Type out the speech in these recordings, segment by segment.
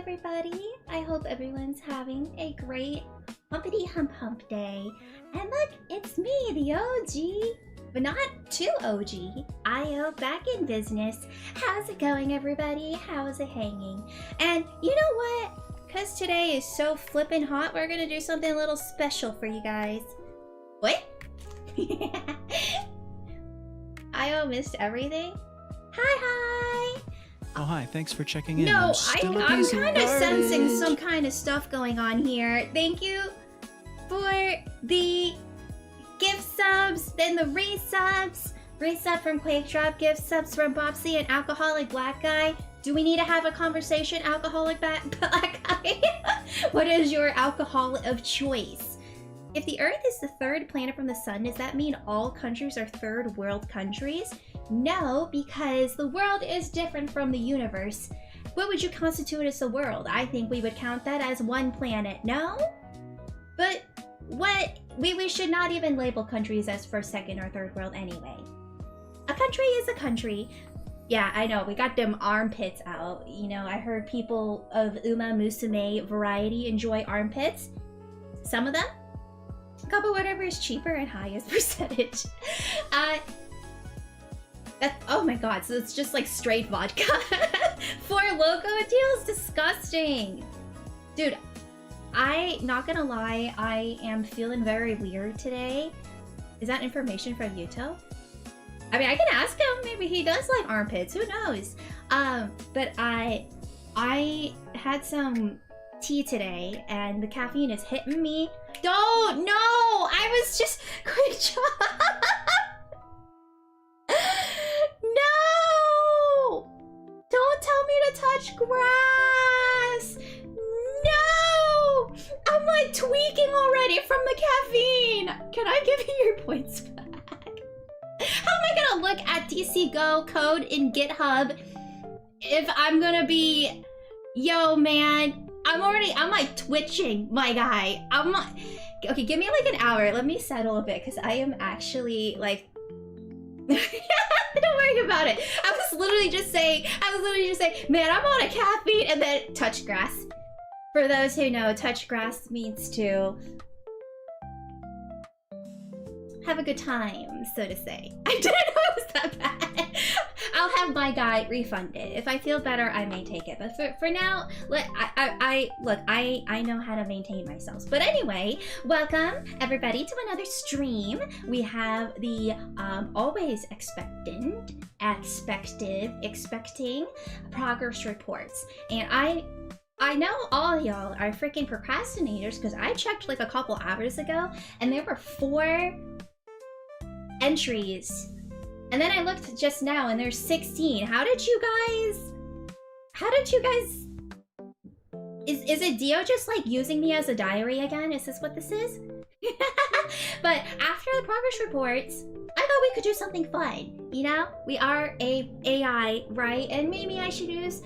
everybody. I hope everyone's having a great humpity hump hump day. And look, it's me, the OG, but not too OG. IO back in business. How's it going, everybody? How is it hanging? And you know what? Because today is so flippin' hot, we're gonna do something a little special for you guys. What? IO missed everything? Hi! Oh, hi. Thanks for checking in. No, I'm kind of sensing some kind of stuff going on here. Thank you for the gift subs, then the resubs. Resub from Quake Drop, gift subs from Bobsy, and Alcoholic Black Guy. Do we need to have a conversation, Alcoholic Black Guy? What is your alcohol of choice? If the Earth is the third planet from the sun, does that mean all countries are third world countries? No, because the world is different from the universe. What would you constitute as the world? I think we would count that as one planet, no? But what? We should not even label countries as first, second, or third world anyway. A country is a country. Yeah, I know, we got them armpits out. You know, I heard people of Uma Musume variety enjoy armpits. Some of them. But whatever is cheaper and highest percentage. Oh my god, so it's just like straight vodka. 4 Loco deals? Disgusting. Dude, not gonna lie, I am feeling very weird today. Is that information from Yuto? I mean, I can ask him, maybe he does like armpits, who knows? But I had some tea today and the caffeine is hitting me. Don't, no! I was just quick job. No! Don't tell me to touch grass! No! I'm like tweaking already from the caffeine! Can I give you your points back? How am I gonna look at DC Go code in GitHub if I'm gonna be... Yo, man, I'm like twitching, my guy. I'm like... Okay, give me like an hour. Let me settle a bit, because I am actually like... Don't worry about it. I was literally just saying, man, I'm on a caffeine, and then touch grass. For those who know, touch grass means to have a good time, so to say. I didn't know it was that bad. I'll have my guy refunded. If I feel better, I may take it. But for now, I know how to maintain myself. But anyway, welcome everybody to another stream. We have the always expecting progress reports. And I know all y'all are freaking procrastinators because I checked like a couple hours ago and there were 4 entries. And then I looked just now and there's 16. How did you guys... Is it Dio just like using me as a diary again? Is this what this is? But after the progress reports, I thought we could do something fun. You know? We are a AI, right? And maybe I should use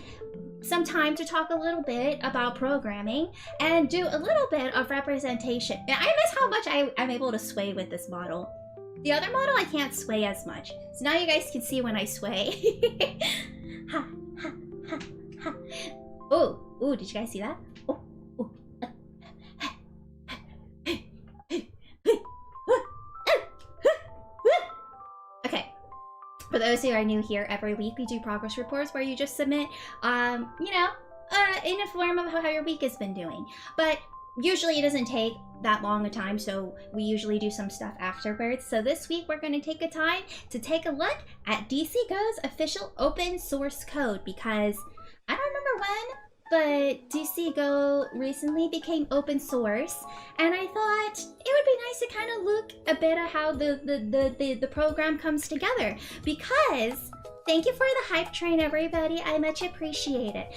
some time to talk a little bit about programming and do a little bit of representation. And I miss how much I'm able to sway with this model. The other model, I can't sway as much. So now you guys can see when I sway. Ha, ha, ha, ha. Oh, ooh, did you guys see that? Oh, oh. Okay. For those who are new here, every week we do progress reports where you just submit, you know, in a form of how your week has been doing. But usually it doesn't take that long a time, so we usually do some stuff afterwards. So this week we're going to take a time to take a look at DC Go's official open source code, because I don't remember when, but DC Go recently became open source, and I thought it would be nice to kind of look a bit at how the program comes together. Because thank you for the hype train, everybody. I much appreciate it.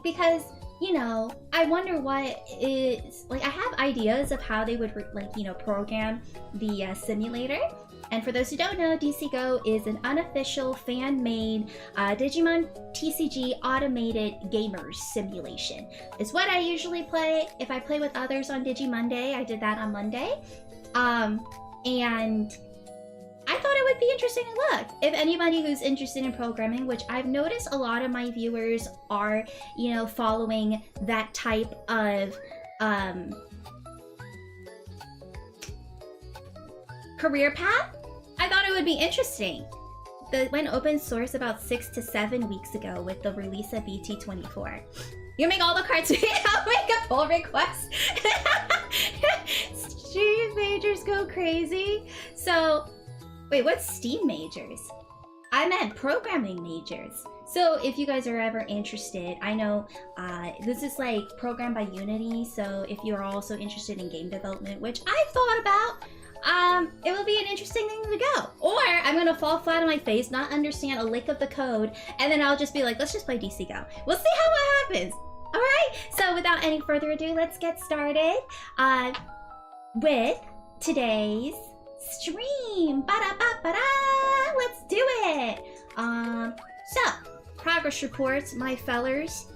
Because, you know, I wonder what is, like, I have ideas of how they would, like, you know, program the simulator. And for those who don't know, DC Go is an unofficial, fan-made Digimon TCG automated gamers simulation. It's what I usually play if I play with others on Digimonday. I did that on Monday. And I thought it would be interesting to look. If anybody who's interested in programming, which I've noticed a lot of my viewers are, you know, following that type of career path, I thought it would be interesting. It went open source about 6 to 7 weeks ago with the release of BT24. You make all the cards. I'll make a pull request. Stream majors go crazy. So, wait, what's Steam majors? I meant programming majors. So if you guys are ever interested, I know this is like programmed by Unity. So if you're also interested in game development, which I've thought about, it will be an interesting thing to go. Or I'm gonna fall flat on my face, not understand a lick of the code, and then I'll just be like, let's just play DC Go. We'll see how it happens. All right. So without any further ado, let's get started with today's stream. Ba-da-ba-ba-da! Let's do it. So progress reports, my fellers.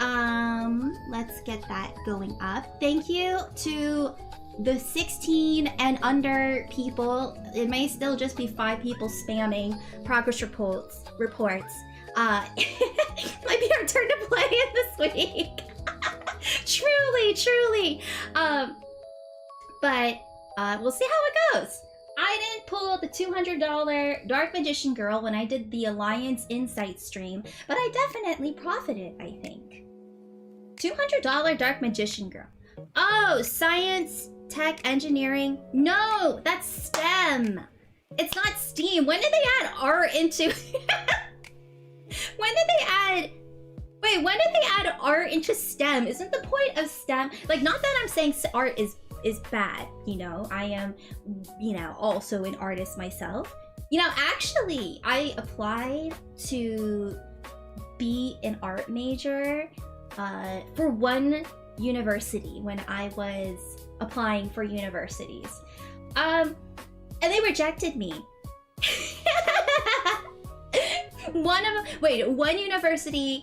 Let's get that going up. Thank you to the 16 and under people. It may still just be 5 people spamming progress reports. It might be our turn to play it this week. Truly. But we'll see how it goes. I didn't pull the $200 Dark Magician Girl when I did the Alliance Insight stream, but I definitely profited, I think. $200 Dark Magician Girl. Oh, science, tech, engineering. No, that's STEM. It's not STEAM. When did they add art into... When did they add art into STEM? Isn't the point of STEM... Like, not that I'm saying art is bad, you know? I am, you know, also an artist myself. You know, actually, I applied to be an art major for one university when I was applying for universities. And they rejected me. One university,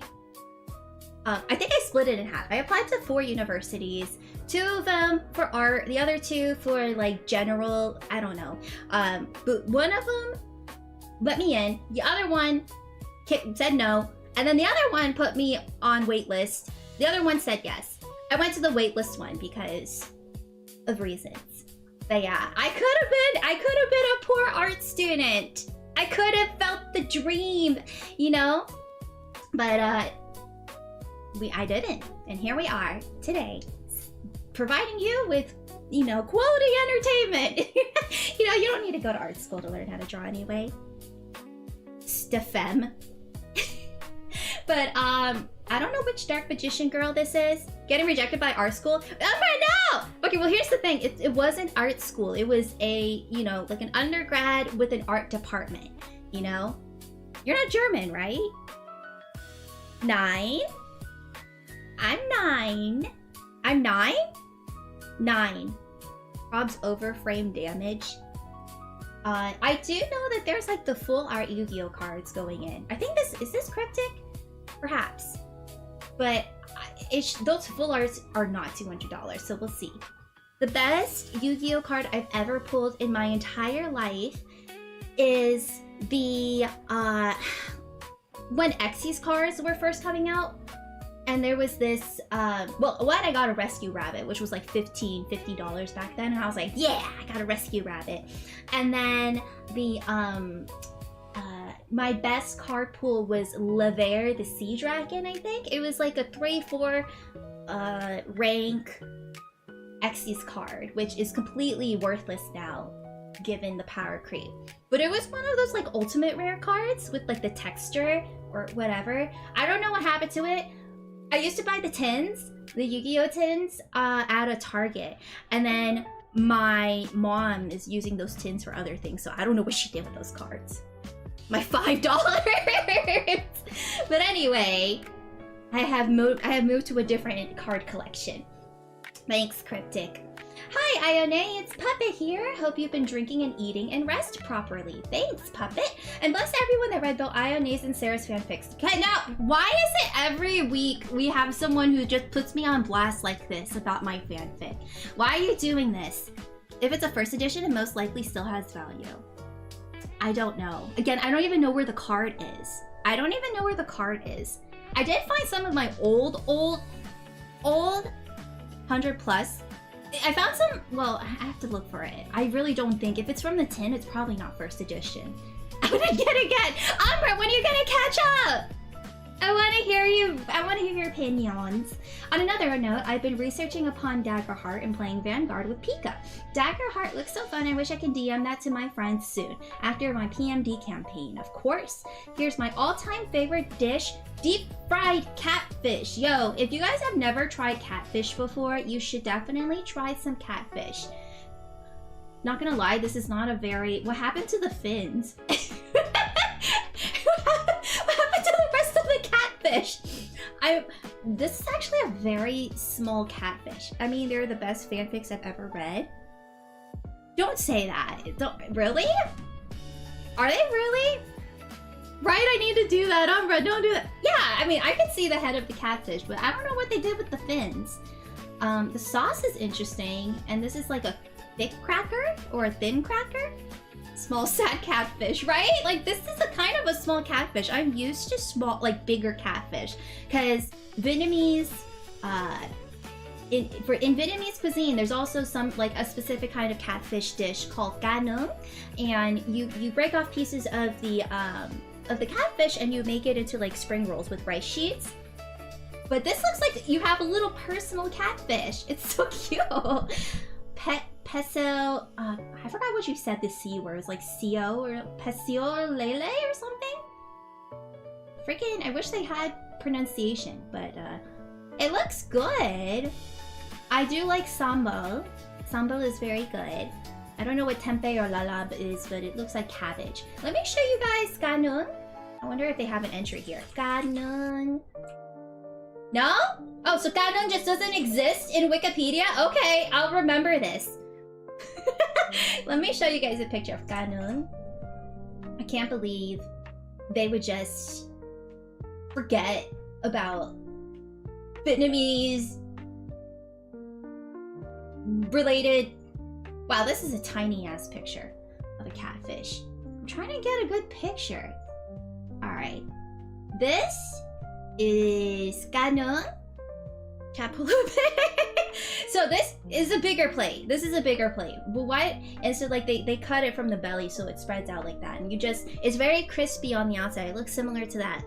I think I split it in half. I applied to 4 universities, 2 of them for art, the other 2 for like general, I don't know. But one of them let me in, the other one said no, and then the other one put me on waitlist. The other one said yes. I went to the waitlist one because of reasons. But yeah, I could have been a poor art student. I could have felt the dream, you know? But I didn't. And here we are today, providing you with, you know, quality entertainment. You know, you don't need to go to art school to learn how to draw anyway. Stefem. But I don't know which Dark Magician Girl this is. Getting rejected by art school? Oh no! Okay, well here's the thing. It wasn't art school. It was a, you know, like an undergrad with an art department, you know? You're not German, right? 9? I'm 9. I'm 9? 9. Rob's overframe damage. I do know that there's like the full art Yu-Gi-Oh cards going in. I think is this cryptic? Perhaps. But those full arts are not $200, so we'll see. The best Yu-Gi-Oh card I've ever pulled in my entire life is the when Xyz cards were first coming out, and there was this I got a rescue rabbit, which was like $50 back then, and I was like, yeah, I got a rescue rabbit. And then the my best card pool was Lever the Sea Dragon, I think. It was like a 3-4 rank Xyz card, which is completely worthless now, given the power creep. But it was one of those like ultimate rare cards with like the texture or whatever. I don't know what happened to it. I used to buy the tins, the Yu-Gi-Oh tins, at a Target. And then my mom is using those tins for other things, so I don't know what she did with those cards. My $5. But anyway, I have moved to a different card collection. Thanks, Cryptic. Hi, Ione, it's Puppet here. Hope you've been drinking and eating and rest properly. Thanks, Puppet. And bless everyone that read both Ione's and Sarah's fanfics. Okay, now, why is it every week we have someone who just puts me on blast like this about my fanfic? Why are you doing this? If it's a first edition, it most likely still has value. I don't know. Again, I don't even know where the card is. I don't even know where the card is. I did find some of my old 100 plus. I found some, well, I have to look for it. I really don't think, if it's from the tin, it's probably not first edition. I'm gonna get it again. Umbra, when are you gonna catch up? I want to hear you. I want to hear your opinions. On another note, I've been researching upon Daggerheart and playing Vanguard with Pika. Daggerheart looks so fun. I wish I could DM that to my friends soon after my PMD campaign, of course. Here's my all-time favorite dish: deep fried catfish. Yo, if you guys have never tried catfish before, you should definitely try some catfish. Not gonna lie, this is not a very... What happened to the fins? What happened to the rest of the catfish? This is actually a very small catfish. I mean, they're the best fanfics I've ever read. Don't say that. Don't... Really? Are they really? Right, I need to do that, Umbra, don't do that. Yeah, I mean, I could see the head of the catfish, but I don't know what they did with the fins. The sauce is interesting, and this is like a thick cracker or a thin cracker. Small sad catfish, right? Like, this is a kind of a small catfish. I'm used to small, like bigger catfish, because Vietnamese, in Vietnamese cuisine, there's also some, like, a specific kind of catfish dish called ca nướng, and you break off pieces of the catfish and you make it into like spring rolls with rice sheets. But this looks like you have a little personal catfish. It's so cute. Peso, I forgot what you said the C word. It was like Sio or Pesio Lele or something. Freaking, I wish they had pronunciation, but it looks good. I do like sambal. Sambal is very good. I don't know what tempeh or lalab is, but it looks like cabbage. Let me show you guys ca nướng. I wonder if they have an entry here. Ca nướng. No? Oh, so ca nướng just doesn't exist in Wikipedia? Okay, I'll remember this. Let me show you guys a picture of ca nướng. I can't believe they would just forget about Vietnamese related. Wow, this is a tiny ass picture of a catfish. I'm trying to get a good picture. Alright. This is ca nướng. So this is a bigger plate. This is a bigger plate. But why? And so like they cut it from the belly so it spreads out like that. And you just, it's very crispy on the outside. It looks similar to that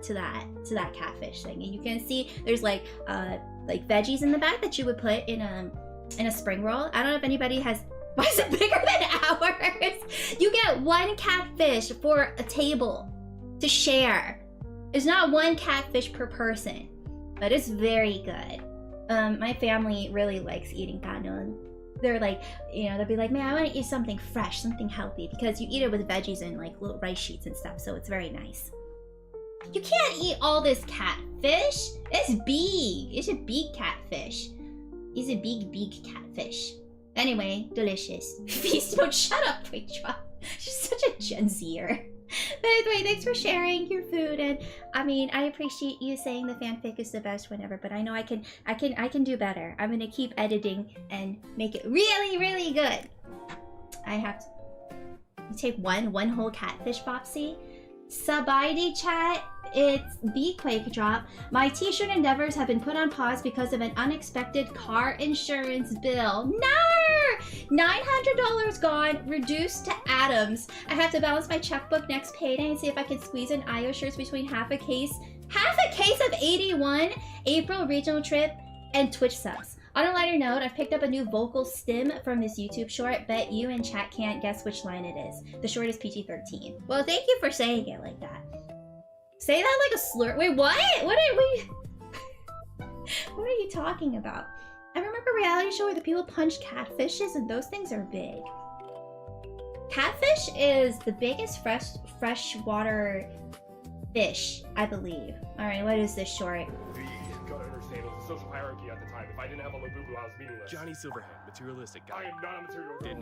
catfish thing. And you can see there's like veggies in the back that you would put in a spring roll. I don't know if anybody has. Why is it bigger than ours? You get one catfish for a table to share. It's not one catfish per person, but it's very good. My family really likes eating ca nướng. They're like, you know, they'll be like, man, I want to eat something fresh, something healthy, because you eat it with veggies and like little rice sheets and stuff, so it's very nice. You can't eat all this catfish. It's big. It's a big catfish. It's a big catfish. Anyway, delicious. Feast mode. Shut up, Preachwa. She's such a Gen Zer. But anyway, thanks for sharing your food, and I mean, I appreciate you saying the fanfic is the best one ever, but I know I can do better. I'm gonna keep editing and make it really, really good. I have to take one whole catfish Bopsy. Sabaidi chat, it's the Quake Drop. My t-shirt endeavors have been put on pause because of an unexpected car insurance bill. No! $900 gone, reduced to atoms. I have to balance my checkbook next payday and see if I can squeeze in IO shirts between half a case of 81, April regional trip, and Twitch subs. On a lighter note, I've picked up a new vocal stim from this YouTube short. Bet you in chat can't guess which line it is. The short is PG-13. Well, thank you for saying it like that. Say that like a slur. Wait, what? What are you talking about? I remember a reality show where the people punch catfishes, and those things are big. Catfish is the biggest freshwater fish, I believe. All right, what is this short? Gotta understand, it was a social hierarchy at the time. If I didn't have a Labubu, I was meaningless. Johnny Silverhand, materialistic guy. I am not a material. Did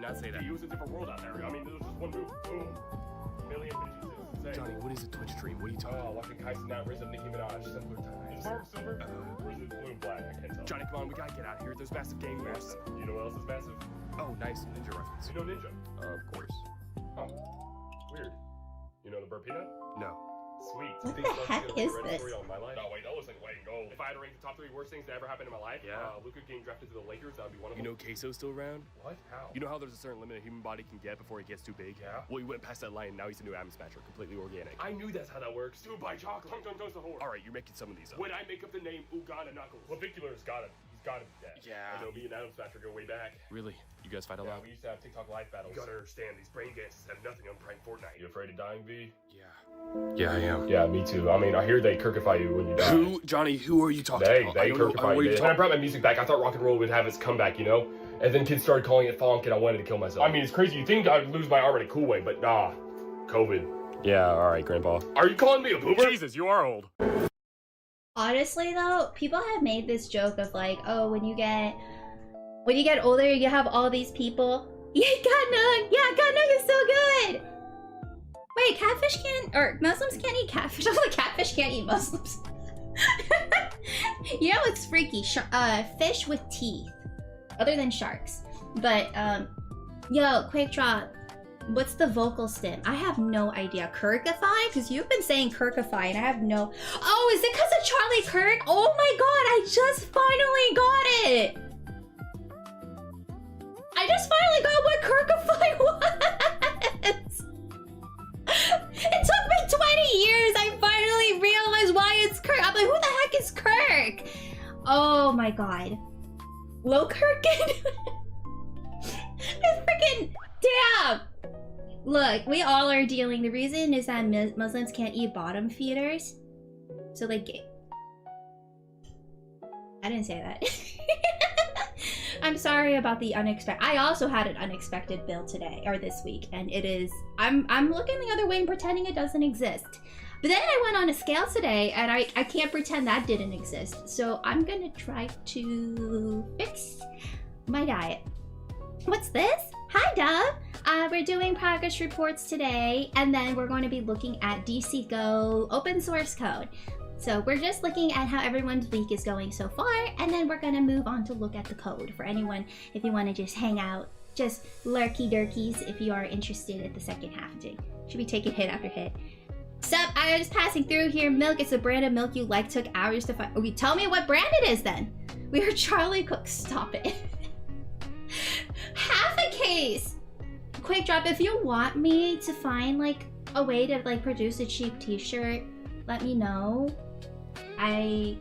not say that. He was a different world out there. I mean, there was just one move, boom, million bitches. Johnny, what is a Twitch stream? What are you talking about? Watching Kaisen now, Riz and Nicki Minaj, similar time. Is it silver? Or is it blue and black? I can't tell. Johnny, come on, we gotta get out of here. There's massive gang wars. You know what else is massive? Oh, nice ninja reference. You know Ninja? Of course. Oh, weird. You know the bird peanut? No. Sweet. What Think the Slushy's heck gonna be is the red this? story on my life? No, wait, that looks like white and gold. If I had to rank the top 3 worst things that ever happened in my life, Yeah. Luka getting drafted to the Lakers, that would be one of You them. know Queso's still around? What? How? You know how there's a certain limit a human body can get before it gets too big? Yeah. Well, he went past that line, now he's a new Adams matcher, completely organic. I knew that's how that works. Dude, buy chocolate. Tung Tung Tung's the whore. Alright, you're making some of these up. When I make up the name Uganda Knuckles, Clavicular's gotta be dead. Yeah. I know me and Adam's Matcher go way back. Really? You guys fight a Yeah, lot? we used to have TikTok live battles. You gotta understand, these brain dances have nothing on Prime Fortnite. You afraid of dying, V? Yeah. Yeah, I am. Yeah, me too. I mean, I hear they kirkify you when you die. Who? Johnny, who are you talking about? They I don't know kirkify what you. you're When I talking. brought my music back, I thought rock and roll would have its comeback, you know? And then kids started calling it funk, and I wanted to kill myself. I mean, it's crazy. You think I'd lose my arm in a cool way, but nah. COVID. Yeah, alright, Grandpa. Are you calling me a boomer? Jesus, you are old. Honestly though, people have made this joke of like, oh, when you get older, you have all these people. Yeah, Gangnam is so good. Wait, catfish can't, or Muslims can't eat catfish. I'm like, catfish can't eat Muslims. You know what's freaky? Fish with teeth, other than sharks. But yo, quick drop. What's the vocal stem? I have no idea. Kirkify? Because you've been saying kirkify and I have no... Oh, is it because of Charlie Kirk? Oh my god, I just finally got it! I just finally got what kirkify was! It took me 20 years! I finally realized why it's Kirk! I'm like, who the heck is Kirk? Oh my god. Low Kirkin? It's freaking... Damn! Look, we all are dealing. The reason is that Muslims can't eat bottom feeders. So like... I didn't say that. I'm sorry about the unexpected. I also had an unexpected bill today, or this week, and it is... I'm looking the other way and pretending it doesn't exist. But then I went on a scale today, and I can't pretend that didn't exist. So I'm gonna try to fix my diet. What's this? Hi, Dove! We're doing progress reports today, and then we're going to be looking at DC Go open source code. So we're just looking at how everyone's week is going so far, and then we're going to move on to look at the code for anyone if you want to just hang out, just lurky durkies if you are interested at the second half. Should be taking hit after hit. Sup, I was just passing through here. Milk, it's a brand of milk you like, took hours to find. Okay, tell me what brand it is then. We are Charlie Cook. Stop it. Half a case. Quick drop, if you want me to find like a way to like produce a cheap t-shirt, let me know. I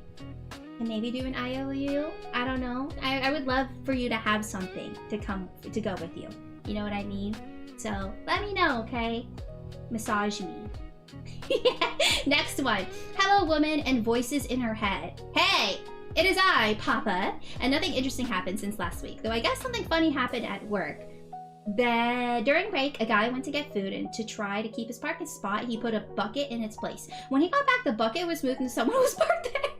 can maybe do an IOU. I don't know. I would love for you to have something to go with you. You know what I mean? So let me know, okay? Massage me. Next one. Hello, woman and voices in her head. Hey! It is I, Papa, and nothing interesting happened since last week, though I guess something funny happened at work. During break, a guy went to get food, and to try to keep his parking spot, he put a bucket in its place. When he got back, the bucket was moved and someone was parked there.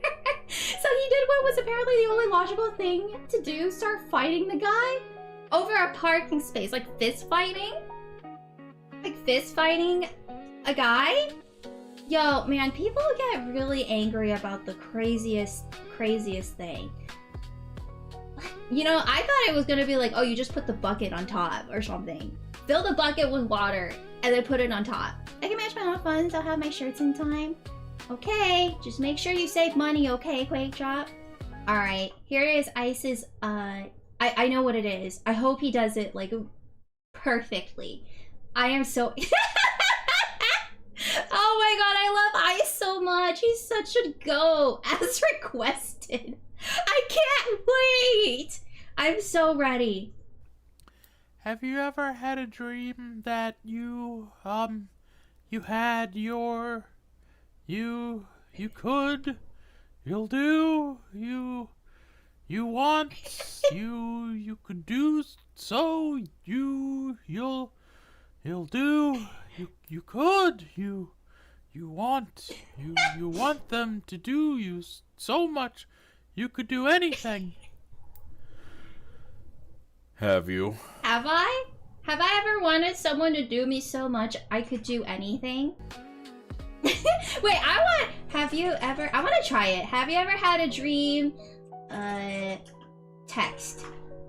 So he did what was apparently the only logical thing to do, start fighting the guy over a parking space. Like fist fighting? Like fist fighting a guy? Yo, man, people get really angry about the craziest thing. You know, I thought it was gonna be like, oh, you just put the bucket on top or something. Fill the bucket with water and then put it on top. I can match my own funds, I'll have my shirts in time. Okay, just make sure you save money, okay, Quake Drop? Alright, here is Ice's, I know what it is. I hope he does it, like, perfectly. I am so... Oh my god, I love Ice so much. He's such a go. As requested. I can't wait. I'm so ready. Have you ever had a dream that you had your, you could, you'll do, you want, you could do, so you'll do, you could, you want them to do you so much, you could do anything. Have you? Have I? Have I ever wanted someone to do me so much I could do anything? Wait, I want to try it. Have you ever had a dream? Text.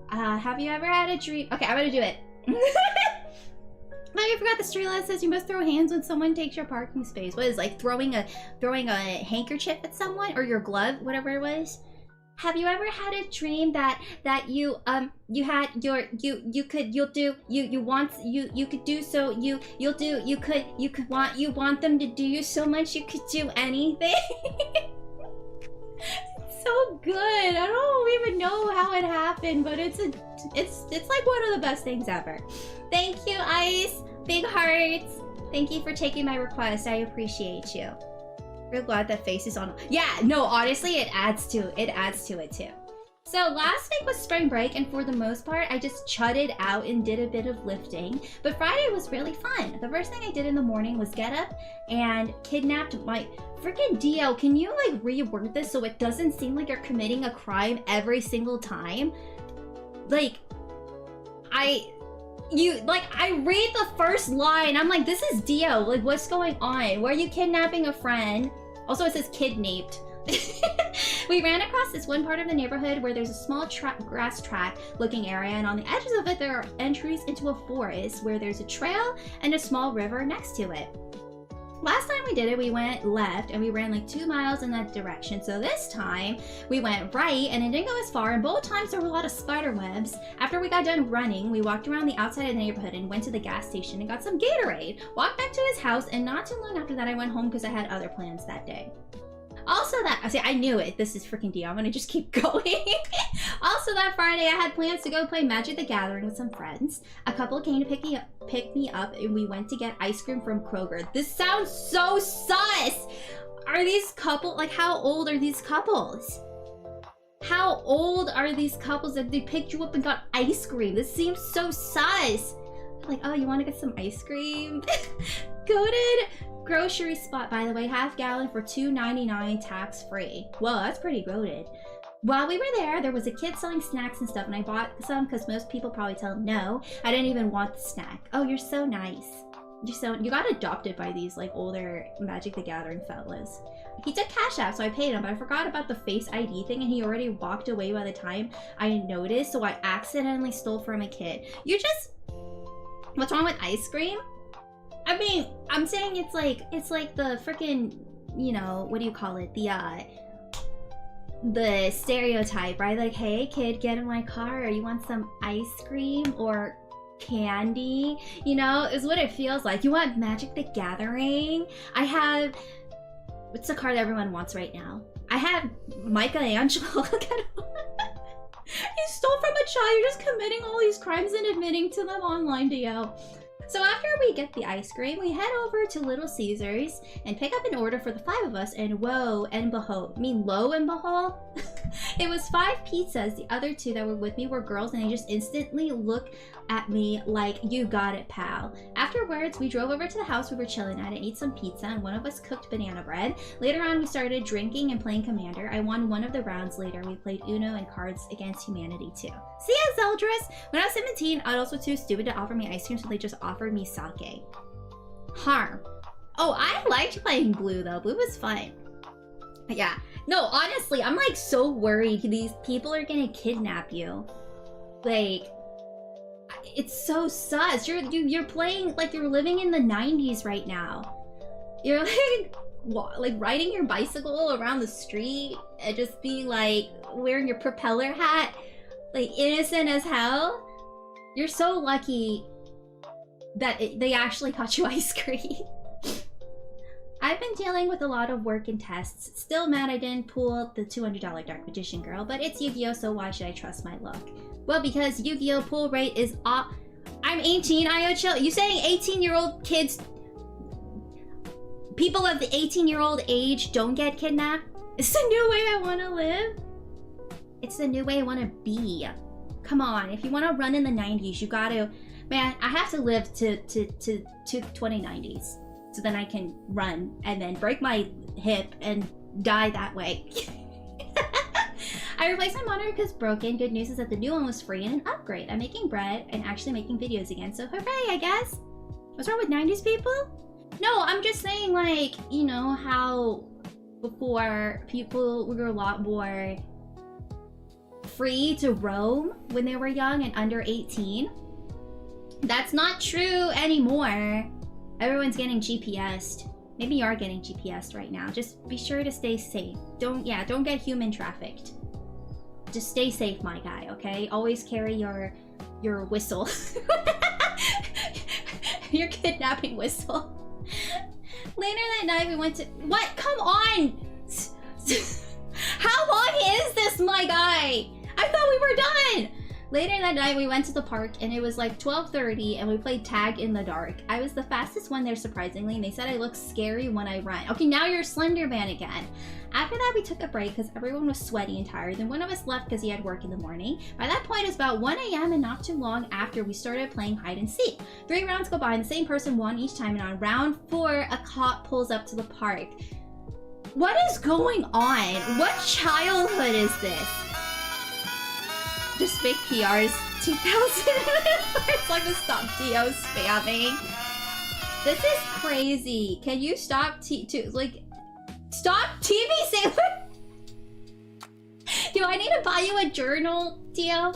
Have you ever had a dream? Okay, I'm gonna do it. I forgot the street law says you must throw hands when someone takes your parking space. What is like throwing a handkerchief at someone or your glove, whatever it was? Have you ever had a dream that you could want them to do you so much you could do anything? So good. I don't even know how it happened, but it's like one of the best things ever. Thank you, Ice. Big hearts. Thank you for taking my request. I appreciate you. Real glad that face is on. Yeah, no, honestly, it adds to it too. So last week was spring break, and for the most part, I just chutted out and did a bit of lifting. But Friday was really fun. The first thing I did in the morning was get up and kidnapped my freaking Dio. Can you like reword this so it doesn't seem like you're committing a crime every single time? Like, I read the first line. I'm like, this is Dio. Like, what's going on? Why are you kidnapping a friend? Also, it says kidnapped. We ran across this one part of the neighborhood where there's a small grass track looking area, and on the edges of it there are entries into a forest where there's a trail and a small river next to it. Last time we did it, we went left and we ran like 2 miles in that direction. So this time we went right and it didn't go as far, and both times there were a lot of spider webs. After we got done running, we walked around the outside of the neighborhood and went to the gas station and got some Gatorade, walked back to his house, and not too long after that I went home because I had other plans that day. Also I knew it. This is freaking Dio. I'm gonna just keep going. Also that Friday, I had plans to go play Magic the Gathering with some friends. A couple came to pick me up, and we went to get ice cream from Kroger. This sounds so sus! Are these couple, like, how old are these couples? How old are these couples that they picked you up and got ice cream? This seems so sus. Like, oh, you want to get some ice cream? Goated grocery spot, by the way, half gallon for $2.99 tax free. Whoa, that's pretty goated. While we were there was a kid selling snacks and stuff, and I bought some because most people probably tell him no. I didn't even want the snack. Oh, you're so nice. You got adopted by these like older Magic the Gathering fellas. He took Cash App, so I paid him, but I forgot about the Face ID thing, and he already walked away by the time I noticed, so I accidentally stole from a kid. What's wrong with ice cream? I mean, I'm saying it's like the freaking, you know, what do you call it? The stereotype, right? Like, hey kid, get in my car, or you want some ice cream or candy? You know, is what it feels like. You want Magic the Gathering? I have, what's the card everyone wants right now? I have Michelangelo. Look at him. You stole from a child. You're just committing all these crimes and admitting to them online, Dio. So after we get the ice cream, we head over to Little Caesars and pick up an order for the 5 of us, and whoa and behold, lo and behold, it was 5 pizzas. The other 2 that were with me were girls, and they just instantly look at me like, you got it, pal. Afterwards, we drove over to the house we were chilling at and ate some pizza, and one of us cooked banana bread. Later on, we started drinking and playing Commander. I won one of the rounds later. We played Uno and Cards Against Humanity too. See ya, Zeldris! When I was 17, I was also too stupid to offer me ice cream, so they just offered me sake. Harm. Oh, I liked playing Blue though. Blue was fun. But yeah. No, honestly, I'm like so worried these people are gonna kidnap you. Like, it's so sus. You're playing like you're living in the 90s right now. You're like riding your bicycle around the street and just being like wearing your propeller hat, like innocent as hell. You're so lucky that they actually got you ice cream. I've been dealing with a lot of work and tests. Still mad I didn't pull the $200 Dark Magician girl, but it's Yu-Gi-Oh, so why should I trust my luck? Well, because Yu-Gi-Oh pull rate is off. I'm 18, Io chill. You saying 18-year-old kids, people of the 18-year-old age don't get kidnapped? It's the new way I want to live. It's the new way I want to be. Come on, if you want to run in the 90s, you gotta, man, I have to live to 2090s. So then I can run and then break my hip and die that way. I replaced my monitor because broken. Good news is that the new one was free and an upgrade. I'm making bread and actually making videos again, so hooray, I guess. What's wrong with 90s people? No, I'm just saying, like, you know how before people were a lot more free to roam when they were young and under 18? That's not true anymore. Everyone's getting GPS'd. Maybe you are getting GPS'd right now. Just be sure to stay safe. Don't get human trafficked. Just stay safe, my guy, okay? Always carry your whistle. Your kidnapping whistle. Later that night we went to... What? Come on! How long is this, my guy? I thought we were done! Later that night we went to the park and it was like 12:30 and we played tag in the dark. I was the fastest one there, surprisingly, and they said I looked scary when I ran. Okay, now you're Slender Man again. After that we took a break because everyone was sweaty and tired. Then one of us left because he had work in the morning. By that point it was about 1 a.m. and not too long after we started playing hide and seek. 3 rounds go by and the same person won each time, and on round 4 a cop pulls up to the park. What is going on? What childhood is this? Just fake PRs 2000. It's like the stop Dio spamming. This is crazy. Can you stop stop TV Sailor? Do I need to buy you a journal, Dio?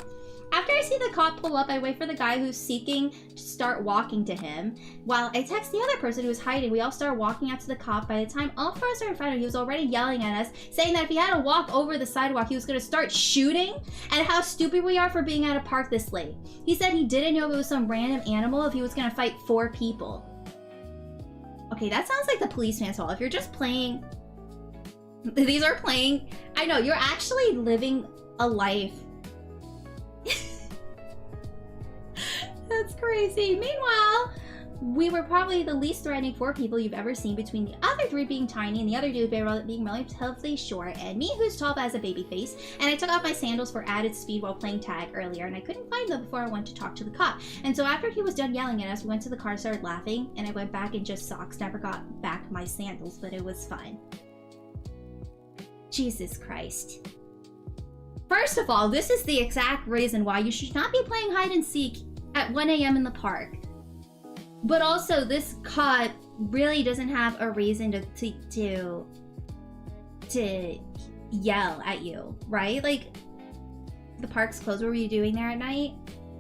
After I see the cop pull up, I wait for the guy who's seeking to start walking to him. While I text the other person who was hiding, we all start walking out to the cop. By the time all 4 of us are in front of him, he was already yelling at us, saying that if he had to walk over the sidewalk, he was going to start shooting, and how stupid we are for being at a park this late. He said he didn't know if it was some random animal, if he was going to fight 4 people. Okay, that sounds like the policeman's fault. If you're just playing... These are playing... I know, you're actually living a life. That's crazy. Meanwhile, we were probably the least threatening 4 people you've ever seen, between the other 3 being tiny and the other dude being relatively short, and me who's tall but has a baby face. And I took off my sandals for added speed while playing tag earlier, and I couldn't find them before I went to talk to the cop. And so after he was done yelling at us, we went to the car and started laughing, and I went back in just socks. Never got back my sandals, but it was fine. Jesus Christ. First of all, this is the exact reason why you should not be playing hide and seek at 1 a.m. in the park. But also, this cop really doesn't have a reason to yell at you, right? Like, the park's closed. What were you doing there at night?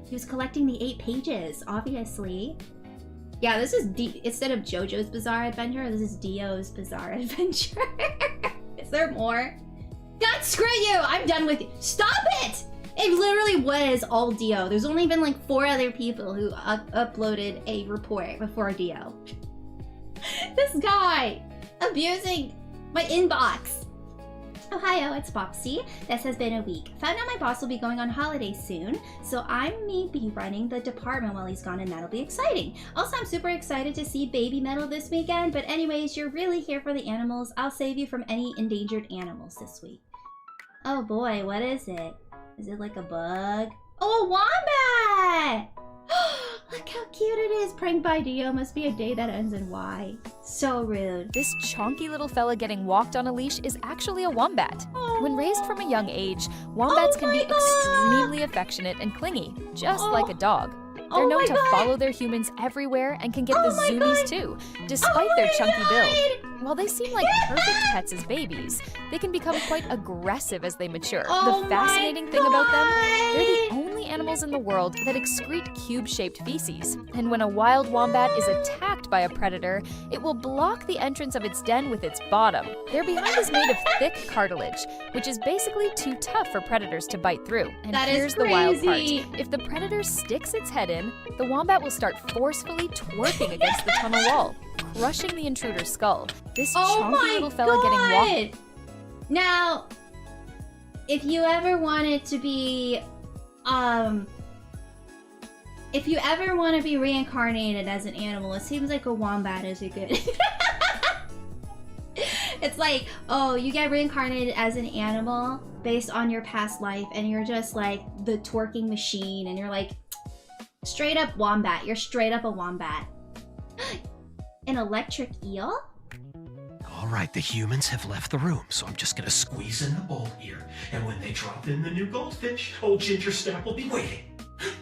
He was collecting the 8 pages, obviously. Yeah, this is instead of JoJo's Bizarre Adventure, this is Dio's Bizarre Adventure. Is there more? God, screw you! I'm done with you. Stop it! It literally was all Dio. There's only been like 4 other people who uploaded a report before Dio. This guy abusing my inbox. Ohio, it's Popsy. This has been a week. Found out my boss will be going on holiday soon, so I may be running the department while he's gone, and that'll be exciting. Also, I'm super excited to see Baby Metal this weekend, but anyways, you're really here for the animals. I'll save you from any endangered animals this week. Oh boy, what is it? Is it like a bug? Oh, a wombat! Look how cute it is. Pranked by Dio. Must be a day that ends in Y. So rude. This chonky little fella getting walked on a leash is actually a wombat. Oh. When raised from a young age, wombats can be extremely affectionate and clingy, just like a dog. They're known to follow their humans everywhere and can get the zoomies too, despite their chunky build. While they seem like perfect pets as babies, they can become quite aggressive as they mature. The fascinating thing about them, they're the only animals in the world that excrete cube-shaped feces. And when a wild wombat is attacked by a predator, it will block the entrance of its den with its bottom. Their behind is made of thick cartilage, which is basically too tough for predators to bite through. And here's the wild part. If the predator sticks its head in, the wombat will start forcefully twerking against the tunnel wall, crushing the intruder's skull. This chunky little fella getting walked. Now, if you ever wanted to be, if you ever want to be reincarnated as an animal, it seems like a wombat is a good. It's like, oh, you get reincarnated as an animal based on your past life, and you're just like the twerking machine, and you're like, straight up wombat. You're straight up a wombat. An electric eel? All right, the humans have left the room, so I'm just gonna squeeze in the bowl here. And when they drop in the new goldfish, old Ginger Snap will be waiting.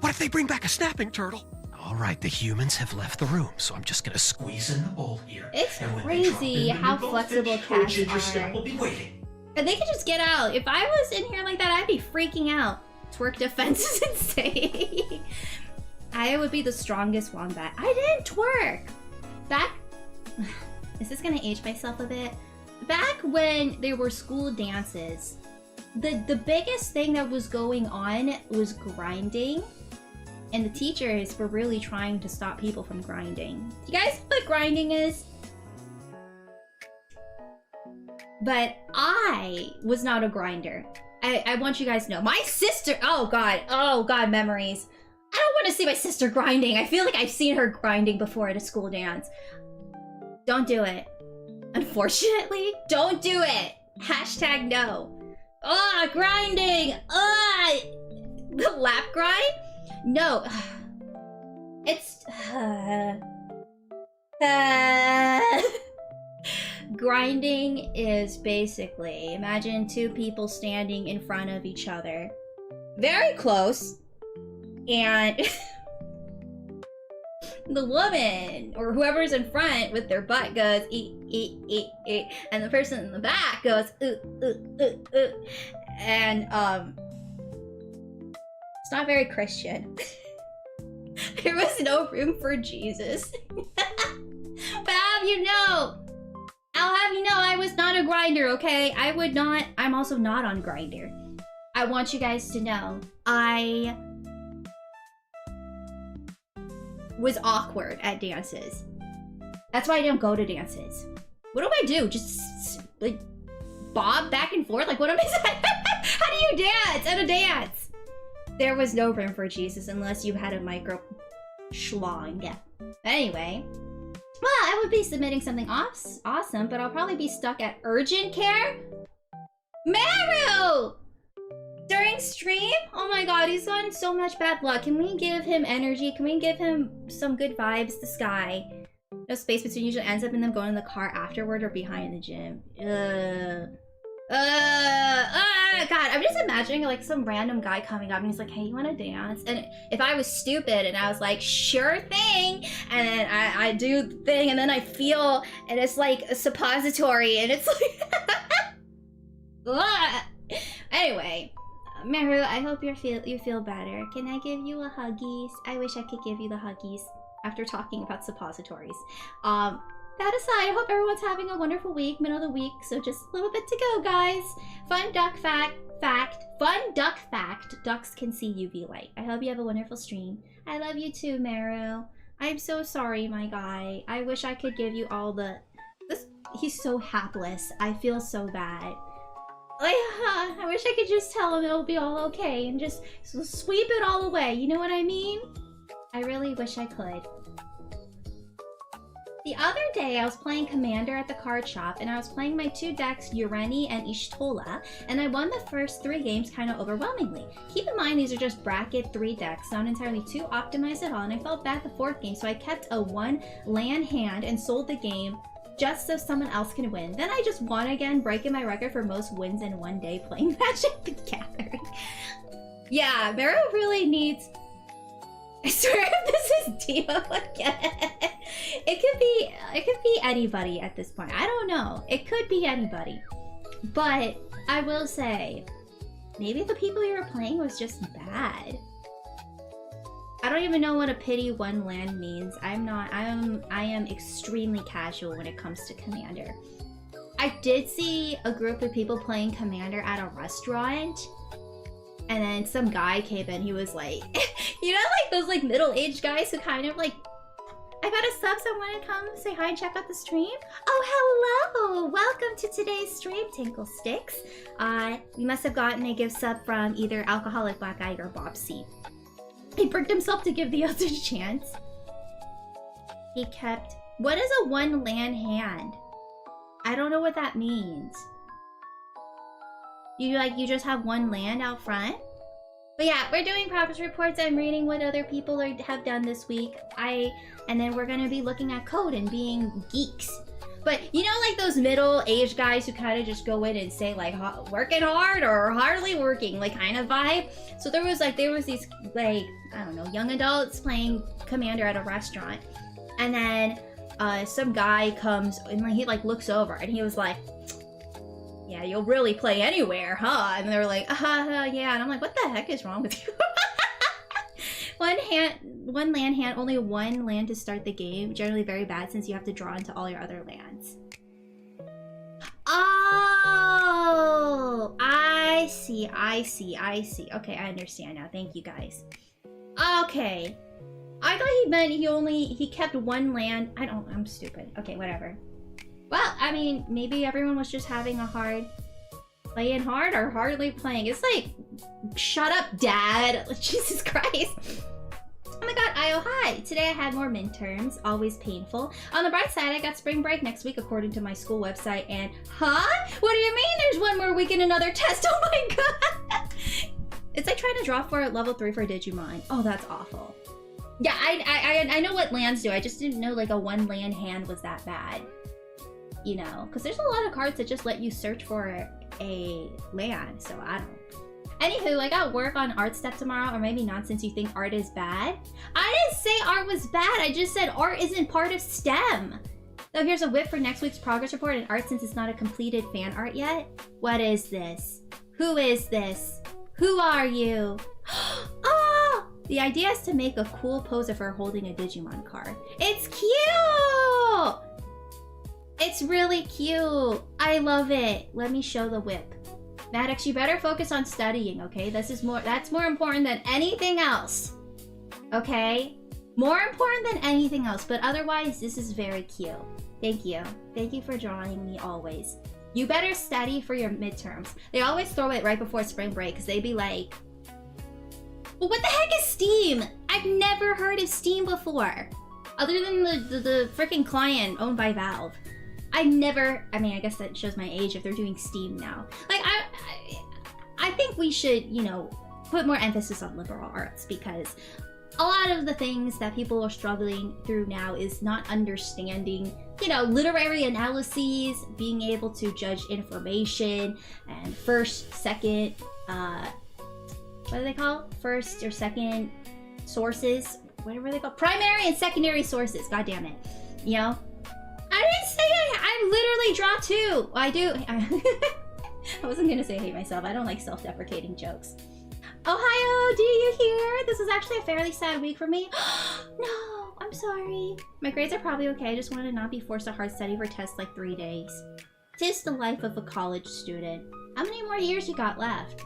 What if they bring back a snapping turtle? All right, the humans have left the room, so I'm just gonna squeeze in the bowl here. It's crazy how flexible cats Ginger are. Snap will be waiting. And they could just get out. If I was in here like that, I'd be freaking out. Twerk defense is insane. I would be the strongest wombat. I didn't twerk! Back... Is this gonna age myself a bit? Back when there were school dances, the biggest thing that was going on was grinding. And the teachers were really trying to stop people from grinding. Do you guys know what grinding is? But I was not a grinder. I want you guys to know. My sister, oh god, memories. I don't want to see my sister grinding. I feel like I've seen her grinding before at a school dance. Don't do it. Unfortunately, don't do it. Hashtag no. Ah, grinding. Ah, the lap grind? No. It's... grinding is basically, imagine two people standing in front of each other. Very close. And the woman, or whoever's in front with their butt goes, and the person in the back goes, and, it's not very Christian. There was no room for Jesus. But I'll have you know, I was not a grinder, okay? I'm also not on Grindr. I want you guys to know, I was awkward at dances. That's why I don't go to dances. What do I do? Just, like, bob back and forth? Like, what am I saying? How do you dance at a dance? There was no room for Jesus unless you had a micro schlong. Yeah. Anyway. Well, I would be submitting something awesome, but I'll probably be stuck at urgent care. Maru! During stream? Oh my god, he's gotten so much bad luck. Can we give him energy? Can we give him some good vibes? This guy. No space between usually ends up in them going in the car afterward or behind the gym. God, I'm just imagining like some random guy coming up and he's like, hey, you wanna dance? And if I was stupid and I was like, sure thing, and then I do the thing and then I feel, and it's like a suppository and it's like, anyway, Meru, I hope you feel better. Can I give you a huggies? I wish I could give you the huggies after talking about suppositories. That aside, I hope everyone's having a wonderful week, middle of the week, so just a little bit to go, guys. Fun duck fact, ducks can see UV light. I hope you have a wonderful stream. I love you too, Meru. I'm so sorry, my guy. I wish I could give you all the... He's so hapless. I feel so bad. I wish I could just tell him it'll be all okay and just sweep it all away. You know what I mean? I really wish I could. The other day, I was playing Commander at the card shop, and I was playing my two decks, Ureni and Ishtola, and I won the first 3 games kind of overwhelmingly. Keep in mind, these are just bracket 3 decks, not entirely too optimized at all, and I felt bad the 4th game, so I kept a 1 land hand and sold the game just so someone else can win. Then I just won again, breaking my record for most wins in one day playing Magic the Gathering. Yeah, Meru really needs... I swear if this is Dio again. It could be anybody at this point. I don't know. It could be anybody. But I will say, maybe the people you were playing was just bad. I don't even know what a pity 1 land means. I am extremely casual when it comes to Commander. I did see a group of people playing Commander at a restaurant. And then some guy came in, he was like, you know, like those like middle-aged guys who kind of like, I got a sub, so I want to come say hi and check out the stream. Oh, hello! Welcome to today's stream, Tinkle Sticks. You must have gotten a gift sub from either Alcoholic Black Eye or Bob C. He bricked himself to give the others a chance. He kept, what is a 1 land hand? I don't know what that means. You just have 1 land out front? But yeah, we're doing progress reports. I'm reading what other people have done this week. And then we're gonna be looking at code and being geeks. But you know, like those middle-aged guys who kind of just go in and say like working hard or hardly working, like kind of vibe. So there was these like, I don't know, young adults playing Commander at a restaurant. And then some guy comes and he like looks over and he was like, yeah, you'll really play anywhere, huh? And they were like, yeah. And I'm like, what the heck is wrong with you? One land hand, only one land to start the game. Generally very bad since you have to draw into all your other lands. Oh, I see. Okay, I understand now. Thank you guys. Okay. I thought he meant he kept one land. I'm stupid. Okay, whatever. Well, I mean, maybe everyone was just having a playing hard or hardly playing. It's like, shut up, Dad. Jesus Christ. Oh my god, Io, hi! Today I had more midterms, always painful. On the bright side, I got spring break next week according to my school website and... Huh? What do you mean there's one more week and another test? Oh my god! It's like trying to draw for level 3 for Digimon. Oh, that's awful. Yeah, I know what lands do. I just didn't know like a one land hand was that bad. You know, because there's a lot of cards that just let you search for a land, so I don't... Anywho, I got work on art step tomorrow, or maybe not since you think art is bad. I didn't say art was bad, I just said art isn't part of STEM. So here's a whip for next week's progress report in art since it's not a completed fan art yet. What is this? Who is this? Who are you? Oh! The idea is to make a cool pose of her holding a Digimon card. It's cute! It's really cute. I love it. Let me show the whip. Maddox, you better focus on studying, okay? That's more important than anything else. Okay? More important than anything else, but otherwise, this is very cute. Thank you. Thank you for drawing me always. You better study for your midterms. They always throw it right before spring break, because they be like, well, what the heck is Steam? I've never heard of Steam before. Other than the freaking client owned by Valve. I mean, I guess that shows my age if they're doing Steam now. Like, I think we should, you know, put more emphasis on liberal arts because a lot of the things that people are struggling through now is not understanding, you know, literary analyses, being able to judge information, and first, second, what do they call? First or second sources? Whatever they call? Primary and secondary sources, god damn it. You know? I didn't say I literally draw too. I do. I wasn't gonna say hate myself. I don't like self-deprecating jokes. Ohio, do you hear? This is actually a fairly sad week for me. No, I'm sorry. My grades are probably okay. I just wanted to not be forced to hard study for tests like 3 days. 'Tis the life of a college student. How many more years you got left?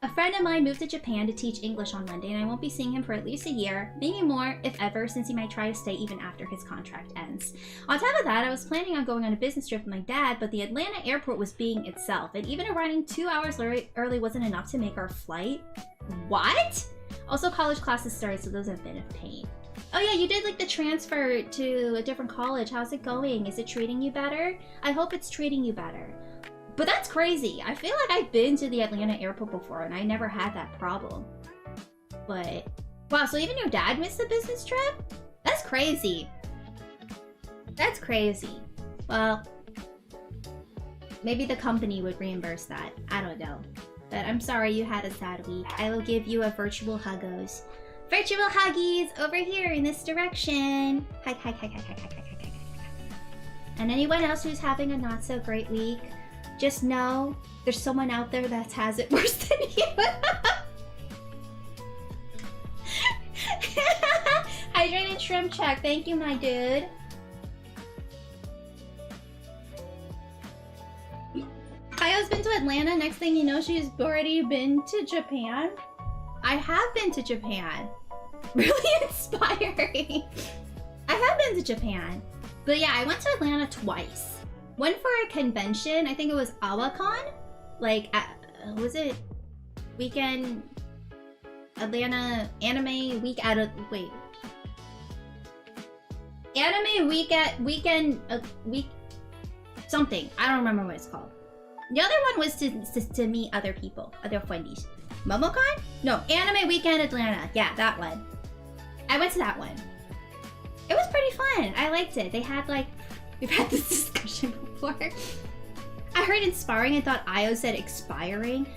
A friend of mine moved to Japan to teach English on Monday, and I won't be seeing him for at least a year, maybe more, if ever, since he might try to stay even after his contract ends. On top of that, I was planning on going on a business trip with my dad, but the Atlanta airport was being itself, and even arriving 2 hours early wasn't enough to make our flight. What? Also, college classes started, so those have been a pain. Oh yeah, you did like the transfer to a different college. How's it going? Is it treating you better? I hope it's treating you better. But that's crazy. I feel like I've been to the Atlanta airport before and I never had that problem. But, wow, so even your dad missed the business trip? That's crazy. That's crazy. Well, maybe the company would reimburse that. I don't know. But I'm sorry you had a sad week. I will give you a virtual huggos. Virtual huggies over here in this direction. Hug, hug, hug, hug, hug, hug, hug, hug, hug. And anyone else who's having a not so great week, just know there's someone out there that has it worse than you. Hydrated shrimp check. Thank you, my dude. Kayo's been to Atlanta. Next thing you know, she's already been to Japan. I have been to Japan. Really inspiring. I have been to Japan. But yeah, I went to Atlanta twice. One for a convention, I think it was AwaCon? Like, was it weekend, Atlanta anime week at a, wait. Anime week at, weekend, week, something. I don't remember what it's called. The other one was to meet other people, other friendies. MomoCon? No, Anime Weekend Atlanta. Yeah, that one. I went to that one. It was pretty fun. I liked it. They had like, we've had this discussion before. I heard inspiring and thought Io said expiring.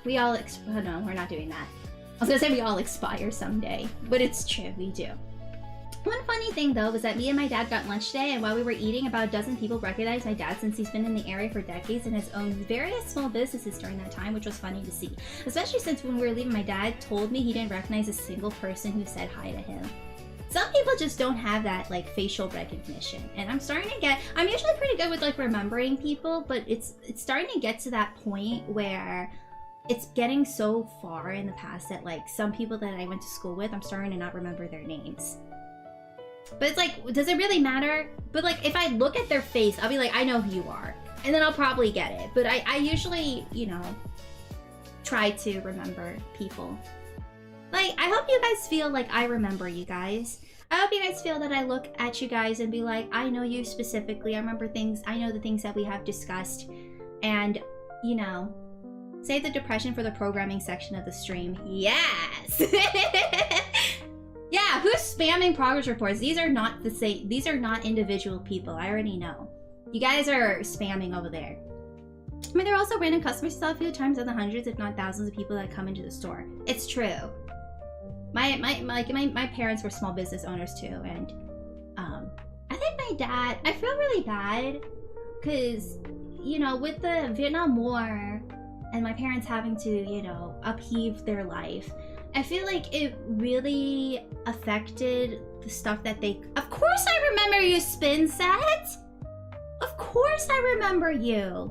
We all, oh no, we're not doing that. I was gonna say we all expire someday, but it's true, we do. One funny thing though was that me and my dad got lunch today, and while we were eating, about a dozen people recognized my dad since he's been in the area for decades and has owned various small businesses during that time, which was funny to see. Especially since when we were leaving, my dad told me he didn't recognize a single person who said hi to him. Some people just don't have that like facial recognition, and I'm usually pretty good with like remembering people, but it's starting to get to that point where it's getting so far in the past that like some people that I went to school with, I'm starting to not remember their names. But it's like, does it really matter? But like, if I look at their face, I'll be like, I know who you are. And then I'll probably get it. But I usually, you know, try to remember people. Like, I hope you guys feel like I remember you guys. I hope you guys feel that I look at you guys and be like, I know you specifically. I remember things. I know the things that we have discussed. And, you know, save the depression for the programming section of the stream. Yes! Yeah, who's spamming progress reports? These are not the same. These are not individual people. I already know. You guys are spamming over there. I mean, there are also random customers a few times in the hundreds, if not thousands, of people that come into the store. It's true. My parents were small business owners too, and I think my dad. I feel really bad because, you know, with the Vietnam War and my parents having to, you know, upheave their life. I feel like it really affected the stuff that they... Of course I remember you, Spin Set! Of course I remember you!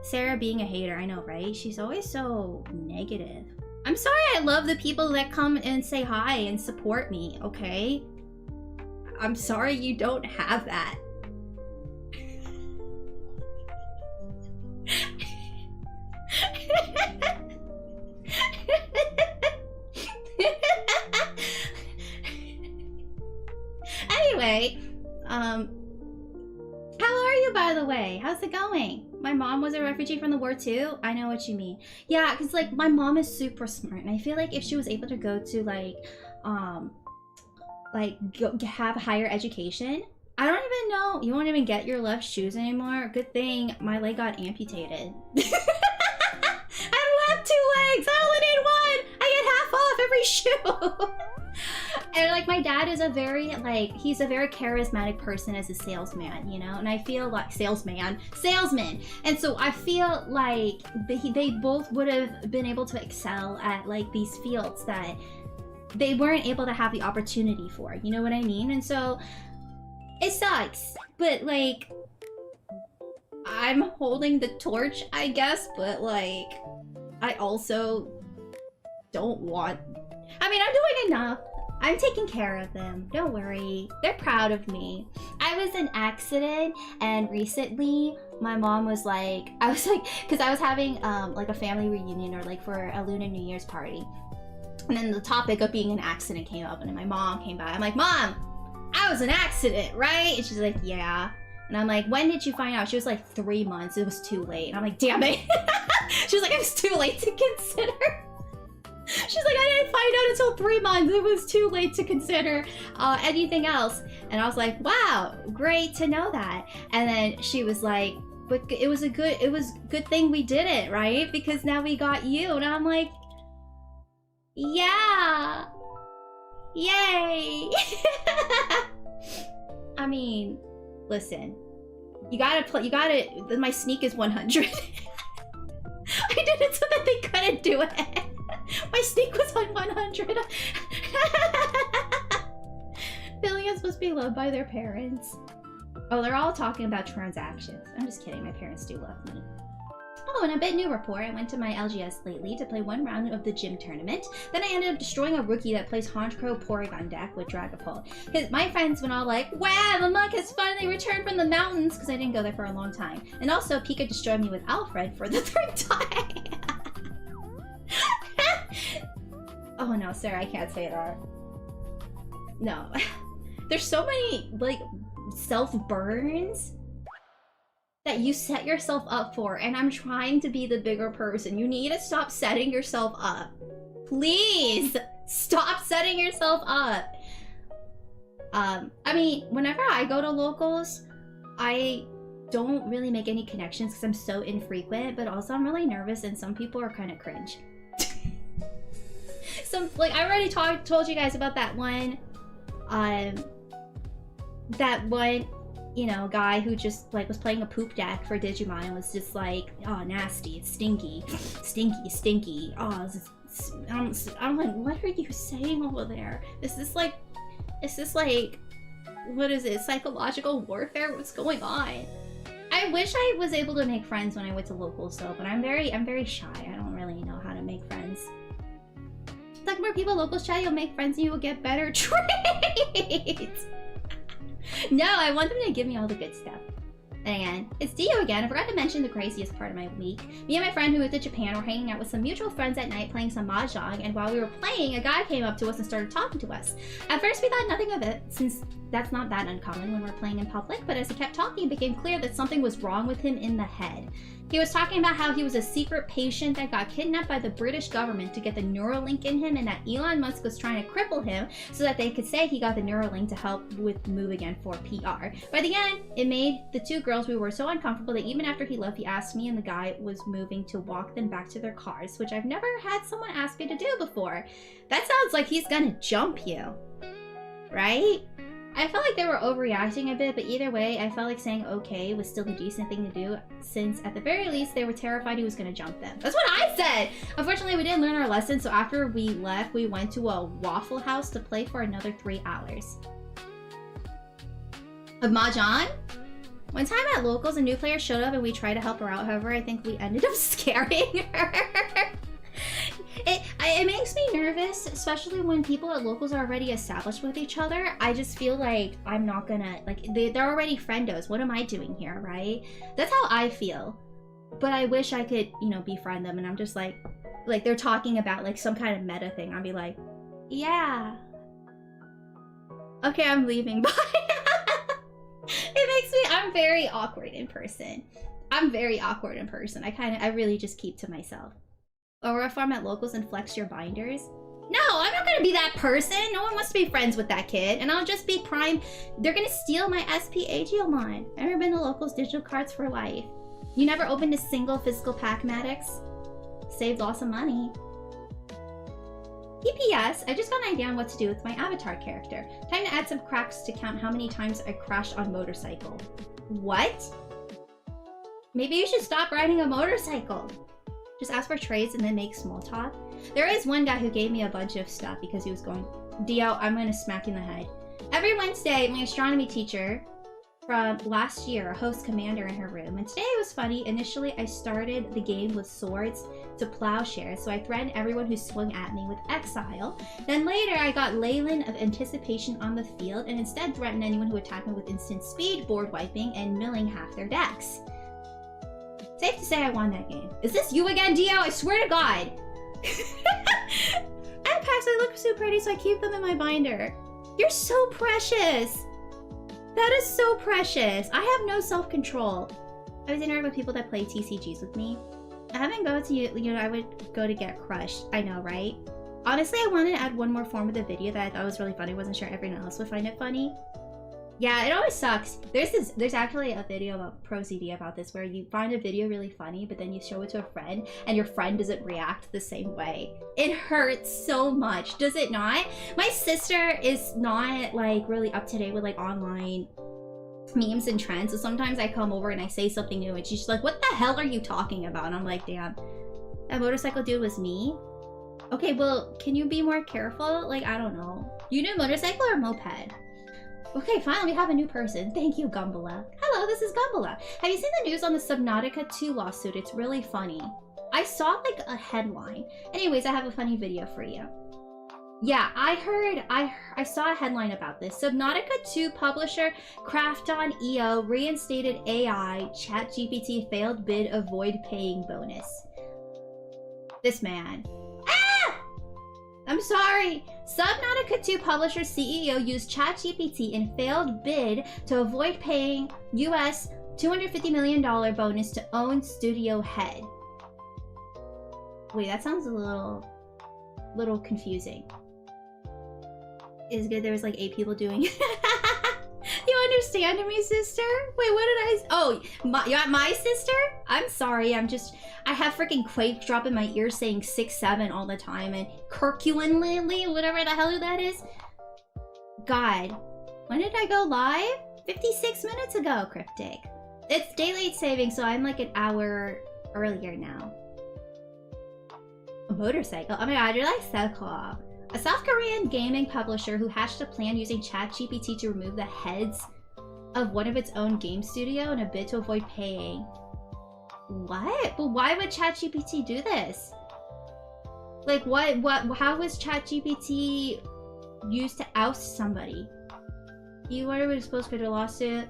Sarah being a hater, I know, right? She's always so negative. I'm sorry, I love the people that come and say hi and support me, okay? I'm sorry you don't have that. Anyway, how are you, by the way? How's it going? My mom was a refugee from the war too. I know what you mean. Yeah, because like my mom is super smart, and I feel like if she was able to go to like have higher education, I don't even know. You won't even get your left shoes anymore. Good thing my leg got amputated. I don't have 2 legs. I only need 1. I get half off every shoe. And like my dad is he's a very charismatic person as a salesman, you know, and I feel like salesman. And so I feel like they both would have been able to excel at like these fields that they weren't able to have the opportunity for, you know what I mean? And so it sucks, but like I'm holding the torch, I guess, but like I also don't want... I mean, I'm doing enough. I'm taking care of them. Don't worry. They're proud of me. I was in accident, and recently my mom was like, because I was having like a family reunion or like for a Lunar New Year's party. And then the topic of being an accident came up, and then my mom came by. I'm like, Mom, I was an accident, right? And she's like, yeah. And I'm like, when did you find out? She was like 3 months. It was too late. And I'm like, damn it. She was like, it was too late to consider. She's like, I didn't find out until 3 months. It was too late to consider anything else. And I was like, wow, great to know that. And then she was like, but it was good thing we did it, right? Because now we got you. And I'm like, yeah, yay. I mean, listen, my sneak is 100. I did it so that they couldn't do it. My sneak was on 100. Billions must be loved by their parents. Oh, they're all talking about transactions. I'm just kidding, my parents do love me. Oh, and a bit new report. I went to my LGS lately to play 1 round of the gym tournament. Then I ended up destroying a rookie that plays Honchkrow Porygon deck with Dragapult. My friends went all like, wow, the monk has finally returned from the mountains, because I didn't go there for a long time. And also, Pika destroyed me with Alfred for the 3rd time. Oh no, Sarah, I can't say that. No. There's so many, like, self-burns that you set yourself up for, and I'm trying to be the bigger person. You need to stop setting yourself up. Please! Stop setting yourself up! I mean, whenever I go to locals, I don't really make any connections because I'm so infrequent, but also I'm really nervous and some people are kind of cringe. I already told you guys about that one that one, you know, guy who just like was playing a poop deck for Digimon and was just like, oh, nasty, it's stinky, stinky. Oh, I'm like, what are you saying over there? Is this like, what is it? Psychological warfare? What's going on? I wish I was able to make friends when I went to locals though, but I'm very shy. I don't really know how to make friends. Like more people locals chat, you'll make friends and you will get better traits. No, I want them to give me all the good stuff. And again, it's Dio again. I forgot to mention the craziest part of my week. Me and my friend who moved to Japan were hanging out with some mutual friends at night playing some mahjong, and while we were playing, a guy came up to us and started talking to us. At first we thought nothing of it, since that's not that uncommon when we're playing in public, but as he kept talking, it became clear that something was wrong with him in the head. He was talking about how he was a secret patient that got kidnapped by the British government to get the Neuralink in him, and that Elon Musk was trying to cripple him so that they could say he got the Neuralink to help with Move Again for PR. By the end, it made the two girls we were so uncomfortable that even after he left, he asked me and the guy was moving to walk them back to their cars, which I've never had someone ask me to do before. That sounds like he's gonna jump you, right? I felt like they were overreacting a bit, but either way, I felt like saying okay was still the decent thing to do, since at the very least, they were terrified he was going to jump them. That's what I said! Unfortunately, we didn't learn our lesson, so after we left, we went to a Waffle House to play for another 3 hours. Of Mahjong? One time at Locals, a new player showed up and we tried to help her out, however, I think we ended up scaring her. It makes me nervous, especially when people at Locals are already established with each other. I just feel like I'm not gonna, like, they're already friendos. What am I doing here, right? That's how I feel. But I wish I could, you know, befriend them, and I'm just like they're talking about like some kind of meta thing. I'll be like, yeah. Okay, I'm leaving, bye. It makes me, I'm very awkward in person. I really just keep to myself. Or farm at Locals and flex your binders. No, I'm not gonna be that person. No one wants to be friends with that kid. And I'll just be prime. They're gonna steal my SP Agiomon. I've never been to Locals digital cards for life. You never opened a single physical pack, Maddox? Saved lots of money. PPS, I just got an idea on what to do with my avatar character. Time to add some cracks to count how many times I crashed on motorcycle. What? Maybe you should stop riding a motorcycle. Just ask for trades and then make small talk. There is one guy who gave me a bunch of stuff because he was going, Dio, I'm going to smack you in the head. Every Wednesday, my astronomy teacher from last year hosts Commander in her room. And today it was funny. Initially, I started the game with swords to plowshares, so I threatened everyone who swung at me with exile. Then later, I got Leyland of Anticipation on the field and instead threatened anyone who attacked me with instant speed, board wiping, and milling half their decks. Safe to say I won that game. Is this you again, Dio? I swear to God. At PAX, I look so pretty, so I keep them in my binder. You're so precious. That is so precious. I have no self-control. I was interacting with people that play TCGs with me. I haven't go to, you know, I would go to get crushed. I know, right? Honestly, I wanted to add one more form of the video that I thought was really funny. I wasn't sure everyone else would find it funny. Yeah, it always sucks. There's actually a video about Pro CD about this where you find a video really funny, but then you show it to a friend and your friend doesn't react the same way. It hurts so much, does it not? My sister is not like really up to date with like online memes and trends, so sometimes I come over and I say something new and she's just like, what the hell are you talking about? And I'm like, damn, that motorcycle dude was me? Okay, well, can you be more careful? Like, I don't know. You do motorcycle or moped? Okay, finally we have a new person. Thank you, Gumbala. Hello, this is Gumbala. Have you seen the news on the Subnautica 2 lawsuit? It's really funny. I saw like a headline. Anyways, I have a funny video for you. Yeah, I saw a headline about this. Subnautica 2 publisher Krafton.io reinstated AI ChatGPT failed bid avoid paying bonus. This man. I'm sorry. Subnautica 2 publisher CEO used ChatGPT in failed bid to avoid paying US $250 million bonus to own studio head. Wait, that sounds a little confusing. Is good there was like 8 people doing it. You understand me, sister? Wait, what did I... Oh, my sister? I'm sorry, I have freaking Quake drop in my ear saying 6'7" all the time, and Kirkuin Lily, whatever the hell that is. God. When did I go live? 56 minutes ago, Cryptic. It's daylight saving, so I'm like an hour earlier now. A motorcycle? Oh my god, you're like so cool. A South Korean gaming publisher who hatched a plan using ChatGPT to remove the heads of one of its own game studio in a bid to avoid paying. What? But why would ChatGPT do this? Like how was ChatGPT used to oust somebody? You were supposed to go to a lawsuit.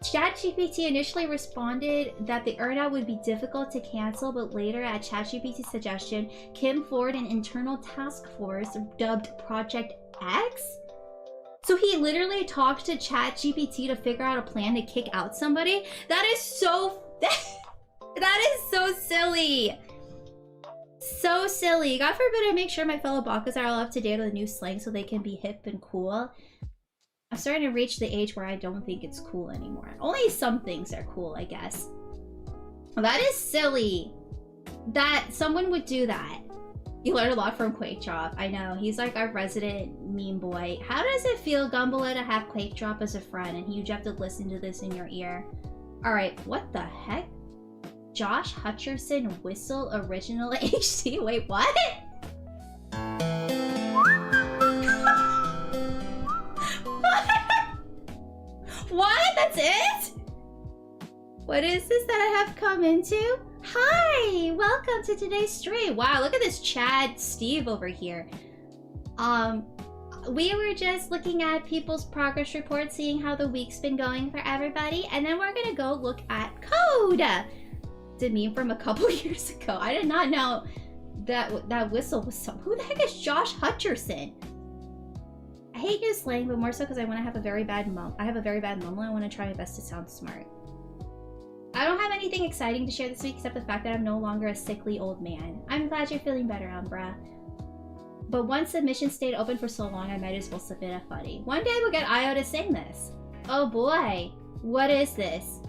ChatGPT initially responded that the earnout would be difficult to cancel, but later, at ChatGPT's suggestion, Kim formed an internal task force dubbed Project X. So he literally talked to ChatGPT to figure out a plan to kick out somebody? That is so... that is so silly! So silly. God forbid I make sure my fellow bakas are all up to date with the new slang so they can be hip and cool. I'm starting to reach the age where I don't think it's cool anymore. Only some things are cool, I guess. That is silly. That someone would do that. You learn a lot from Quake Drop. I know, he's like our resident meme boy. How does it feel, Gumbolo, to have Quake Drop as a friend and you have to listen to this in your ear? Alright, what the heck? Josh Hutcherson Whistle Original HD? Wait, what? What? That's it? What is this that I have come into? Hi! Welcome to today's stream. Wow, look at this Chad Steve over here. We were just looking at people's progress reports, seeing how the week's been going for everybody, and then we're gonna go look at code! It's a meme from a couple years ago. I did not know that whistle was so... Who the heck is Josh Hutcherson? I hate new slang, but more so because I want to have a very bad I have a very bad mumble. I want to try my best to sound smart. I don't have anything exciting to share this week except the fact that I'm no longer a sickly old man. I'm glad you're feeling better, Umbra. But once submission stayed open for so long, I might as well submit a funny. One day we'll get Io to sing this. Oh boy, what is this?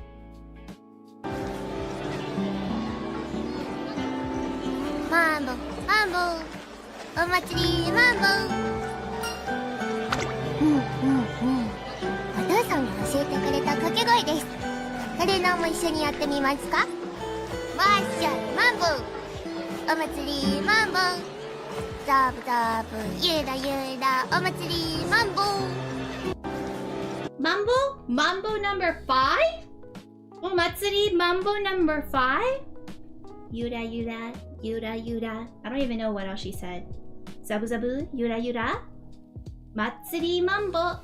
Mambo, mambo, omatsuri, mambo. お父さんが教えてくれた掛け声です。誰のも一緒にやってみますか？マーシャルマンボウ、お祭りマンボウ、ザブザブゆらゆらお祭りマンボウ。Mambo? Mambo number 5? Omatsuri Mambo number 5? Yura yura, yura yura. I don't even know what else she said. Zabu zabu, yura yura. Matsuri Mambo.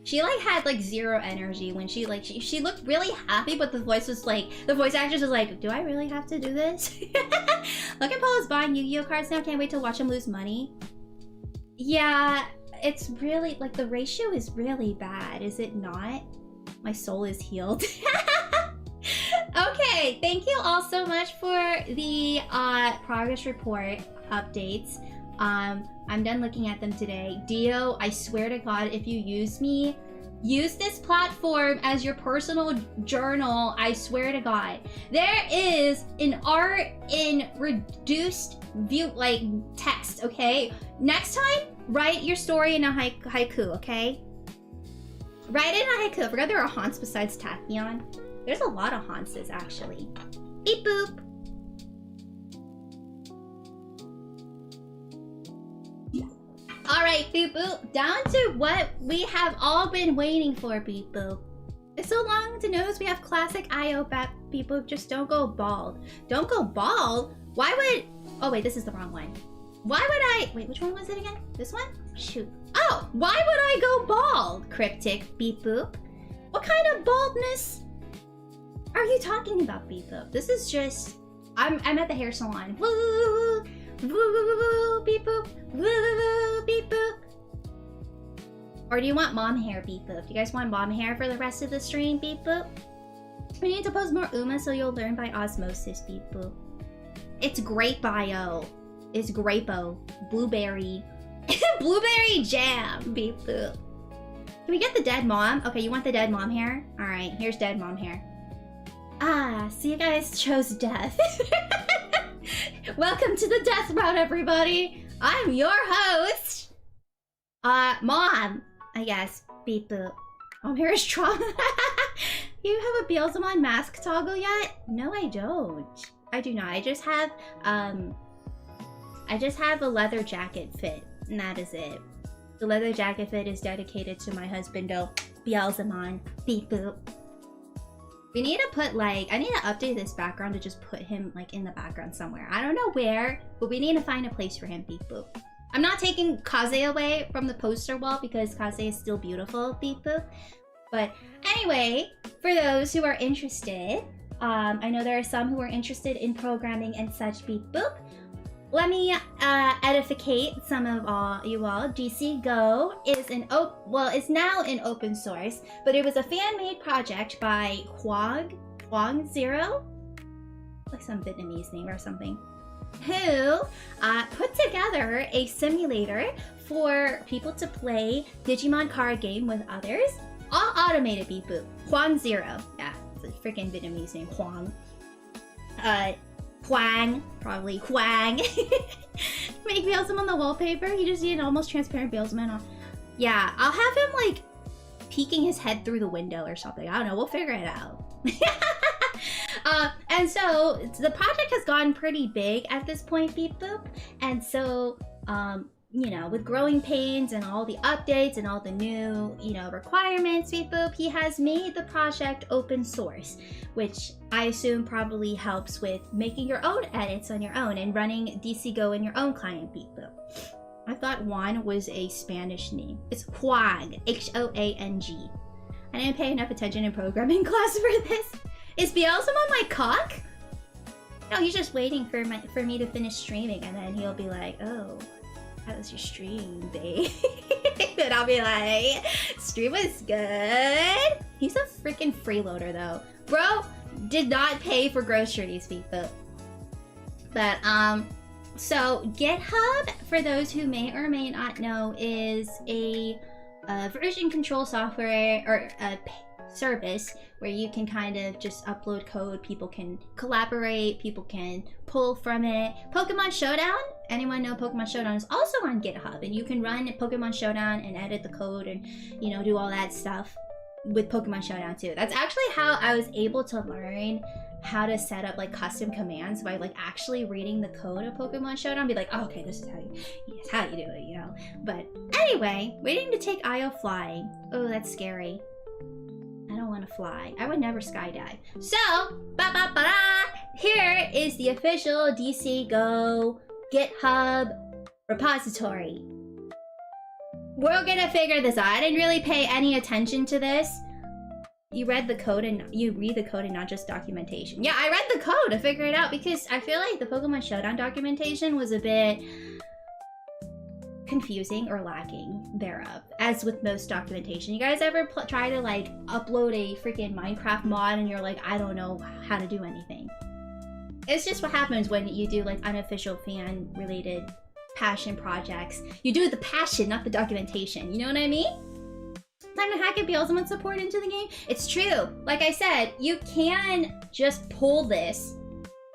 She like had like zero energy when she she looked really happy, but the voice was like, the voice actress was like, do I really have to do this? Look at Paula's buying Yu-Gi-Oh cards now. Can't wait to watch him lose money. Yeah, it's really like the ratio is really bad, is it not? My soul is healed. Okay, thank you all so much for the progress report updates. I'm done looking at them today. Dio, I swear to God, if you use this platform as your personal journal, I swear to God. There is an art in reduced view, like text, okay? Next time, write your story in a haiku, okay? Write in a haiku. I forgot there are haunts besides Tachyon. There's a lot of haunts, actually. Beep boop. Alright, Beep Boop, down to what we have all been waiting for, Beep Boop. It's so long to nose, we have classic IO Beep Boop, just don't go bald. Don't go bald? Why would... Oh wait, this is the wrong one. Why would I... Wait, which one was it again? This one? Shoot. Oh, why would I go bald? Cryptic Beep Boop. What kind of baldness are you talking about, Beep Boop? This is just... I'm at the hair salon. Woo! Woo, woo, woo, beep boop, woo, woo, beep boop. Or do you want mom hair, beep boop? Do you guys want mom hair for the rest of the stream, beep boop? We need to post more Uma so you'll learn by osmosis, beep boop. It's grape bio. It's grape-o. Blueberry. Blueberry jam, beep boop. Can we get the dead mom? Okay, you want the dead mom hair? Alright, here's dead mom hair. Ah, so you guys chose death. Welcome to the death route, everybody! I'm your host. Mom, I guess. Beep boop. Mom, here is trauma. You have a Beelzemon mask toggle yet? No, I don't. I do not. I just have a leather jacket fit, and that is it. The leather jacket fit is dedicated to my husband, though. Beelzemon. Beep boop. We need to put, like, I need to update this background to just put him, like, in the background somewhere. I don't know where, but we need to find a place for him. Beep boop. I'm not taking Kaze away from the poster wall because Kaze is still beautiful. Beep boop. But anyway, for those who are interested, I know there are some who are interested in programming and such. Beep boop. Let me edificate some of you all. DC Go is it's now in open source, but it was a fan-made project by Quang Zero, like some Vietnamese name or something, who put together a simulator for people to play Digimon card game with others, all automated. Beep boop. Quang Zero, yeah, it's a freaking Vietnamese name. Quang. Huang, probably Huang. Make Beelzemon on the wallpaper. You just need an almost transparent Beelzemon on. Yeah, I'll have him like peeking his head through the window or something. I don't know. We'll figure it out. And so the project has gotten pretty big at this point, Beep Boop. And so, you know, with growing pains and all the updates and all the new, you know, requirements, Beep Boop, he has made the project open source, which I assume probably helps with making your own edits on your own and running DC Go in your own client, Beep Boop. I thought Juan was a Spanish name. It's Huang, H-O-A-N-G. I didn't pay enough attention in programming class for this. Is Beelzemon my cock? No, he's just waiting for me to finish streaming, and then he'll be like, oh, how was your stream, babe? Then I'll be like, stream was good. He's a freaking freeloader, though. Bro did not pay for groceries, people. But, so GitHub, for those who may or may not know, is a version control software or a service where you can kind of just upload code. People can collaborate, people can pull from it. Pokemon Showdown, anyone know Pokemon Showdown is also on GitHub, and you can run Pokemon Showdown and edit the code and, you know, do all that stuff with Pokemon Showdown too. That's actually how I was able to learn how to set up like custom commands by like actually reading the code of Pokemon Showdown, be like, oh, okay, this is how you do it, you know. But anyway, waiting to take Io flying. Oh, that's scary. I don't want to fly. I would never skydive. So, here is the official DC Go GitHub repository. We're gonna figure this out. I didn't really pay any attention to this. You read the code and you read the code and not just documentation. Yeah, I read the code to figure it out because I feel like the Pokemon Showdown documentation was a bit confusing or lacking thereof, as with most documentation. You guys ever try to like upload a freaking Minecraft mod and you're like, I don't know how to do anything? It's just what happens when you do like unofficial fan related passion projects. You do the passion, not the documentation. You know what I mean? Time to hack a Beelzemon support into the game. It's true. Like I said, you can just pull this.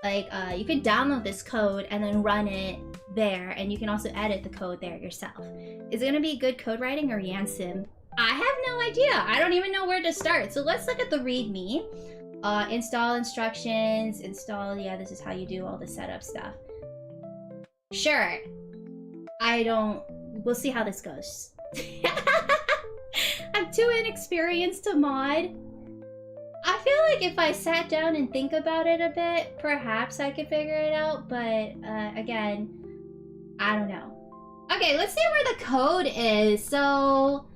Like, you can download this code and then run it there, and you can also edit the code there yourself. Is it gonna be good code writing or Yansim? I have no idea. I don't even know where to start. So let's look at the README. Install instructions, yeah, this is how you do all the setup stuff. Sure. We'll see how this goes. I'm too inexperienced to mod. I feel like if I sat down and think about it a bit, perhaps I could figure it out, but again, I don't know. Okay, let's see where the code is. So,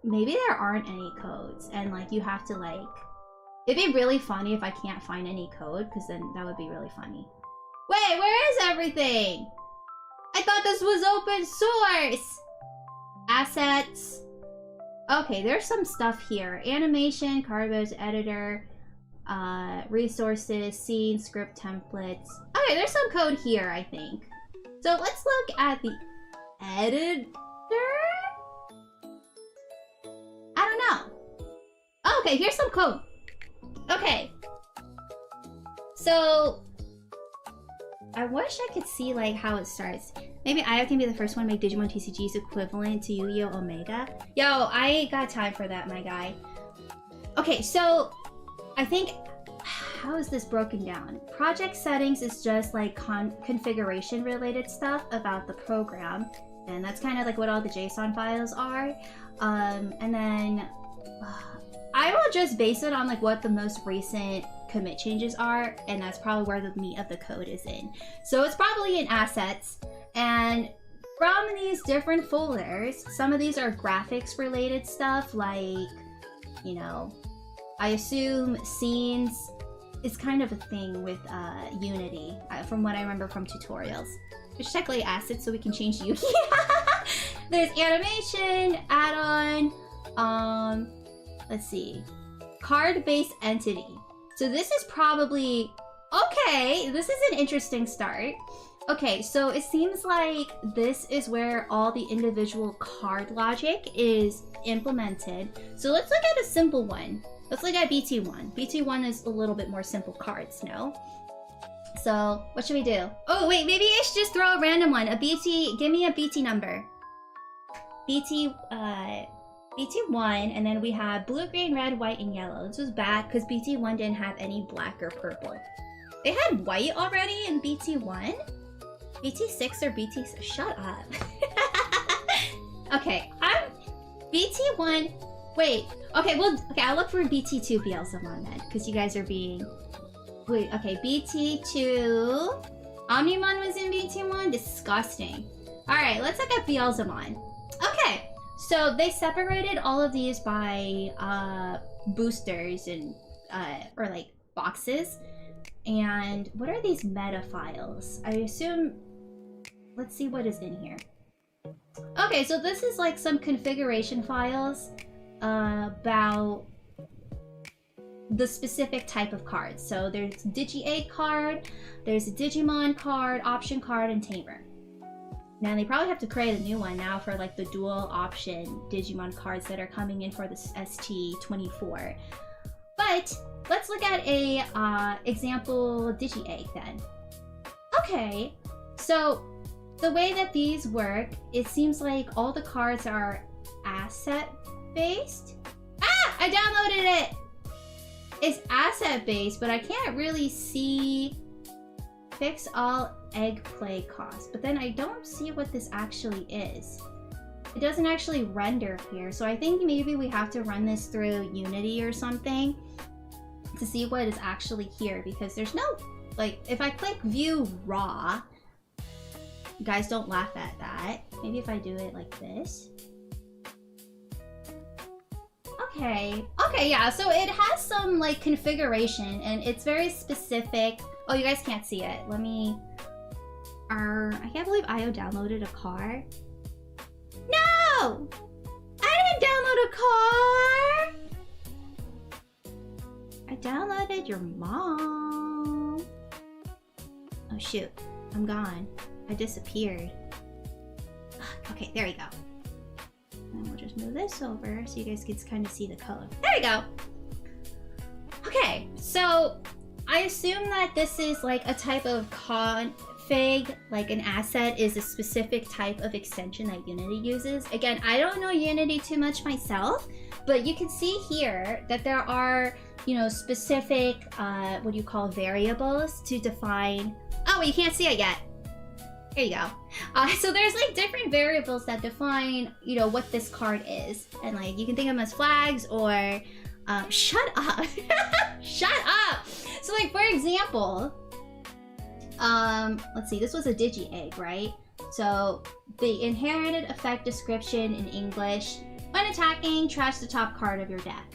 maybe there aren't any codes, and like you have to like, it'd be really funny if I can't find any code, because then that would be really funny. Wait, where is everything? I thought this was open source! Assets. Okay, there's some stuff here. Animation, cardboard editor, resources, scene, script templates. Okay, there's some code here, I think. So let's look at the editor? I don't know. Oh, okay, here's some code. Okay. So, I wish I could see like how it starts. Maybe I can be the first one to make Digimon TCGs equivalent to Yu-Gi-Oh! Omega. Yo, I ain't got time for that, my guy. Okay, so I think, how is this broken down? Project settings is just like configuration related stuff about the program. And that's kind of like what all the JSON files are. And then I will just base it on like what the most recent commit changes are, and that's probably where the meat of the code is in. So it's probably in assets, and from these different folders, some of these are graphics related stuff, like, you know, I assume scenes is kind of a thing with Unity, from what I remember from tutorials. Which technically assets, so we can change Yuki. There's animation, add-on, let's see, card-based entity. So this is probably, okay, this is an interesting start. Okay, so it seems like this is where all the individual card logic is implemented. So let's look at a simple one. Let's look at BT1. BT1 is a little bit more simple cards, no? So what should we do? Oh wait, maybe I should just throw a random one. A BT, give me a BT number. BT1, and then we have blue, green, red, white, and yellow. This was bad because BT1 didn't have any black or purple. They had white already in BT1? BT6 or BT... Shut up. Okay, I'm... BT1... Wait, okay, well, okay, I'll look for BT2 Beelzemon then, because you guys are being... Wait, okay, BT2... Omnimon was in BT1? Disgusting. Alright, let's look at Beelzemon. Okay, so they separated all of these by boosters and, or like boxes. And what are these meta files? I assume, let's see what is in here. Okay, so this is like some configuration files about the specific type of cards. So there's Digi-A card, there's a Digimon card, option card, and Tamer. Now they probably have to create a new one now for like the dual option Digimon cards that are coming in for the ST24. But let's look at a example Digi-A then. Okay, so the way that these work, it seems like all the cards are asset based. Ah, I downloaded it. It's asset based, but I can't really see fix all egg play cost. But then I don't see what this actually is. It doesn't actually render here, so I think maybe we have to run this through Unity or something to see what is actually here, because there's no, like, if I click view raw, you guys don't laugh at that. Maybe if I do it like this. Okay, yeah, so it has some like configuration and it's very specific. Oh, you guys can't see it. Let me, I can't believe Io downloaded a car. No! I didn't download a car! I downloaded your mom. Oh shoot, I'm gone. I disappeared. Okay, there we go. And we'll just move this over so you guys can kind of see the code. There we go. Okay, so I assume that this is like a type of config, like an asset is a specific type of extension that Unity uses. Again, I don't know Unity too much myself, but you can see here that there are, you know, specific, what do you call variables to define. Oh, you can't see it yet. Here you go. So there's like different variables that define, you know, what this card is. And like, you can think of them as flags or, shut up. Shut up. So like, for example, let's see, this was a Digi-Egg, right? So the inherited effect description in English, when attacking, trash the top card of your deck.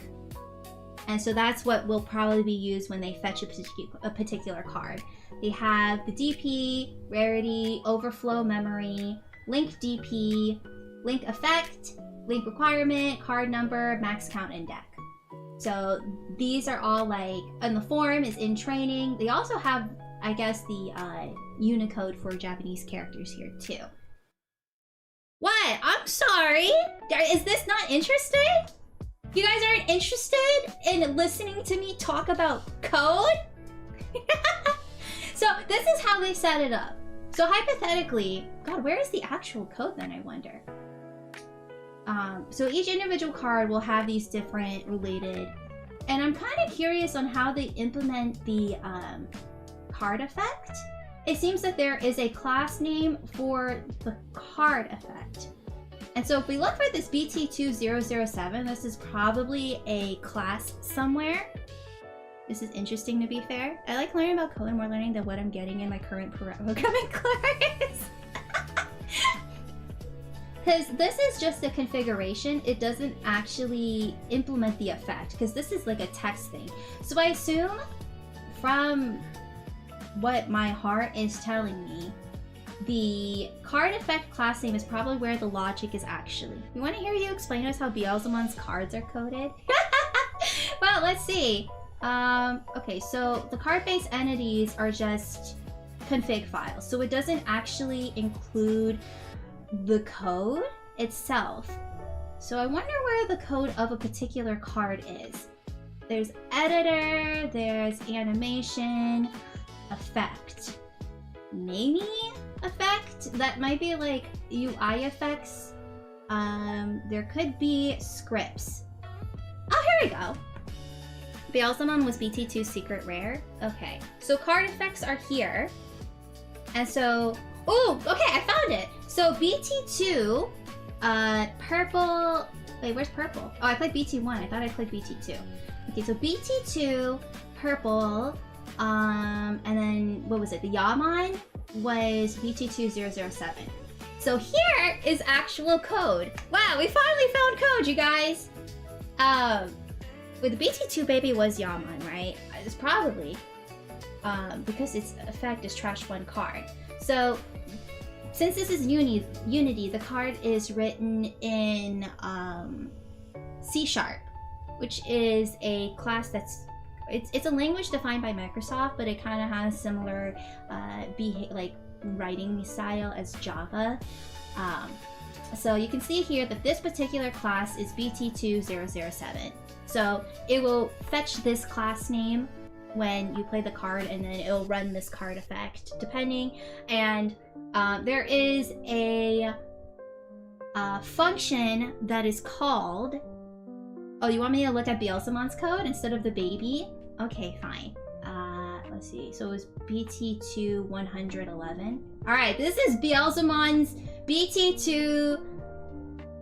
And so that's what will probably be used when they fetch a particular card. They have the DP, rarity, overflow memory, link DP, link effect, link requirement, card number, max count, and deck. So these are all like, and the form is in training. They also have, I guess, the Unicode for Japanese characters here too. What? I'm sorry. Is this not interesting? You guys aren't interested in listening to me talk about code? So this is how they set it up. So hypothetically, God, where is the actual code then, I wonder? So each individual card will have these different related, and I'm kind of curious on how they implement the card effect. It seems that there is a class name for the card effect. And so if we look for this BT2007, this is probably a class somewhere. This is interesting, to be fair. I like learning about code more learning than what I'm getting in my current programming course. Because this is just a configuration. It doesn't actually implement the effect, because this is like a text thing. So I assume from what my heart is telling me, the card effect class name is probably where the logic is actually. We want to hear you explain to us how Beelzemon's cards are coded? Well, let's see. Okay, so the card-based entities are just config files. So it doesn't actually include the code itself. So I wonder where the code of a particular card is. There's editor, there's animation, effect. Maybe effect? That might be like UI effects. There could be scripts. Oh, here we go. Beelzemon was BT2 secret rare. Okay, so card effects are here. And so, oh, okay, I found it. So BT2, purple, wait, where's purple? Oh, I clicked BT1, I thought I clicked BT2. Okay, so BT2, purple, and then, what was it? The Yaman was BT2007. So here is actual code. Wow, we finally found code, you guys. With the BT2 baby was Yaman, right? It's probably because its effect is trash one card. So since this is Unity, the card is written in C#, which is a class that's it's a language defined by Microsoft, but it kind of has similar like writing style as Java. So you can see here that this particular class is BT2007. So it will fetch this class name when you play the card, and then it'll run this card effect depending. And there is a function that is called, oh, you want me to look at Beelzemon's code instead of the baby? Okay, fine. Let's see. So it was BT2111. All right, this is Beelzemon's BT2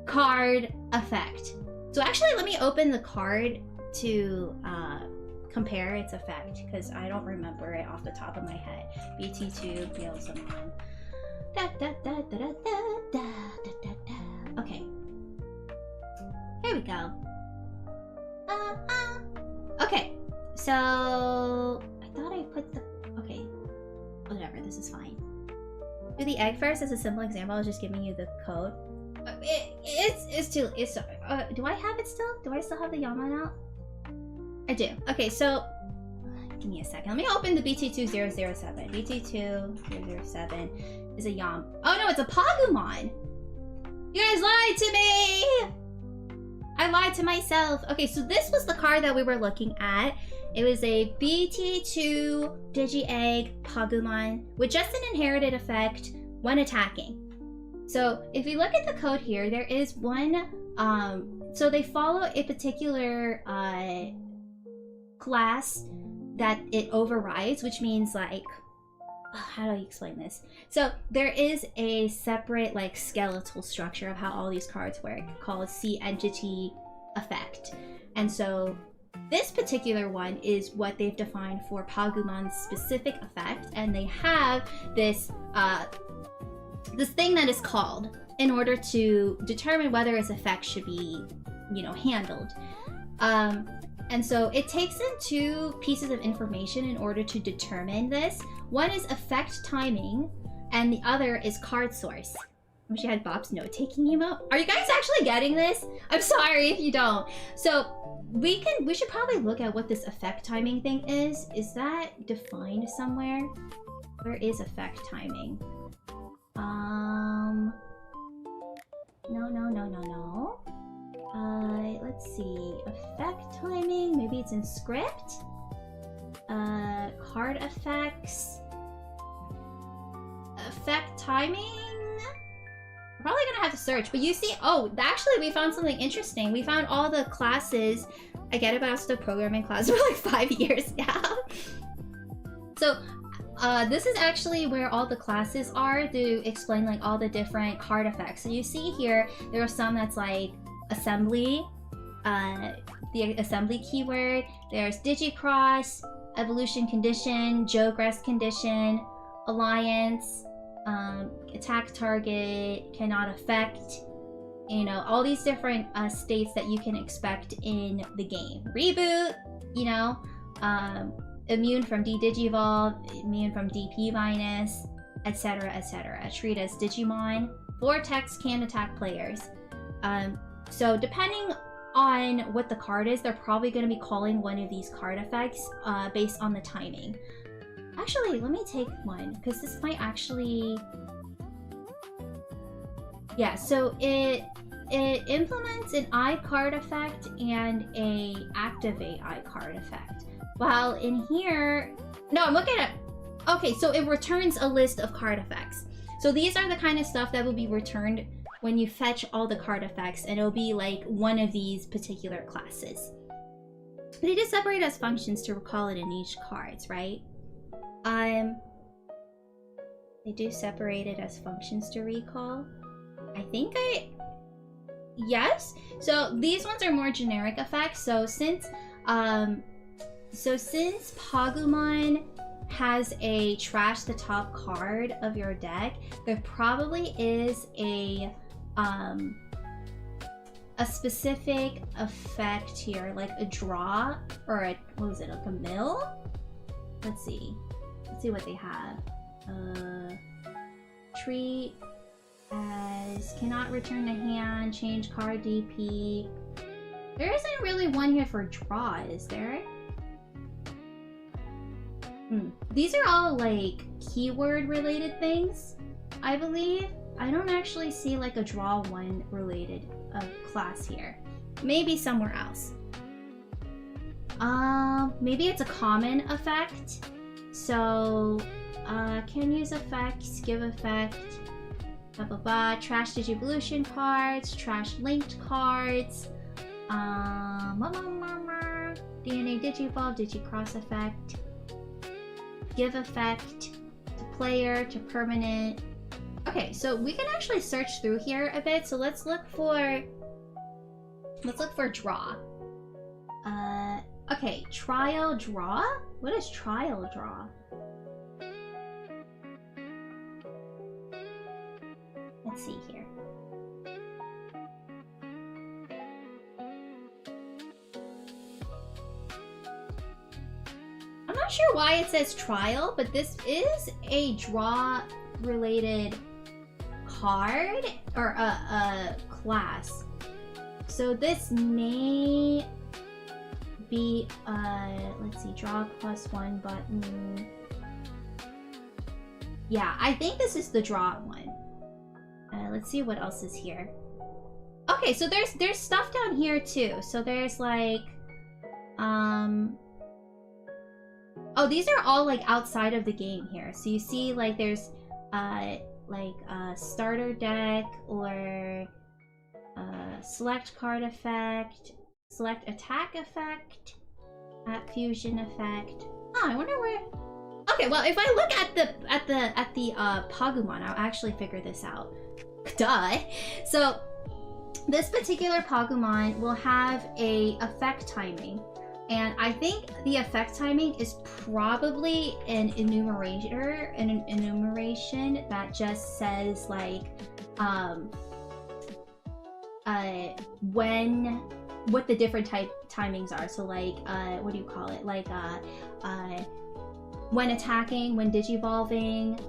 card effect. So actually, let me open the card to compare its effect, because I don't remember it off the top of my head. BT2 Beelzemon. Okay. Here we go. Okay. So I thought I put the, okay, whatever, this is fine. Do the egg first as a simple example. I was just giving you the code. Do I have it still? Do I still have the Yaman out? I do. Okay, so give me a second. Let me open the BT2007. BT2007 is a Yam. Oh no, it's a Pagumon. You guys lied to me. I lied to myself. Okay, so this was the card that we were looking at. It was a BT2 Digi-Egg Pagumon with just an inherited effect when attacking. So if you look at the code here, there is one, so they follow a particular class that it overrides, which means like, how do I explain this? So there is a separate like skeletal structure of how all these cards work called C entity effect. And so this particular one is what they've defined for Pagumon's specific effect, and they have this this thing that is called in order to determine whether its effect should be, you know, handled. And so it takes in two pieces of information in order to determine this. One is effect timing, and the other is card source. I wish I had Bob's note-taking emote. Are you guys actually getting this? I'm sorry if you don't. So we should probably look at what this effect timing thing is. Is that defined somewhere? Where is effect timing? No. Let's see. Effect timing. Maybe it's in script. Card effects. timing? I'm probably gonna have to search, but you see, oh, actually we found something interesting. We found all the classes. I get about the programming class for like 5 years now. So this is actually where all the classes are to explain like all the different card effects. So you see here, there are some that's like assembly, the assembly keyword. There's Digicross, evolution condition, Jogress condition, alliance, attack target, cannot affect, you know, all these different states that you can expect in the game. Reboot, you know, immune from D-Digivolve, immune from DP minus, etc, etc. Treat as Digimon. Vortex can attack players. So depending on what the card is, they're probably going to be calling one of these card effects based on the timing. Actually, let me take one, because this might actually... Yeah, so it implements an I card effect and a activate I card effect. While in here... No, I'm looking at... Okay, so it returns a list of card effects. So these are the kind of stuff that will be returned when you fetch all the card effects, and it'll be like one of these particular classes. They just separate as functions to recall it in each cards, right? They do separate it as functions to recall. I think yes. So these ones are more generic effects. So since Pagumon has a trash the top card of your deck, there probably is a specific effect here, like a draw or a, what was it, like a mill? Let's see what they have. Treat as cannot return to hand, change card DP. There isn't really one here for draw, is there? These are all like keyword related things, I believe. I don't actually see like a draw one related class here. Maybe somewhere else. Maybe it's a common effect. So, can use effects, give effect, blah blah blah. Trash Digivolution cards, trash linked cards, DNA Digivolve, Digicross effect, give effect to player, to permanent. Okay, so we can actually search through here a bit. So let's look for draw. Okay, trial draw? What is trial draw? Let's see here. I'm not sure why it says trial, but this is a draw related card or a class. So this may be let's see, draw +1 button. Yeah, I think this is the draw one. Let's see what else is here. Okay, so there's stuff down here too. So there's like oh, these are all like outside of the game here. So you see like there's like starter deck or select card effect, select attack effect, at fusion effect. Oh, I wonder where. Okay, well if I look at the Pagumon, I'll actually figure this out. Duh. So this particular Pagumon will have a effect timing, and I think the effect timing is probably an enumeration that just says like what the different timings are. So like what do you call it? Like when attacking, when digivolving,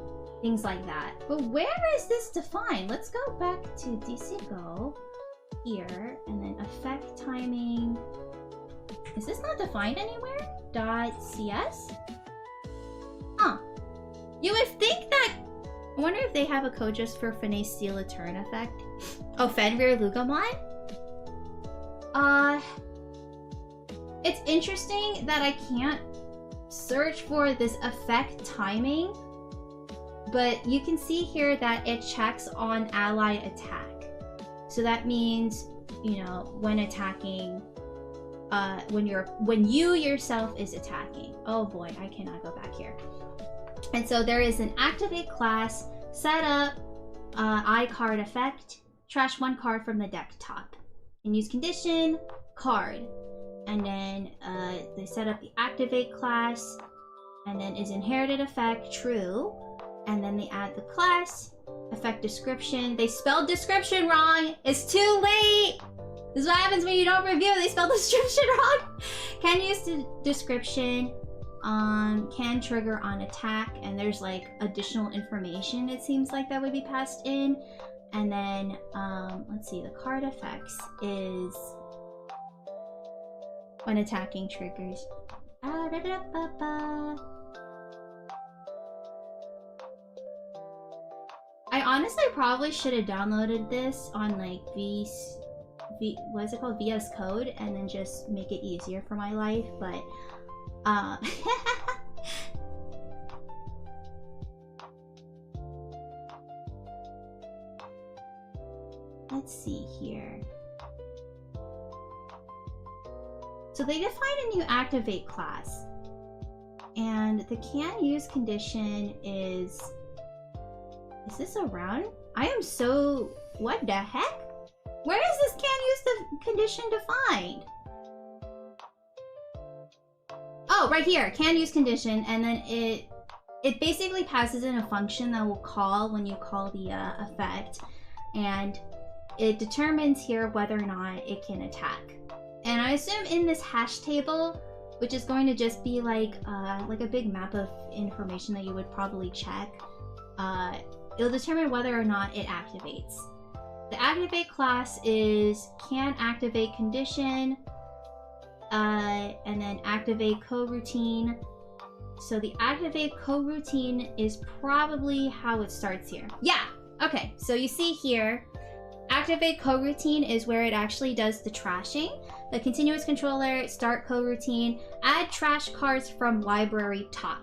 things like that. But where is this defined? Let's go back to DC Go here, and then effect timing. Is this not defined anywhere? .cs? Huh. You would think that... I wonder if they have a code just for Finesse Steal a Turn effect. Oh, Fenrir Lugamon? It's interesting that I can't search for this effect timing But you can see here that it checks on ally attack. So that means, you know, when attacking, when you yourself is attacking. Oh boy, I cannot go back here. And so there is an activate class, set up, iCard effect, trash 1 card from the deck top. And use condition, card. And then they set up the activate class, and then is inherited effect, true. And then they add the class, effect description. They spelled description wrong. It's too late. This is what happens when you don't review. They spelled description wrong. Can use the description. Can trigger on attack. And there's like additional information, it seems like, that would be passed in. And then, let's see, the card effects is when attacking triggers. I honestly probably should have downloaded this on like what is it called? VS Code, and then just make it easier for my life, but let's see here. So they defined a new activate class, and the can use condition is this around? I am so, what the heck? Where is this can use the condition defined? Oh, right here, can use condition, and then it basically passes in a function that will call when you call the effect, and it determines here whether or not it can attack. And I assume in this hash table, which is going to just be like a big map of information that you would probably check, it'll determine whether or not it activates. The activate class is can activate condition, and then activate coroutine. So the activate coroutine is probably how it starts here. Yeah, okay, so you see here, activate coroutine is where it actually does the trashing. The continuous controller, start coroutine, add trash cards from library top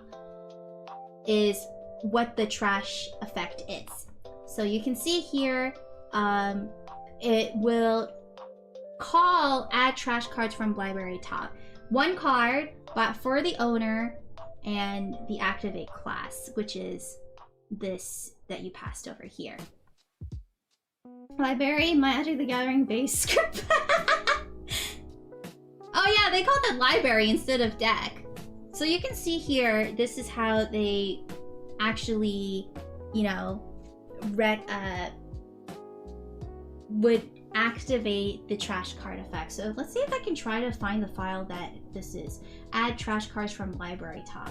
is what the trash effect is. So you can see here, it will call add trash cards from library top. 1 card, but for the owner and the activate class, which is this that you passed over here. Library, Magic the Gathering base script. Oh yeah, they called it library instead of deck. So you can see here, this is how they actually, you know, would activate the trash card effect. So let's see if I can try to find the file that this is. Add trash cards from library top.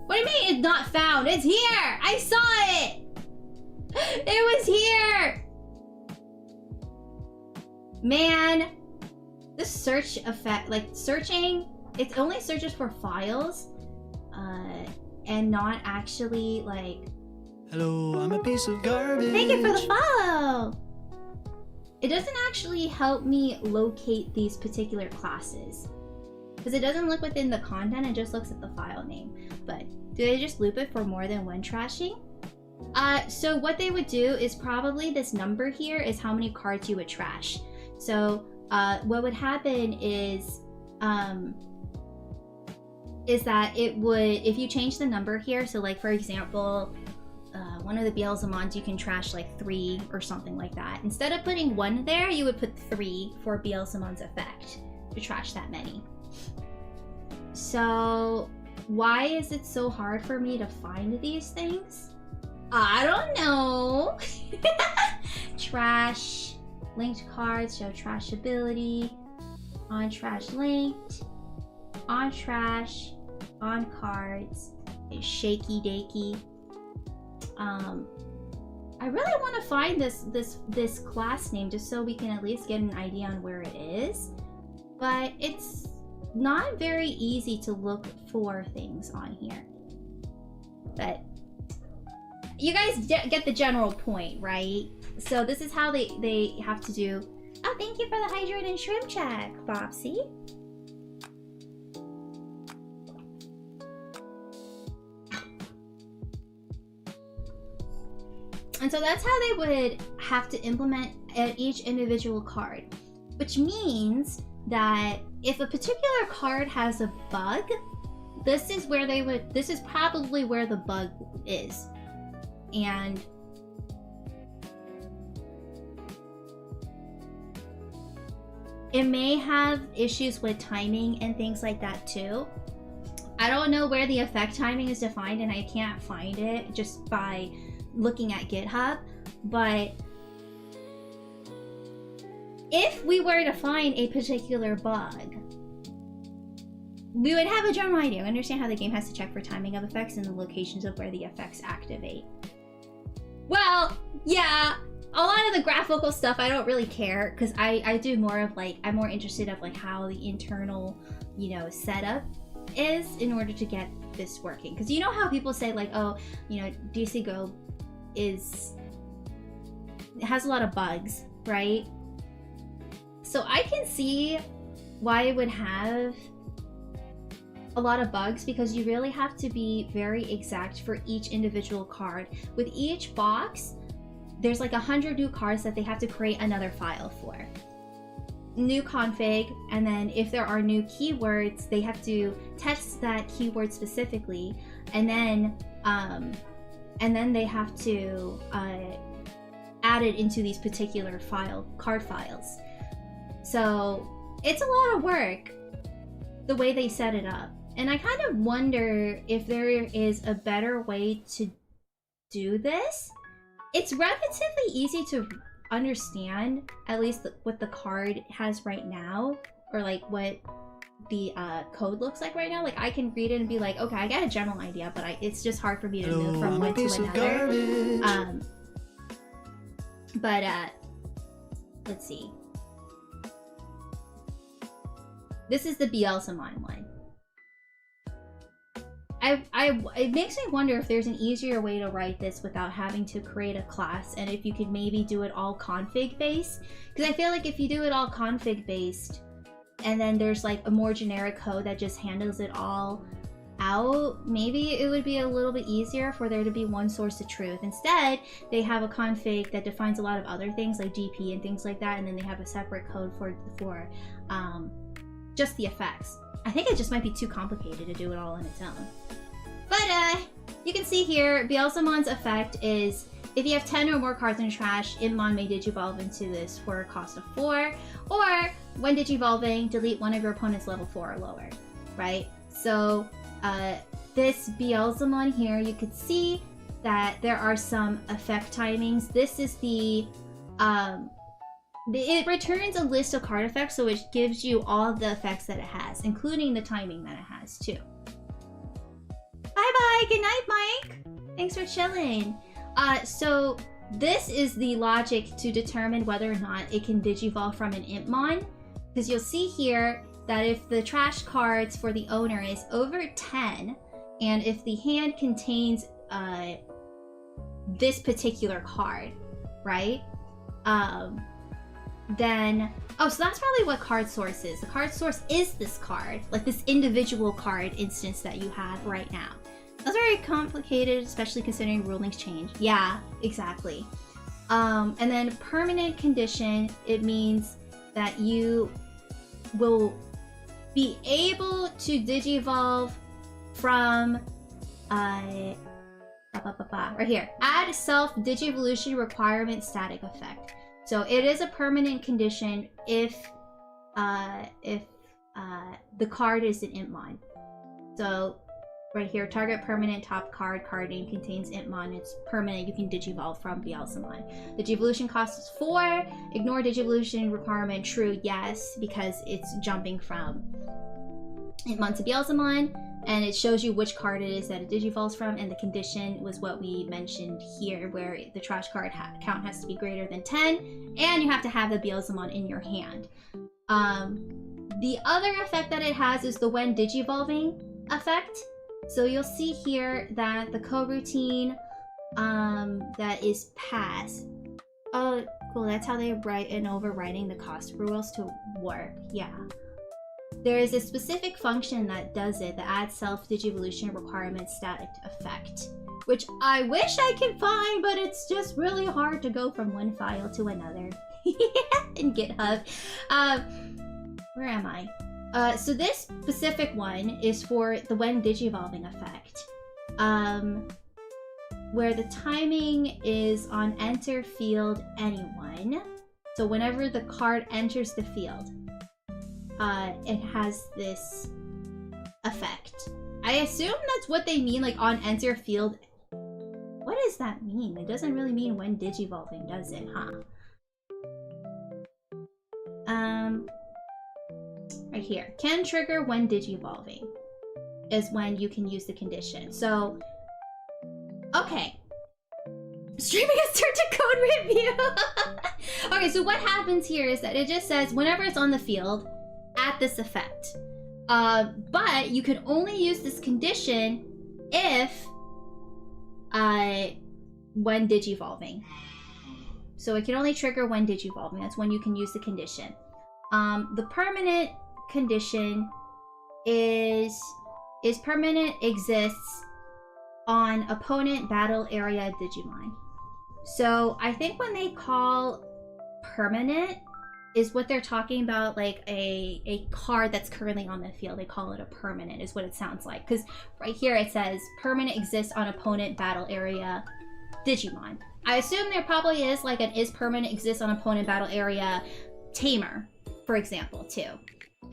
What do you mean it's not found? It's here! I saw it! It was here! Man, this search effect, like searching, it only searches for files, and not actually like... Hello, I'm a piece of garbage. Thank you for the follow! It doesn't actually help me locate these particular classes, because it doesn't look within the content, it just looks at the file name. But do they just loop it for more than one trashing? So what they would do is probably this number here is how many cards you would trash. So what would happen is that it would, if you change the number here, so like for example, one of the Beelzemons you can trash like 3 or something like that. Instead of putting 1 there, you would put 3 for Beelzemon's effect to trash that many. So why is it so hard for me to find these things? I don't know. Trash, linked cards show trash ability, on trash linked, on trash, on cards, is shaky dakey. I really want to find this class name just so we can at least get an idea on where it is, but it's not very easy to look for things on here. But you guys get the general point, right? So this is how they have to do. Oh, thank you for the hydrate and shrimp check, Bobsy. And so that's how they would have to implement each individual card, which means that if a particular card has a bug, this is probably where the bug is. And it may have issues with timing and things like that too. I don't know where the effect timing is defined, and I can't find it just by looking at GitHub, but if we were to find a particular bug, we would have a general idea. We understand how the game has to check for timing of effects and the locations of where the effects activate. Well, yeah, a lot of the graphical stuff I don't really care, because I do more of like, I'm more interested of like how the internal, you know, setup is in order to get this working. Because you know how people say like, oh, you know, DC Go it has a lot of bugs, right? So I can see why it would have a lot of bugs, because you really have to be very exact for each individual card. With each box, there's like 100 new cards that they have to create another file for. New config, and then if there are new keywords, they have to test that keyword specifically, and then they have to add it into these particular card files. So it's a lot of work the way they set it up. And I kind of wonder if there is a better way to do this. It's relatively easy to understand, at least what the card has right now, or like what the code looks like right now. Like I can read it and be like, okay, I got a general idea, but it's just hard for me to move from one to another. Let's see. This is the Beelzemon one. It makes me wonder if there's an easier way to write this without having to create a class, and if you could maybe do it all config based. Because I feel like if you do it all config based, and then there's like a more generic code that just handles it all out, maybe it would be a little bit easier for there to be one source of truth. Instead, they have a config that defines a lot of other things like DP and things like that, and then they have a separate code for just the effects. I think it just might be too complicated to do it all on its own. But you can see here, Beelzemon's effect is if you have 10 or more cards in your trash, Imon may digivolve into this for a cost of 4, or when digivolving, delete one of your opponent's level 4 or lower, right? So this Beelzemon here, you could see that there are some effect timings. This is the it returns a list of card effects, so it gives you all the effects that it has, including the timing that it has too. Bye-bye! Good night, Mike! Thanks for chilling. So this is the logic to determine whether or not it can digivolve from an Impmon. Because you'll see here that if the trash cards for the owner is over 10, and if the hand contains this particular card, right? Then, oh, so that's probably what card source is. The card source is this card, like this individual card instance that you have right now. That's very complicated, especially considering rulings change. Yeah, exactly. And then permanent condition, it means that you will be able to digivolve from right here. Add self-digivolution requirement static effect. So it is a permanent condition if the card is an Impmon. So right here, target permanent top card name contains Impmon. It's permanent. You can digivolve from Beelzemon. The digivolution cost is 4. Ignore digivolution requirement. True, yes, because it's jumping from Impmon to Beelzemon, and it shows you which card it is that it digivolves from, and the condition was what we mentioned here, where the trash card count has to be greater than 10, and you have to have the Beelzemon in your hand. The other effect that it has is the when digivolving effect. So you'll see here that the coroutine that is pass. Oh, cool, that's how they write and overwriting the cost rules to work, yeah. there is a specific function that does it, that adds self-digivolution requirement static effect, which I wish I could find, but it's just really hard to go from one file to another in GitHub. Where am I? So this specific one is for the when digivolving effect, where the timing is on enter field anyone. So whenever the card enters the field, it has this effect. I assume that's what they mean, like on enter field. What does that mean? It doesn't really mean when digivolving, does it, huh? Right here. Can trigger when digivolving is when you can use the condition. So, okay. Streaming has turned to code review. Okay, so what happens here is that it just says whenever it's on the field, at this effect. But you can only use this condition if when digivolving. So it can only trigger when digivolving. That's when you can use the condition. The permanent condition is permanent exists on opponent battle area Digimon. So I think when they call permanent is what they're talking about, like a card that's currently on the field. They call it a permanent is what it sounds like. Because right here it says permanent exists on opponent battle area Digimon. I assume there probably is like an is permanent exists on opponent battle area Tamer, for example, too.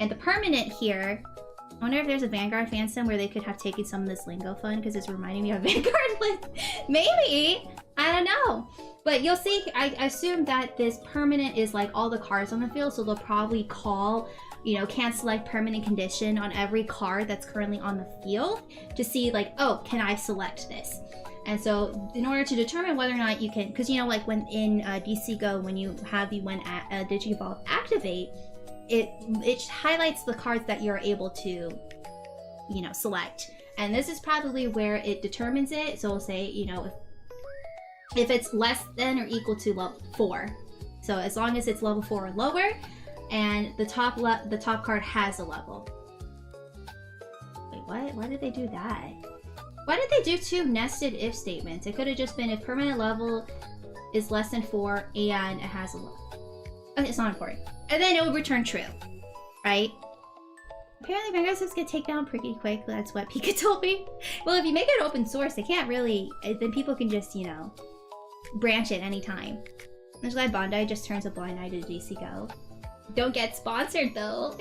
And the permanent here, I wonder if there's a Vanguard fansum where they could have taken some of this lingo fun because it's reminding me of Vanguard. Maybe, I don't know. But you'll see, I assume that this permanent is like all the cards on the field, so they'll probably call, you know, can select permanent condition on every card that's currently on the field to see like, oh, can I select this? And so in order to determine whether or not you can, because you know, like when in DC Go, when you have the when Digivolve activate, it highlights the cards that you're able to, you know, select. And this is probably where it determines it. So it'll say, you know, if it's less than or equal to level 4. So as long as it's level 4 or lower, and the top card has a level. Wait, what? Why did they do that? Why did they do 2 nested if statements? It could have just been if permanent level is less than 4 and it has a level. Okay, it's not important. And then it would return true, right? Apparently Vanguard systems get taken down pretty quick. That's what Pika told me. Well, if you make it open source, they can't really, then people can just, you know, branch it anytime. I'm glad Bandai just turns a blind eye to DC Go. Don't get sponsored though.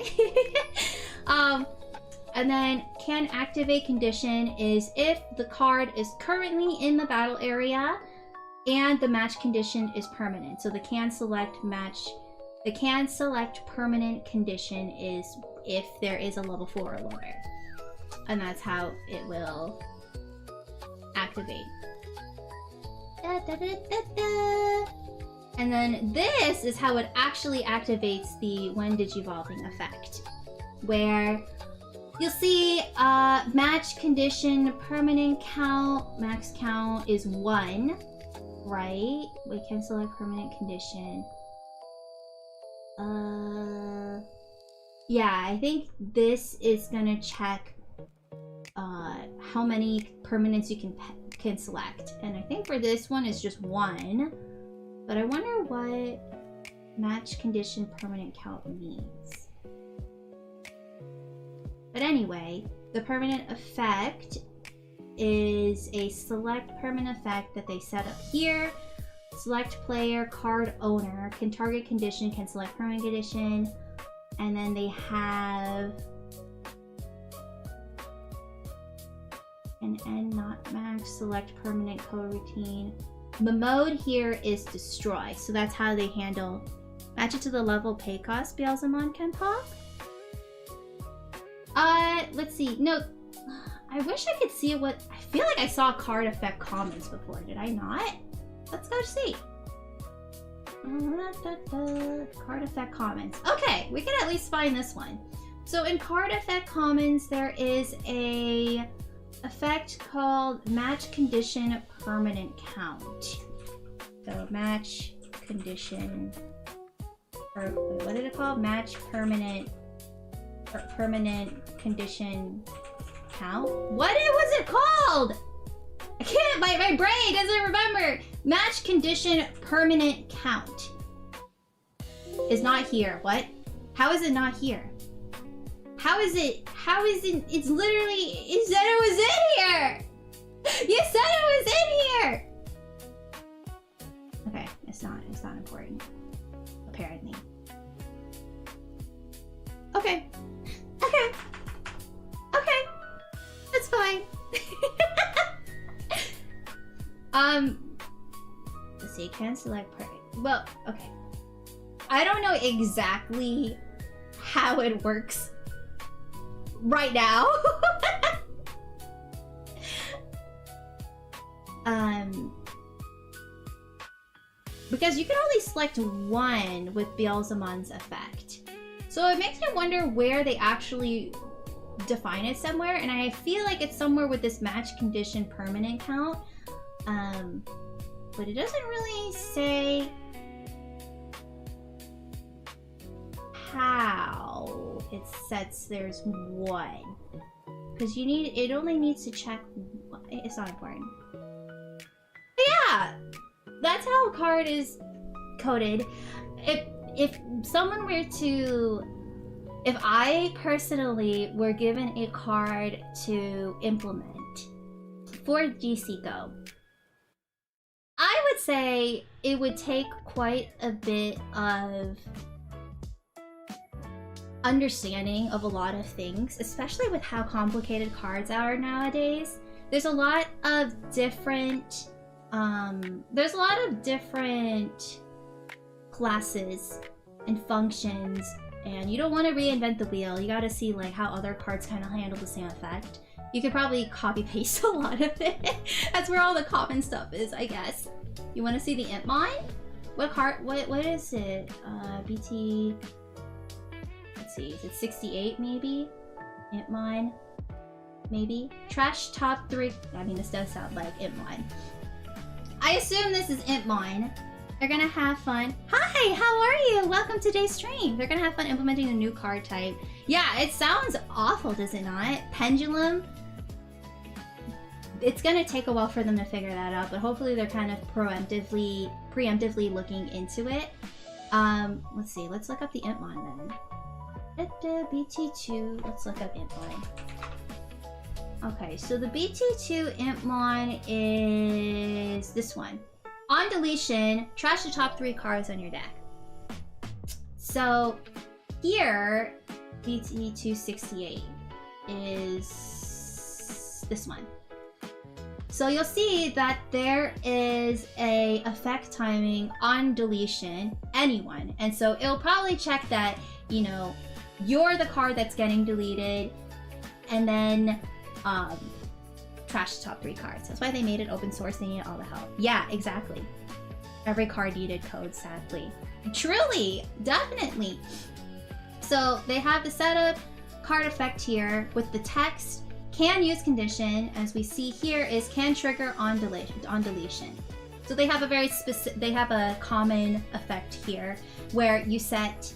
And then can activate condition is if the card is currently in the battle area and the match condition is permanent. So the can select permanent condition is if there is a level 4 or lower. And that's how it will activate. Da, da, da, da, da. And then this is how it actually activates the when digivolving effect, where you'll see match condition permanent count, max count is 1, right? We can select permanent condition. Yeah, I think this is gonna check how many permanents you can select, and I think for this one it's just 1. But I wonder what match condition permanent count means. But anyway, the permanent effect is a select permanent effect that they set up here. Select player, card owner, can target condition, can select permanent condition, and then they have an end not max, select permanent coroutine. The mode here is destroy, so that's how they handle match it to the level pay cost Beelzemon can pop. Let's see. No, I wish I could see what. I feel like I saw card effect comments before. Did I not? Let's go see. Card effect comments. Okay, we can at least find this one. So in card effect comments, there is a effect called match condition permanent count. So match condition, or what did it call? Match permanent permanent condition count. What was it called? I can't. My brain doesn't remember. Match condition permanent count is not here. What? How is it not here? How is it? How is it? It's literally. You said it was in here. You said it was in here. Okay, it's not. It's not important. Apparently. Okay. Okay. Okay. That's fine. Let's see. Can select part. Well, okay. I don't know exactly how it works right now. Because you can only select one with Beelzemon's effect. So it makes me wonder where they actually define it somewhere, and I feel like it's somewhere with this match condition permanent count. But it doesn't really say how it sets there's one. Because it only needs to check one. It's not important. But yeah, that's how a card is coded. If someone were to, if I personally were given a card to implement for GC Go, I would say it would take quite a bit of understanding of a lot of things, especially with how complicated cards are nowadays. There's a lot of different classes and functions, and you don't want to reinvent the wheel. You gotta see like how other cards kind of handle the same effect. You could probably copy paste a lot of it. That's where all the common stuff is, I guess. You want to see the Impmon? What card? What is it? BT. Let's see. Is it 68 maybe? Impmon. Maybe. Trash top 3. I mean, this does sound like Impmon. I assume this is Impmon. They're gonna have fun. Hi, how are you? Welcome to today's stream. They're gonna have fun implementing a new card type. Yeah, it sounds awful, does it not? Pendulum. It's gonna take a while for them to figure that out, but hopefully they're kind of preemptively looking into it. Let's see. Let's look up the Impmon then. BT2. Let's look up Impmon. Okay, so the BT2 Impmon is this one. On deletion, trash the top 3 cards on your deck. So here, BT268 is this one. So you'll see that there is a effect timing on deletion, anyone. And so it'll probably check that, you know, you're the card that's getting deleted, and then trash the top 3 cards. That's why they made it open source. They needed all the help. Yeah, exactly. Every card needed code, sadly. Truly, definitely. So they have the setup card effect here with the text. Can use condition, as we see here, is can trigger on deletion. So they have a very specific, they have a common effect here where you set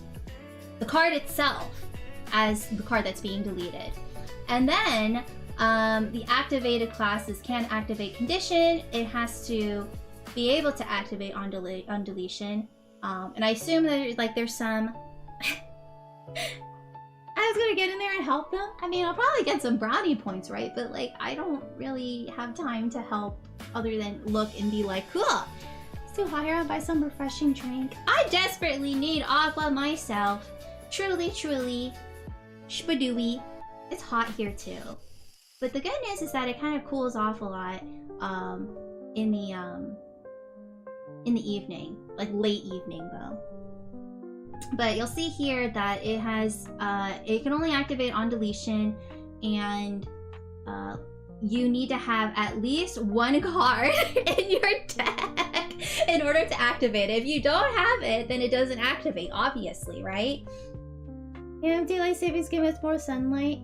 the card itself as the card that's being deleted. And then the activated classes can activate condition. It has to be able to activate on deletion. And I assume that there's some... I was gonna get in there and help them. I mean, I'll probably get some brownie points, right? But like, I don't really have time to help other than look and be like, cool, it's too hot here, I'll buy some refreshing drink. I desperately need aqua myself. Truly, truly, shpadooey. It's hot here too. But the good news is that it kind of cools off a lot in the evening, like late evening though. But you'll see here that it has, it can only activate on deletion, and you need to have at least one card in your deck in order to activate it. If you don't have it, then it doesn't activate, obviously, right? Yeah, daylight savings give us more sunlight.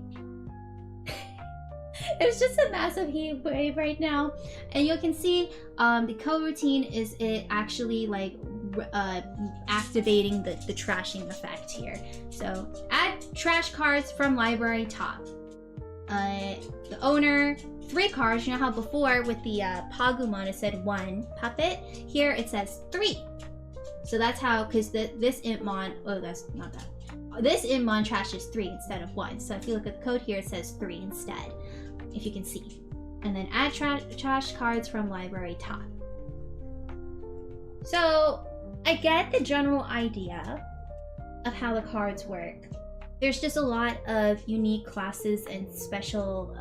It's just a massive heat wave right now, and you can see the coroutine is it actually like activating the trashing effect here. So add trash cards from library top. The owner, 3 cards. You know how before with the Pagumon it said 1 puppet? Here it says 3. So that's how, because this Impmon, oh, that's not that. This Impmon trash is 3 instead of 1. So if you look at the code here, it says 3 instead, if you can see. And then add trash cards from library top. So I get the general idea of how the cards work. There's just a lot of unique classes and special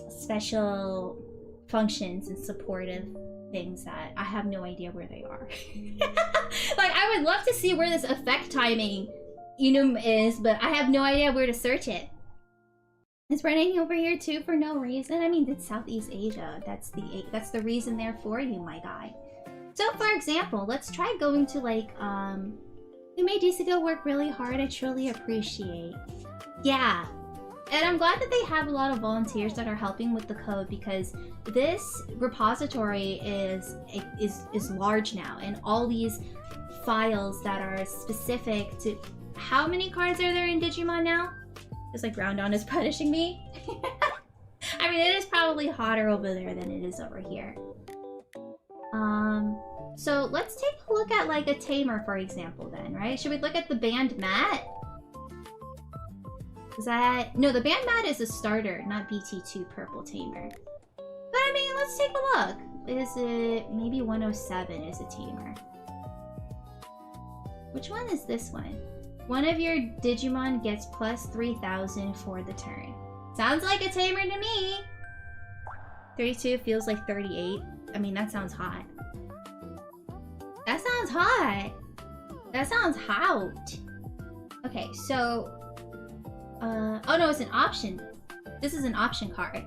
special functions and supportive things that I have no idea where they are. Like, I would love to see where this effect timing is, but I have no idea where to search it. It's running over here too for no reason. I mean, it's Southeast Asia. That's the reason there for you, my guy. So, for example, let's try going to like, who made Disigo work really hard. I truly appreciate. Yeah. And I'm glad that they have a lot of volunteers that are helping with the code, because this repository is large now, and all these files that are specific to... How many cards are there in Digimon now? Just like Groundon is punishing me. I mean, it is probably hotter over there than it is over here. So let's take a look at like a tamer, for example, then, right? Should we look at the band mat? Is that... No, the band mat is a starter, not BT2 purple tamer. But I mean, let's take a look. Is it... Maybe 107 is a tamer. Which one is this one? One of your Digimon gets plus 3,000 for the turn. Sounds like a tamer to me! 32 feels like 38. I mean, that sounds hot. That sounds hot! That sounds hot! Okay, so... oh no, it's an option. This is an option card.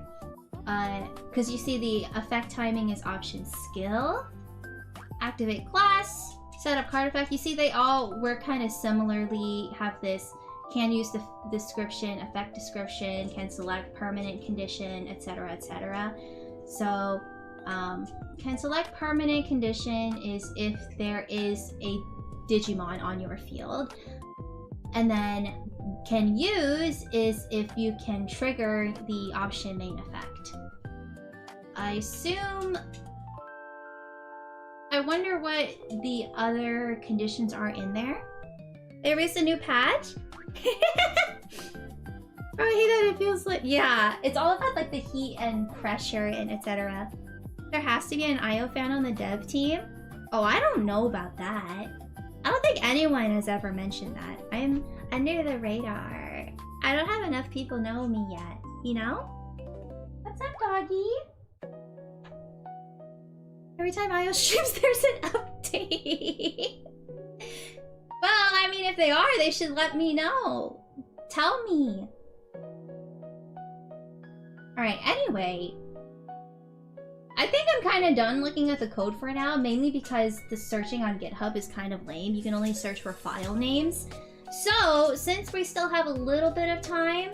Because you see the effect timing is option skill. Activate class. Set up card effect. You see they all work kind of similarly. Have this can use the description, effect description, can select permanent condition, etc, etc. So can select permanent condition is if there is a Digimon on your field. And then can use is if you can trigger the option main effect. I assume... I wonder what the other conditions are in there. They released a new patch? Oh, I hate that it feels like... Yeah, it's all about like the heat and pressure and etc. There has to be an IO fan on the dev team? Oh, I don't know about that. I don't think anyone has ever mentioned that. I'm under the radar. I don't have enough people know me yet, you know? What's up, doggy? Every time IO streams, there's an update. Well, I mean, if they are, they should let me know. Tell me. Alright, anyway. I think I'm kind of done looking at the code for now, mainly because the searching on GitHub is kind of lame. You can only search for file names. So, since we still have a little bit of time,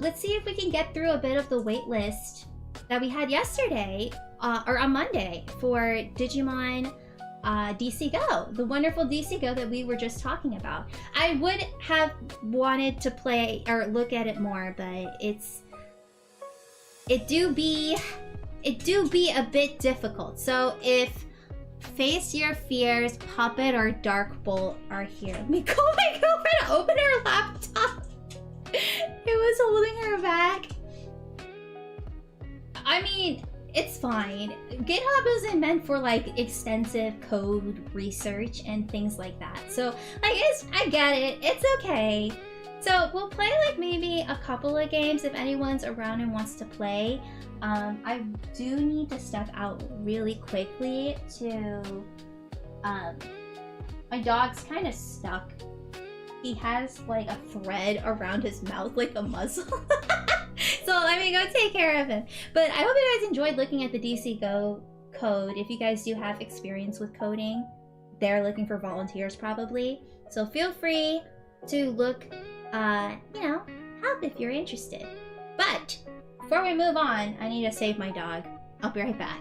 let's see if we can get through a bit of the wait list that we had yesterday, or on Monday, for Digimon DC Go, the wonderful DC Go that we were just talking about. I would have wanted to play or look at it more, but it do be a bit difficult. So if Face Your Fears, Puppet, or Dark Bolt are here, let me call my girlfriend to open her laptop. It was holding her back. I mean, it's fine. GitHub isn't meant for like extensive code research and things like that. So I get it. It's okay. So we'll play like maybe a couple of games if anyone's around and wants to play. I do need to step out really quickly to... my dog's kind of stuck. He has like a thread around his mouth like a muzzle. So let me go take care of him. But I hope you guys enjoyed looking at the DC Go code. If you guys do have experience with coding, they're looking for volunteers probably. So feel free to look, you know, help if you're interested. But before we move on, I need to save my dog. I'll be right back.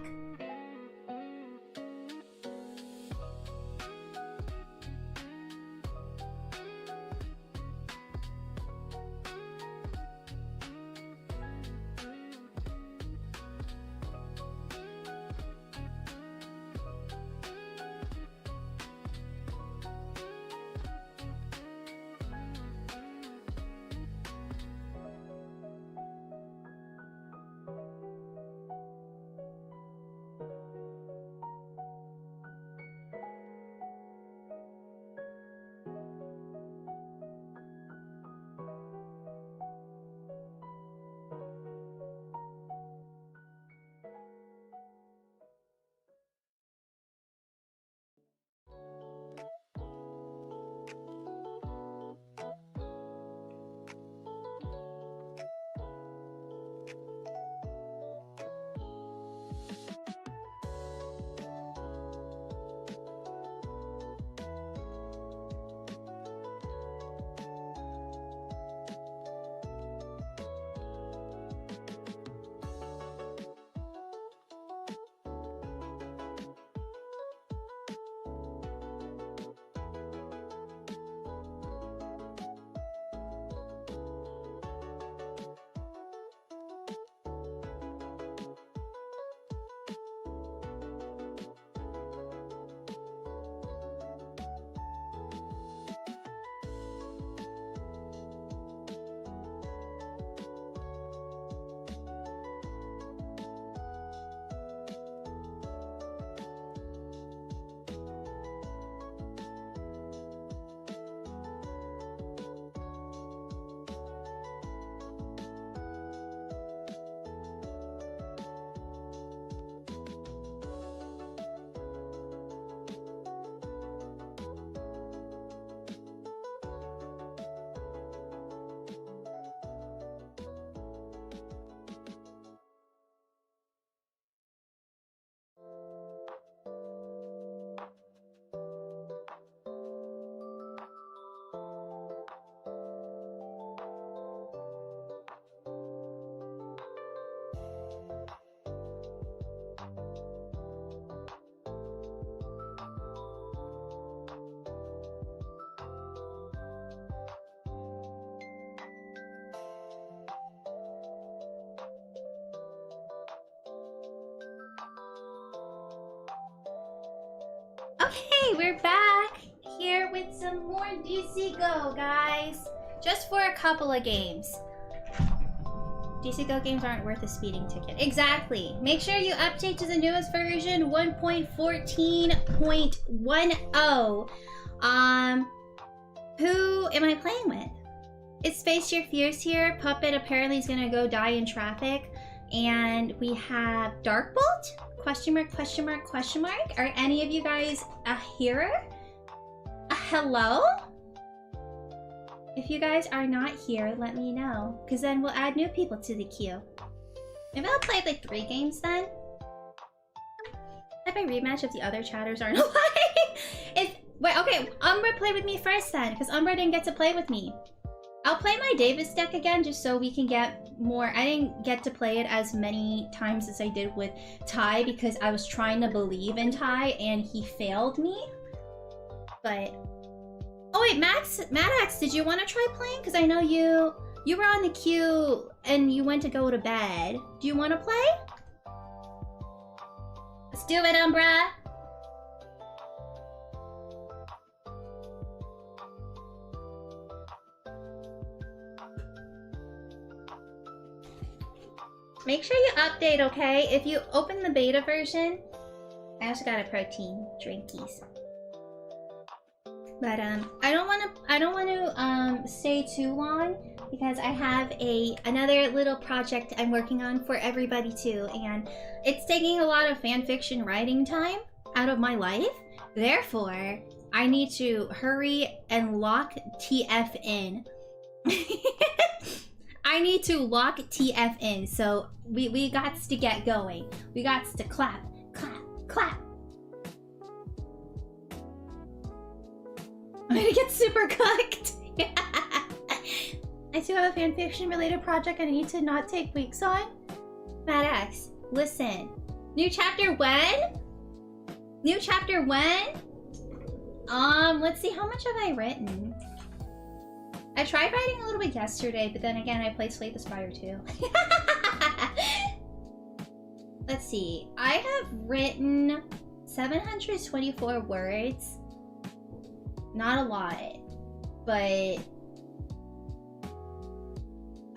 Okay, we're back here with some more DC Go, guys. Just for a couple of games. DC Go games aren't worth a speeding ticket. Exactly. Make sure you update to the newest version, 1.14.10. Who am I playing with? It's Face Your Fears here. Puppet apparently is gonna go die in traffic. And we have Darkbolt? Question mark, question mark, question mark. Are any of you guys a hero? Hello? If you guys are not here, let me know. Because then we'll add new people to the queue. Maybe I'll play like 3 games then. If I rematch if the other chatters aren't alive. Wait, okay, Umbra play with me first then. Because Umbra didn't get to play with me. I'll play my Davis deck again just so we can get more. I didn't get to play it as many times as I did with Ty because I was trying to believe in Ty and he failed me. But oh wait, Maddox, did you want to try playing? Because I know you were on the queue and you went to go to bed. Do you want to play? Let's do it, Umbra. Make sure you update, okay? If you open the beta version, I also got a protein drinkies. But I don't want to stay too long because I have another little project I'm working on for everybody too, and it's taking a lot of fanfiction writing time out of my life. Therefore, I need to hurry and lock TF in. I need to lock TF in, so we got to get going. We got to clap, clap, clap. I'm gonna get super cooked. I do have a fanfiction related project I need to not take weeks on. Maddox, listen. New chapter when? New chapter when? Let's see, how much have I written? I tried writing a little bit yesterday, but then again, I played Slay the Spire too. Let's see. I have written 724 words. Not a lot, but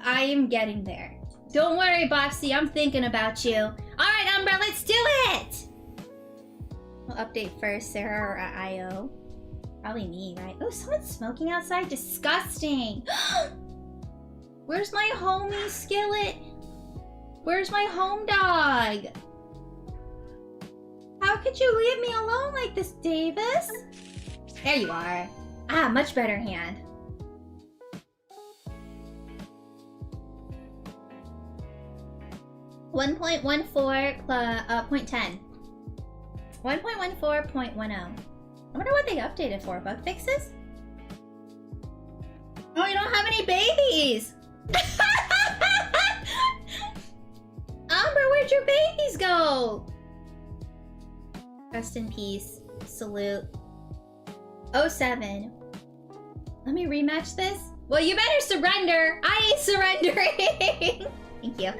I am getting there. Don't worry, Boxy, I'm thinking about you. Alright, Umbra, let's do it! We'll update first, Sarah or IO. Probably me, right? Oh, someone's smoking outside? Disgusting! Where's my homie Skillet? Where's my home dog? How could you leave me alone like this, Davis? There you are. Ah, much better hand. .10. 1.14.10. I wonder what they updated for. Bug fixes? Oh, you don't have any babies! Amber, where'd your babies go? Rest in peace. Salute. 07. Let me rematch this? Well, you better surrender! I ain't surrendering! Thank you.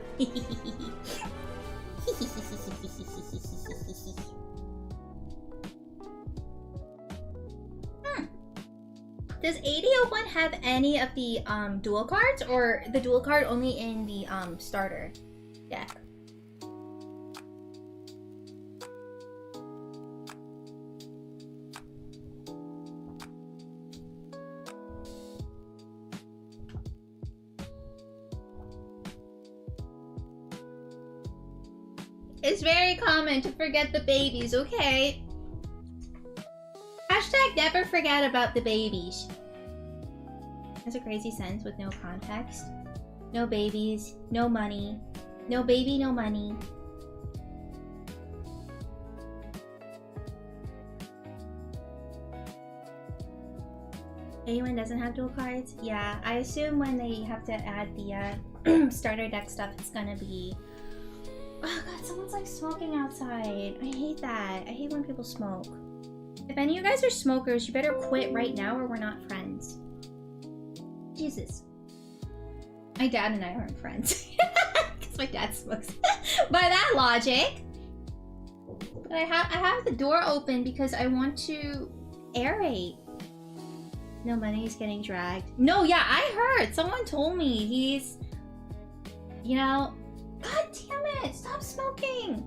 Does 8001 have any of the dual cards, or the dual card only in the starter deck? It's very common to forget the babies, okay? Hashtag never forget about the babies. That's a crazy sentence with no context. No babies, no money. No baby, no money. Anyone doesn't have dual cards? Yeah, I assume when they have to add the starter deck stuff, it's gonna be... Oh god, someone's like smoking outside. I hate that. I hate when people smoke. If any of you guys are smokers, you better quit right now or we're not friends. Jesus. My dad and I aren't friends. Because my dad smokes. By that logic. But I have the door open because I want to aerate. No money's getting dragged. No, yeah, I heard. Someone told me he's, you know, God damn it! Stop smoking.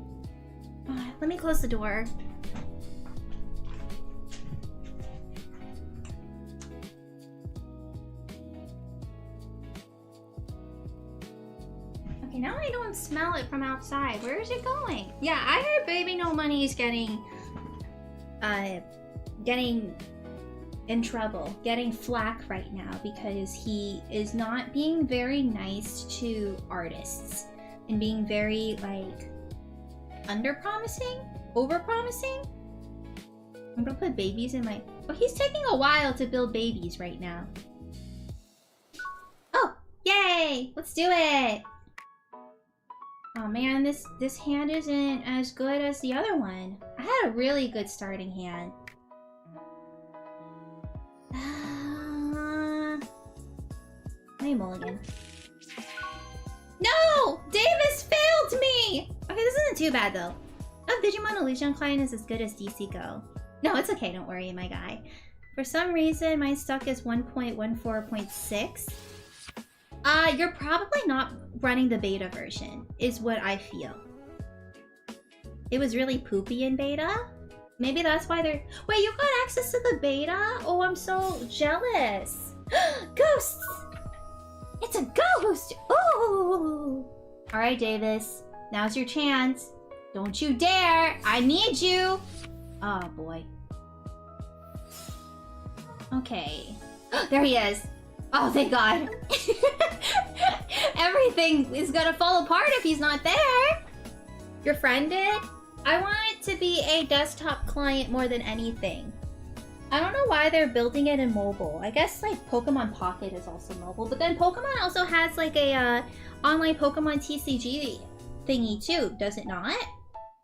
Let me close the door. Okay, now I don't smell it from outside. Where is it going? Yeah, I heard Baby No Money is getting in trouble, getting flack right now because he is not being very nice to artists and being very, like, under-promising? Over-promising? I'm gonna put babies in my... Oh, he's taking a while to build babies right now. Oh, yay! Let's do it! Oh man, this hand isn't as good as the other one. I had a really good starting hand. Let me mulligan. No! Davis failed me! Okay, this isn't too bad though. Oh, Digimon Illusion Client is as good as DC Go. No, it's okay, don't worry, my guy. For some reason, mine stuck as 1.14.6. You're probably not running the beta version, is what I feel. It was really poopy in beta. Maybe that's why they're... Wait, you got access to the beta? Oh, I'm so jealous. Ghosts! It's a ghost! Ooh! Alright, Davis. Now's your chance. Don't you dare! I need you! Oh, boy. Okay. There he is. Oh, thank God. Everything is gonna fall apart if he's not there. Your friend did? I want it to be a desktop client more than anything. I don't know why they're building it in mobile. I guess like Pokemon Pocket is also mobile, but then Pokemon also has like a online Pokemon TCG thingy too, does it not?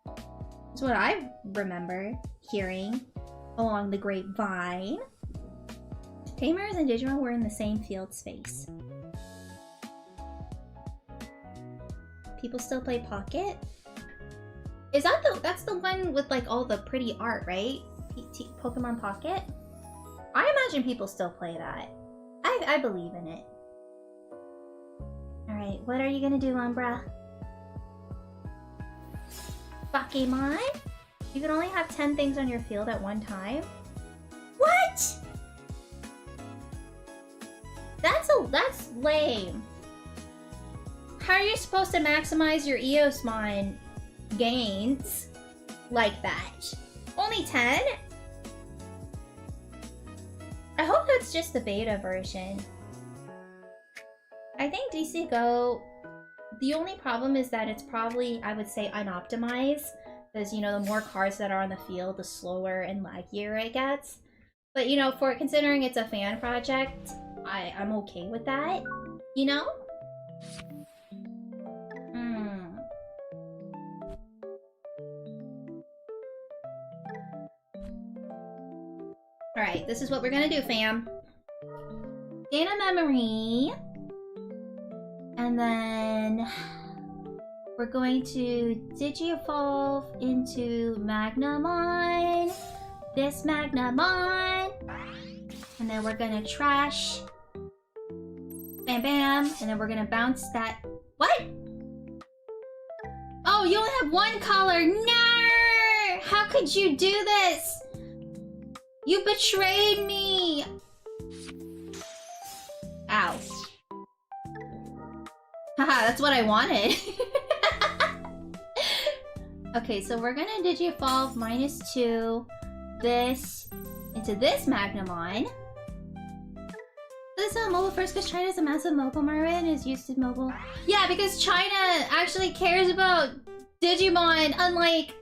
That's what I remember hearing along the grapevine. Tamers and Digimon were in the same field space. People still play Pocket? Is that that's the one with like all the pretty art, right? Pokemon Pocket? I imagine people still play that. I believe in it. Alright, what are you gonna do, Umbra? Pokemon? You can only have 10 things on your field at one time? What? That's lame. How are you supposed to maximize your Eosmon gains like that? Only 10? I hope that's just the beta version. I think DC Go, the only problem is that it's probably, I would say, unoptimized. Because, you know, the more cards that are on the field, the slower and laggier it gets. But, you know, for considering it's a fan project, I'm okay with that, you know? Alright, this is what we're gonna do, fam. Gain a memory. And then we're going to Digi-evolve into Magnamon. This Magnamon. And then we're gonna trash. Bam bam. And then we're gonna bounce that. What? Oh, you only have one color. No! How could you do this? You betrayed me! Ow. Haha, that's what I wanted. Okay, so we're gonna Digi-evolve -2 this into this Magnamon. This is mobile first because China is a massive mobile market and is used to mobile. Yeah, because China actually cares about Digimon, unlike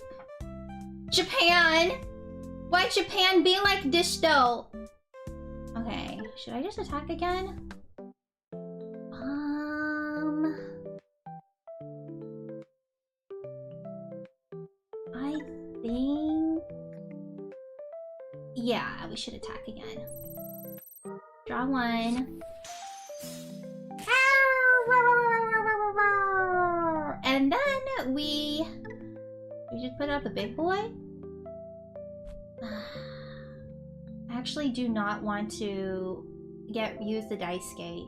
Japan. Why Japan be like this though? Okay, should I just attack again? I think... Yeah, we should attack again. Draw one. And then we We just put out the big boy? I actually do not want to use the dice skate.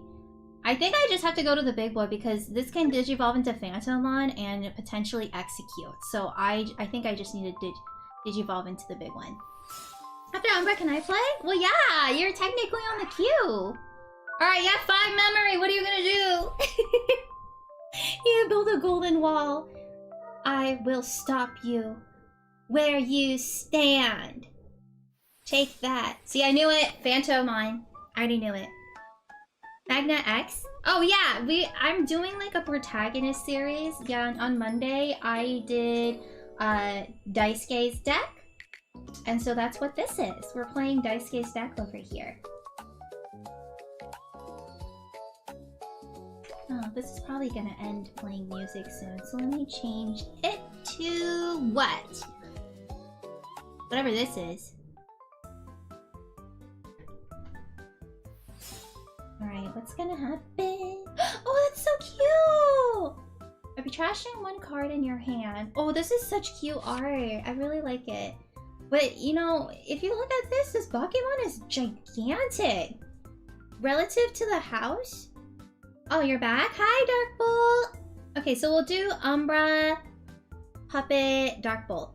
I think I just have to go to the big boy because this can digivolve into Phantomon and potentially execute. So I think I just need to digivolve into the big one. After Umbra, can I play? Well, yeah, you're technically on the queue. Alright, yeah, 5 memory. What are you gonna do? You build a golden wall. I will stop you where you stand. Take that. See, I knew it. Phantomon. I already knew it. Magna X? Oh yeah, I'm doing like a protagonist series. Yeah, on Monday I did Daisuke's deck. And so that's what this is. We're playing Daisuke's deck over here. Oh, this is probably gonna end playing music soon. So let me change it to what? Whatever this is. Alright, what's gonna happen? Oh, that's so cute! I'll be trashing one card in your hand. Oh, this is such cute art. I really like it. But, you know, if you look at this Pokemon is gigantic. Relative to the house? Oh, you're back? Hi, Darkbolt! Okay, so we'll do Umbra, Puppet, Darkbolt.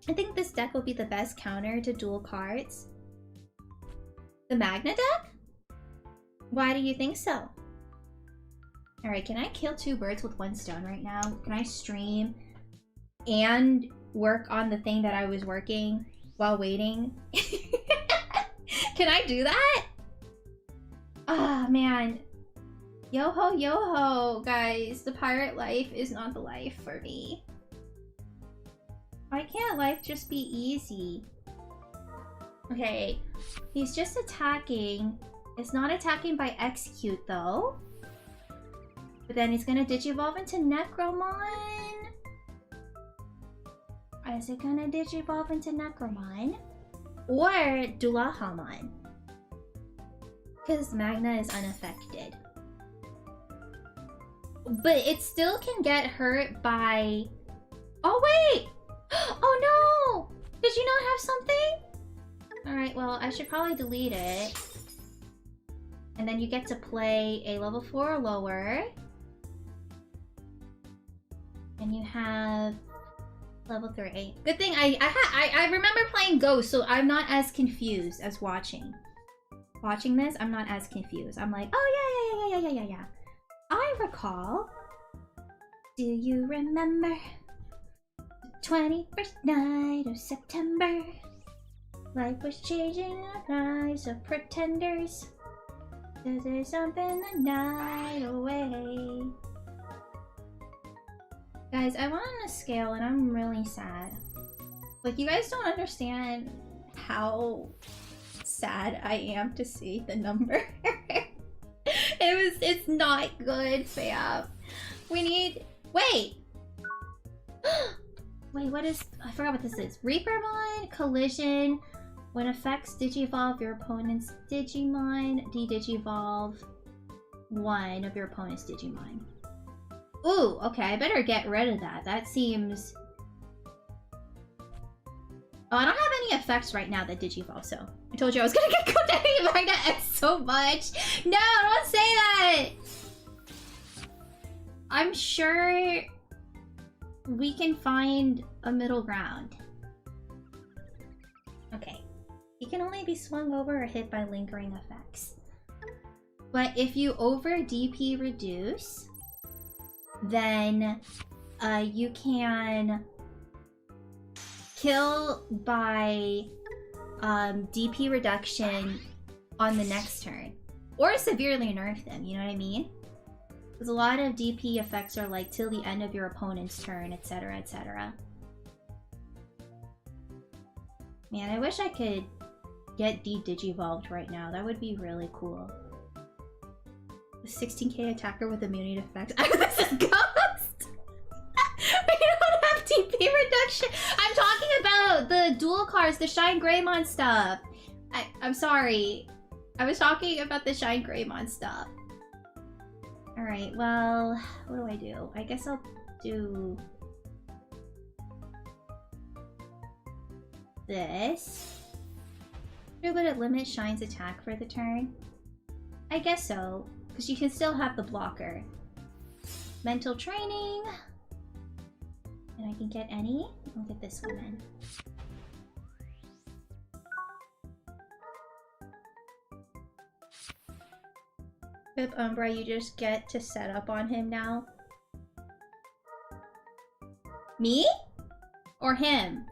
I think this deck will be the best counter to dual cards. The Magna deck? Why do you think so? Alright, can I kill 2 birds with 1 stone right now? Can I stream and work on the thing that I was working while waiting? Can I do that? Ah, man. Yo-ho, yo-ho, guys. The pirate life is not the life for me. Why can't life just be easy? Okay, he's just attacking. It's not attacking by execute though. But then he's gonna digivolve into Necromon. Is it gonna digivolve into Necromon? Or Dulahamon? Because Magna is unaffected. But it still can get hurt by... Oh wait! Oh no! Did you not have something? Alright, well I should probably delete it. And then you get to play a level 4 or lower. And you have level 3. Good thing I remember playing Ghost, so I'm not as confused as watching. Watching this, I'm not as confused. I'm like, oh yeah. I recall. Do you remember the 21st night of September? Life was changing our lives of pretenders. There's something the night away. Guys, I went on a scale and I'm really sad. Like, you guys don't understand how sad I am to see the number. It's not good, fam. We need... Wait! Wait, what is... I forgot what this is. Reapermon, Collision. When effects digivolve your opponent's Digimon, de-digivolve one of your opponent's Digimon. Ooh, okay, I better get rid of that. That seems... Oh, I don't have any effects right now that digivolve, so... I told you I was gonna get Kodai Magna X so much! No, don't say that! I'm sure... we can find a middle ground. Okay. He can only be swung over or hit by lingering effects. But if you over DP reduce, then you can kill by DP reduction on the next turn. Or severely nerf them, you know what I mean? Because a lot of DP effects are like till the end of your opponent's turn, etc, etc. Man, I wish I could get de-digivolved right now. That would be really cool. A 16k attacker with immunity effects. This is Ghost! We don't have DP reduction! I'm talking about the dual cards, the Shine Greymon stuff. I'm sorry. I was talking about the Shine Greymon stuff. Alright, well, what do? I guess I'll do... this. Would it limit Shine's attack for the turn? I guess so, because you can still have the blocker. Mental training. And I can get any? I'll get this one then. Pip Umbra, you just get to set up on him now. Me? Or him?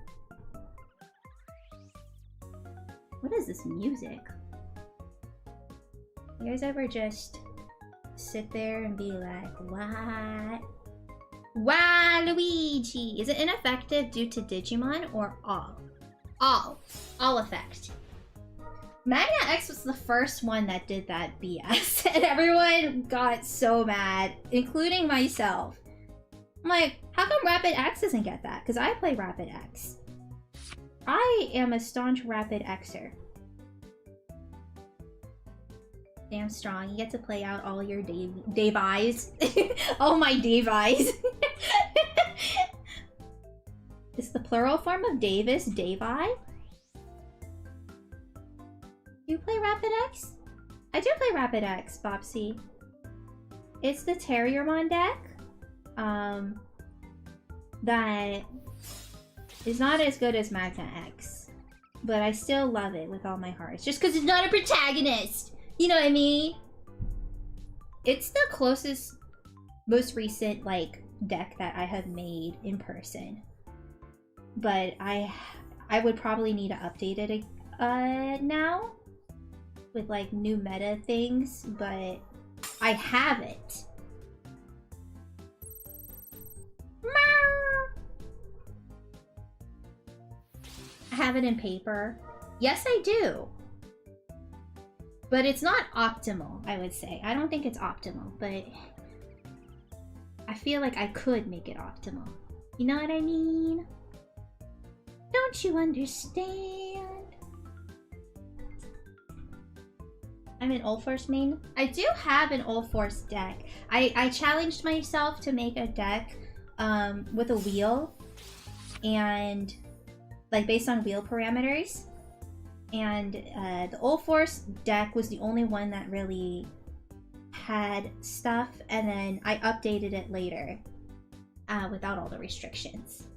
What is this music? You guys ever just sit there and be like, what? Wow, Luigi! Is it ineffective due to Digimon or all? All effect. Magna X was the first one that did that BS, and everyone got so mad, including myself. I'm like, how come Rapid X doesn't get that? Because I play Rapid X. I am a staunch Rapid Xer. Damn strong. You get to play out all your Davies. All my Davies. Is the plural form of Davis Davi? Do you play Rapid X? I do play Rapid X, Bopsy. It's the Terriermon deck. That is not as good as Magna X. But I still love it with all my heart. It's just because it's not a protagonist! You know what I mean? It's the closest, most recent, like, deck that I have made in person. But I would probably need to update it now. With, like, new meta things. But I have it. I have it in paper. Yes, I do. But it's not optimal, I would say. I don't think it's optimal, but I feel like I could make it optimal. You know what I mean? Don't you understand? I'm an All-Force main. I do have an All-Force deck. I challenged myself to make a deck with a wheel and like based on wheel parameters. And the All-Force deck was the only one that really had stuff, and then I updated it later without all the restrictions.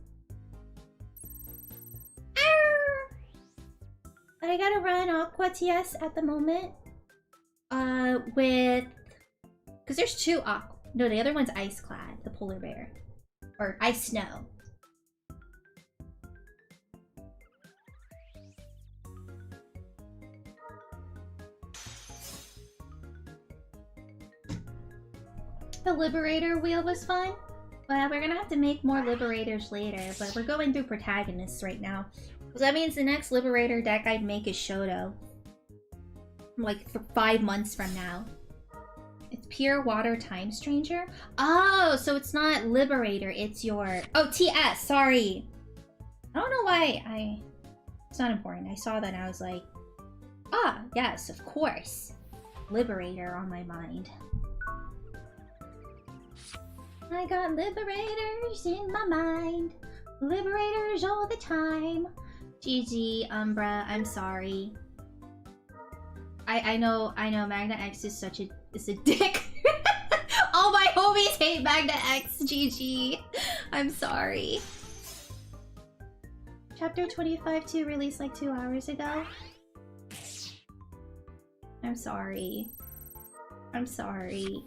I gotta run Aqua TS at the moment with... Because there's two Aqua... No, the other one's Ice Clad, the polar bear. Or Ice Snow. The Liberator wheel was fun, but we're gonna have to make more Liberators later, but we're going through protagonists right now. So that means the next Liberator deck I'd make is Shoto. Like, for 5 months from now. It's Pure Water Time Stranger? Oh, so it's not Liberator, it's your... Oh, TS, sorry! I don't know why It's not important. I saw that and I was like, ah, yes, of course. Liberator on my mind. I got Liberators in my mind. Liberators all the time. GG, Umbra, I'm sorry. I know Magna X is such a dick. All my homies hate Magna X, GG. I'm sorry. Chapter 25-2 released like 2 hours ago. I'm sorry. I'm sorry.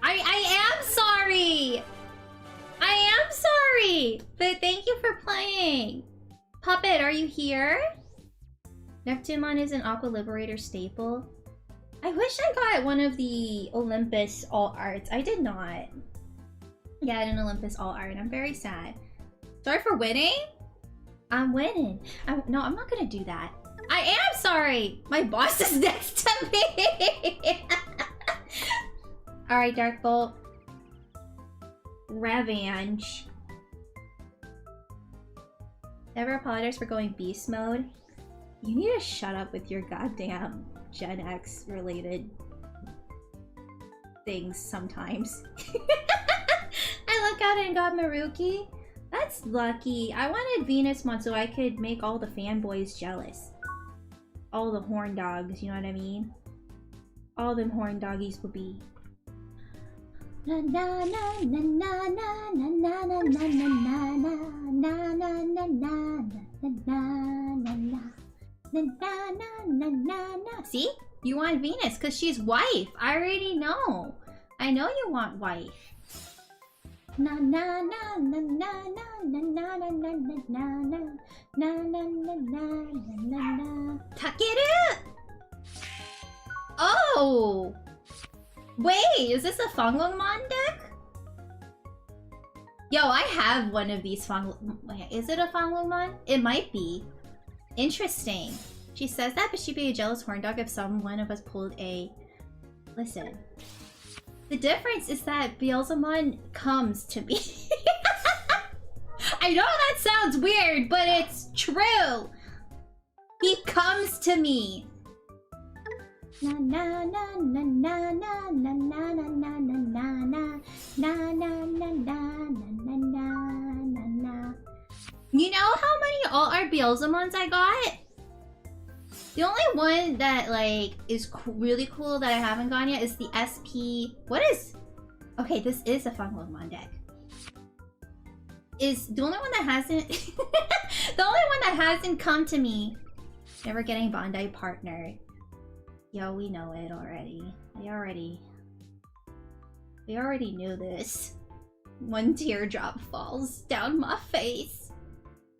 I am sorry! I am sorry! But thank you for playing! Puppet, are you here? Neptunemon is an Aqua Liberator staple. I wish I got one of the Olympus All Arts. I did not get an Olympus All Art. I'm very sad. Sorry for winning? I'm winning. No, I'm not gonna do that. I am sorry! My boss is next to me! Alright, Darkbolt. Revenge. Never apologize for going beast mode. You need to shut up with your goddamn Gen X related things sometimes. I look out and got Maruki. That's lucky. I wanted Venusmon so I could make all the fanboys jealous. All the horn dogs, you know what I mean? All them horn doggies would be. Na na na na na na na na na na na na na na na na na. See? You want Venus because she's wife. I already know. I know you want wife. Na na na na na na na na na na na na na na na na. Takeru! Oh! Wait, is this a Fanglongmon deck? Yo, I have one of these Wait, is it a Fanglongmon? It might be. Interesting. She says that, but she'd be a jealous horn dog if one of us pulled a... Listen. The difference is that Beelzemon comes to me. I know that sounds weird, but it's true. He comes to me. Na na na na na na na na na na na na na na na na na na na. You know how many all-art Beelzemons I got? The only one that like is really cool that I haven't gone yet is the SP. What is? Okay, this is a Fanglongmon deck. Is the only one that hasn't the only one that hasn't come to me. Never getting Bandai partnered. Yo, we know it already. We already knew this. One teardrop falls down my face.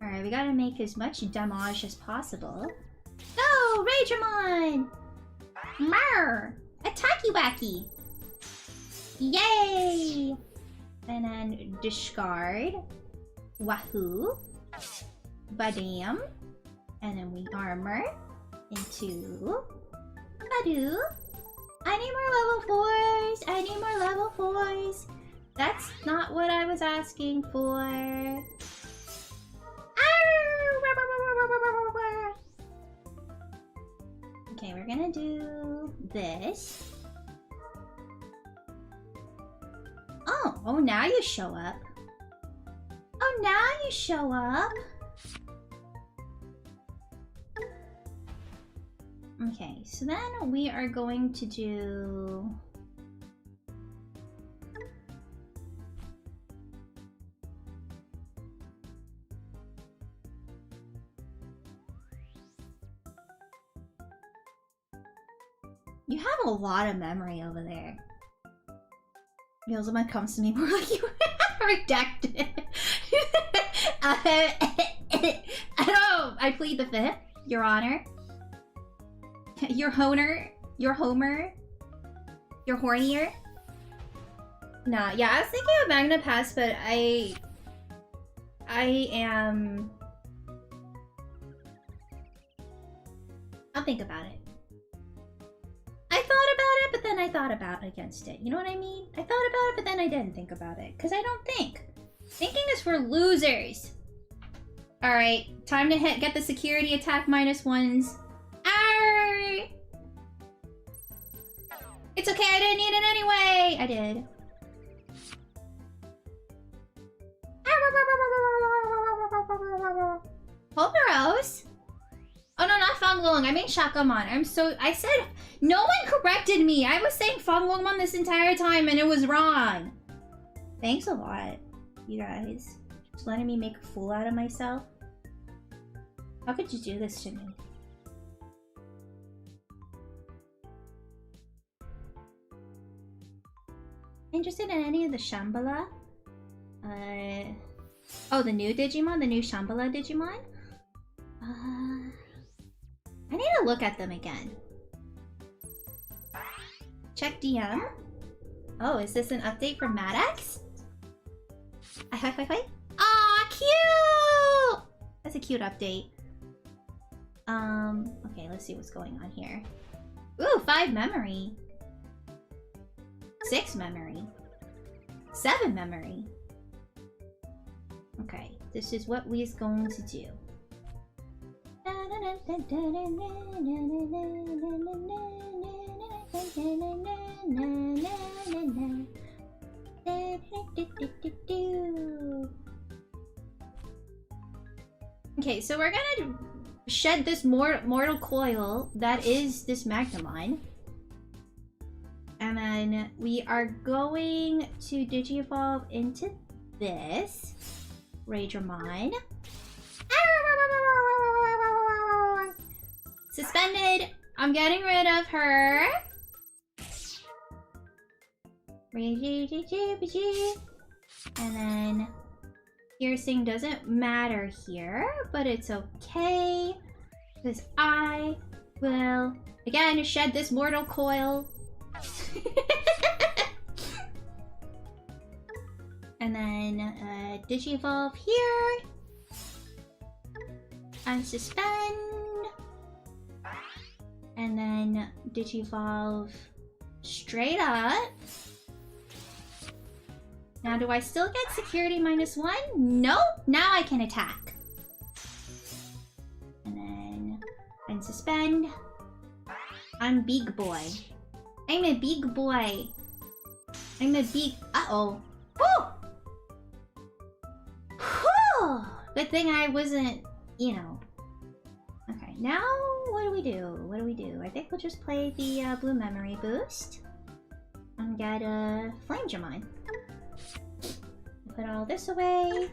Alright, we gotta make as much damage as possible. Go, Ragemon! Marr! Attacky wacky! Yay! And then discard. Wahoo! Badam! And then we armor into Badu. I need more level 4s! I need more level 4s! That's not what I was asking for. Okay, we're gonna do this. Oh, now you show up. Oh, now you show up. Okay, so then we are going to do... You have a lot of memory over there. Beelzebub comes to me more like you redacted. I don't. I plead the fifth, Your Honor. Your Honer. Your Homer. Your Hornier. Nah, yeah, I was thinking of Magna Pass, but I am... I'll think about it. I thought about it, but then I thought about against it. You know what I mean? I thought about it, but then I didn't think about it. Because I don't think. Thinking is for losers. Alright, time to get the security attack -1s. Arr! It's okay, I didn't need it anyway! I did. Hoperos? Oh no, not Fanglong. I mean Shakamon. I said... No one corrected me! I was saying Fanglongmon this entire time and it was wrong! Thanks a lot, you guys. Just letting me make a fool out of myself. How could you do this to me? Interested in any of the Shambhala? Oh, the new Digimon? The new Shambhala Digimon? I need to look at them again. Check DM. Oh, is this an update from Maddox? Aw, cute! That's a cute update. Okay, let's see what's going on here. Ooh, 5 memory. 6 memory. 7 memory. Okay, this is what we's going to do. Okay, so we're gonna shed this mortal coil that is this Magnamon. And then we are going to Digivolve into this Raidramon. Suspended. I'm getting rid of her. And then piercing doesn't matter here, but it's okay. Because I will, again, shed this mortal coil. And then Digivolve here. Unsuspend. And then Digivolve straight up. Now, do I still get security -1? Nope! Now I can attack. And then unsuspend. I'm big boy. I'm a big boy. I'm a big... Uh-oh. Woo! Whew! Good thing I wasn't, you know. Okay, now what do we do? What do we do? I think we'll just play the blue memory boost. And get a Flame Dramon. Put all this away.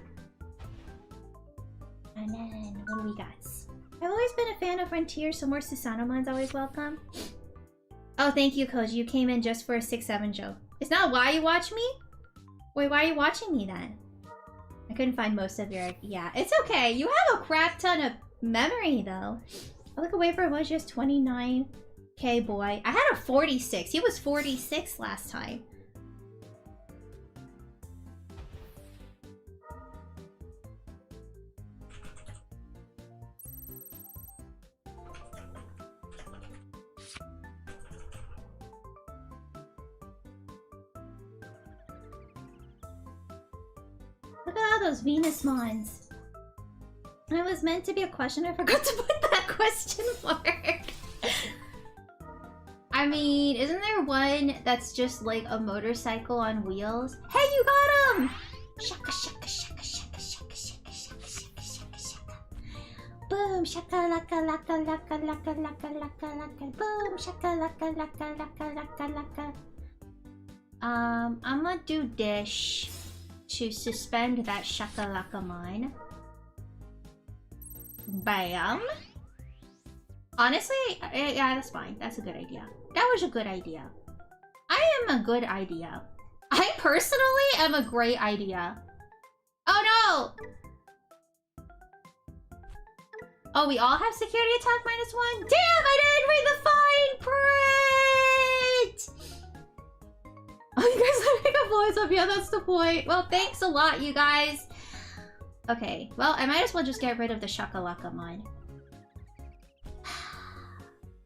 And then, what do we got? I've always been a fan of Frontier, so more Susanomon's always welcome. Oh, thank you, Koji. You came in just for a 6-7 joke. Is that why you watch me? Wait, why are you watching me then? I couldn't find most of your... Yeah, it's okay. You have a crap ton of memory, though. I look away from was just 29k boy. I had a 46. He was 46 last time. Look at all those Venusmons. It was meant to be a question. I forgot to put that question mark. I mean, isn't there one that's just like a motorcycle on wheels? Hey, you got him! Shaka shaka shaka shaka shaka shaka shaka shaka shaka shaka. Boom shaka laka laka laka laka laka laka laka. Boom shaka laka laka laka laka laka. I'm gonna do dish to suspend that Shakalaka-mine. Bam. Honestly, yeah, that's fine. That's a good idea. That was a good idea. I am a good idea. I personally am a great idea. Oh no! Oh, we all have security attack -1? Damn, I didn't read the fine print! Oh, you guys let me make a voice up. Yeah, that's the point. Well, thanks a lot, you guys. Okay, well, I might as well just get rid of the Shakalaka-mine.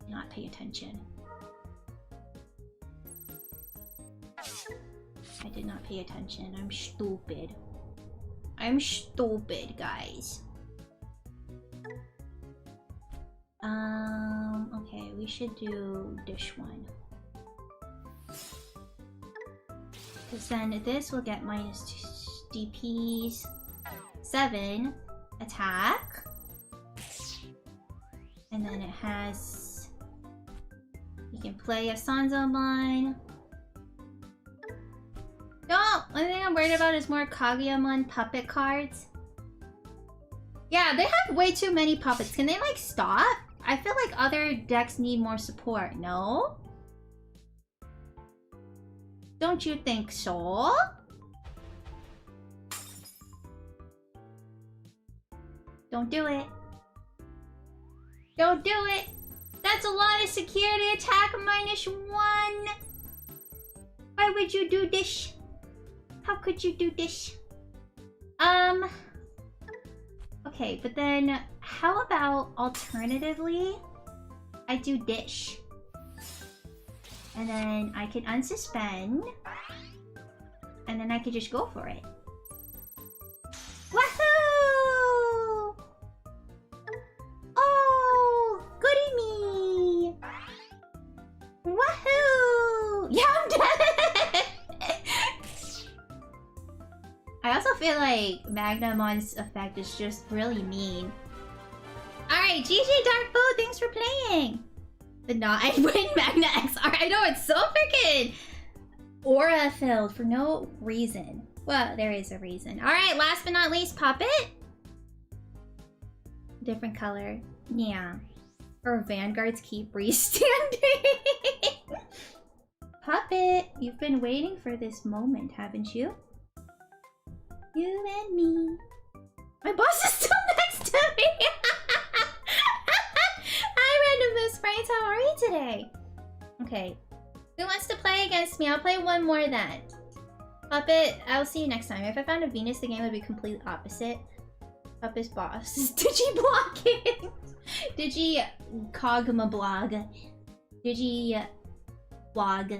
Not pay attention. I did not pay attention. I'm stupid. I'm stupid, guys. Okay, we should do dish 1. Because then this will get minus DPs 7 attack. And then it has... You can play a Sanzomon. No! Only thing I'm worried about is more Kageyamon puppet cards. Yeah, they have way too many puppets. Can they like stop? I feel like other decks need more support, no? Don't you think so? Don't do it. Don't do it. That's a lot of security attack -1. Why would you do this? How could you do this? Okay, but then how about alternatively, I do dish. And then I can unsuspend. And then I could just go for it. Woohoo! Oh, goody me! Woohoo! Yeah, I'm dead! I also feel like Magnamon's effect is just really mean. Alright, GG Dark Food, thanks for playing. But not I win Magna XR. I know, it's so freaking aura filled for no reason. Well, there is a reason. Alright, last but not least, Puppet. Different color. Yeah. Or Vanguards keep restanding. Puppet, you've been waiting for this moment, haven't you? You and me. My boss is still next to me. Hi, Random Moose Sprites. How are you today? Okay. Who wants to play against me? I'll play one more then. Puppet, I'll see you next time. If I found a Venus, the game would be completely opposite. Puppet's boss is Digi-blocking. Digi-cogma-blog. Digi-flog.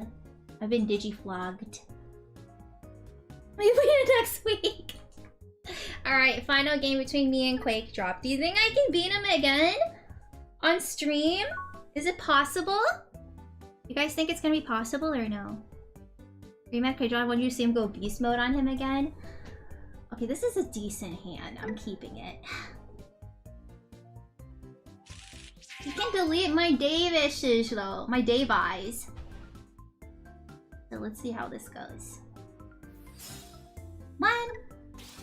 I've been Digi-flogged. Maybe next week. Alright, final game between me and Quake drop. Do you think I can beat him again? On stream? Is it possible? You guys think it's gonna be possible or no? Rematch John, when you see him go beast mode on him again? Okay, this is a decent hand. I'm keeping it. You can delete my Davishes though. My Davies. So let's see how this goes. 1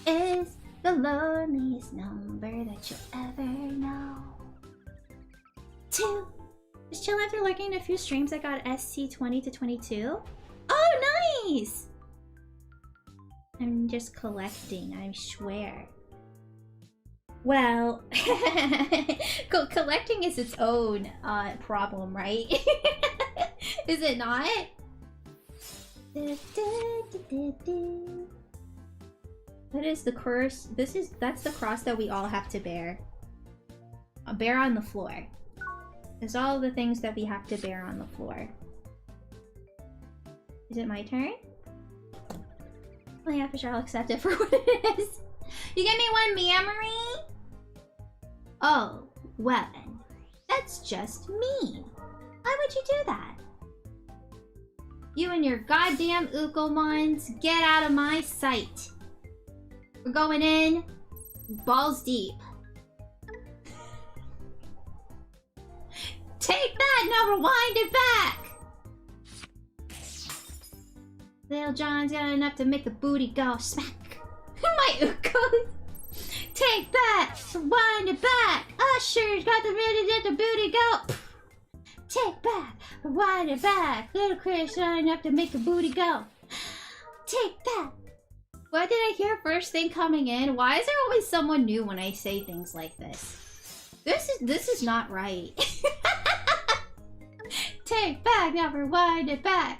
is the loneliest number that you'll ever know. 2. Just chill after lurking a few streams. I got SC 20 to 22. Oh, nice! I'm just collecting, I swear. Well, collecting is its own problem, right? Is it not? That is the curse. That's the cross that we all have to bear. Bear on the floor. It's all the things that we have to bear on the floor. Is it my turn? Well, yeah, for sure, I'll accept it for what it is. You give me one memory? Oh, well then. That's just mean. Why would you do that? You and your goddamn Ukomons, get out of my sight. We're going in balls deep. Take that, now rewind it back! Little John's got enough to make the booty go smack. My Ukos! Take that! Rewind it back! Usher's got the ready to the booty go! Take back! Rewind it back! Little Chris got enough to make the booty go! Take that! What did I hear first thing coming in? Why is there always someone new when I say things like this? This is not right. Take back, now rewind it back.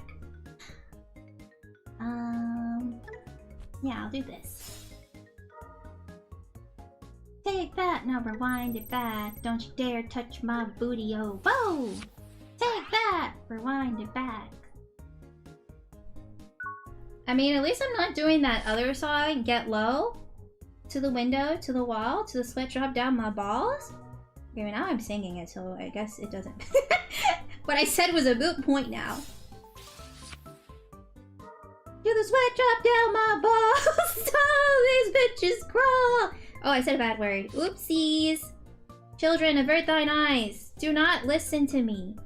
Yeah, I'll do this. Take that, now rewind it back. Don't you dare touch my booty, oh, whoa! Take that, rewind it back. I mean, at least I'm not doing that other song, Get Low. To the window, to the wall, to the sweat drop down my balls. Okay, now I'm singing it, so I guess it doesn't. What I said was a moot point now. Do the sweat drop down my balls. Oh, these bitches crawl. Oh, I said a bad word. Oopsies. Children, avert thine eyes. Do not listen to me.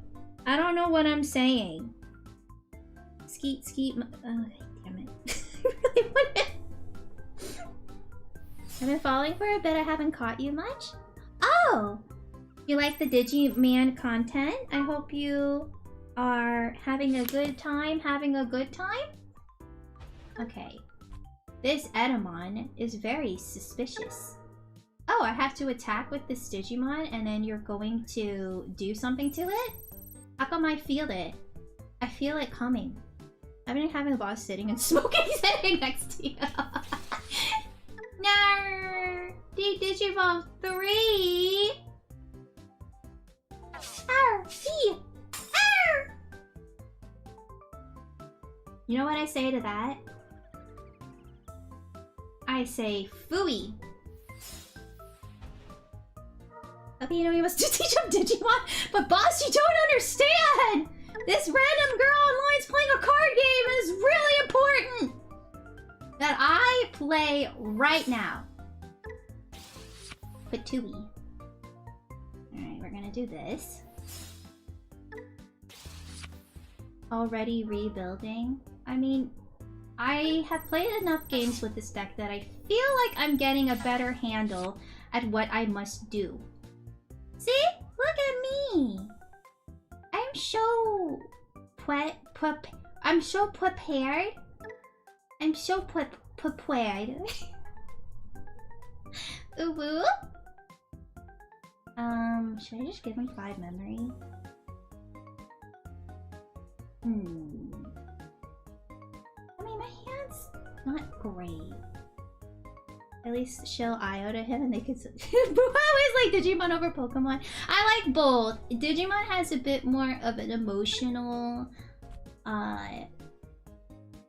I don't know what I'm saying. Skeet, skeet. Oh, damn it. Really want it. I've been falling for a bit. I haven't caught you much. Oh! You like the Digimon content? I hope you are having a good time. Okay. This Edamon is very suspicious. Oh, I have to attack with this Digimon and then you're going to do something to it? How come I feel it? I feel it coming. I've been having the boss sitting and smoking sitting next to you. No! Digivolve 3! Arr! Arr! You know what I say to that? I say phooey. Okay, you know you must teach him Digimon, but boss, you don't understand! This random girl online is playing a card game and it's really important that I play right now. Patooey. gonna do this. Already rebuilding. I mean, I have played enough games with this deck that I feel like I'm getting a better handle at what I must do. See? Look at me! I'm so... I'm so prepared. I'm so prepared. Ooh. Should I just give him 5 memory? I mean, my hand's not great. At least show IO to him and they could... I always like Digimon over Pokemon. I like both. Digimon has a bit more of an emotional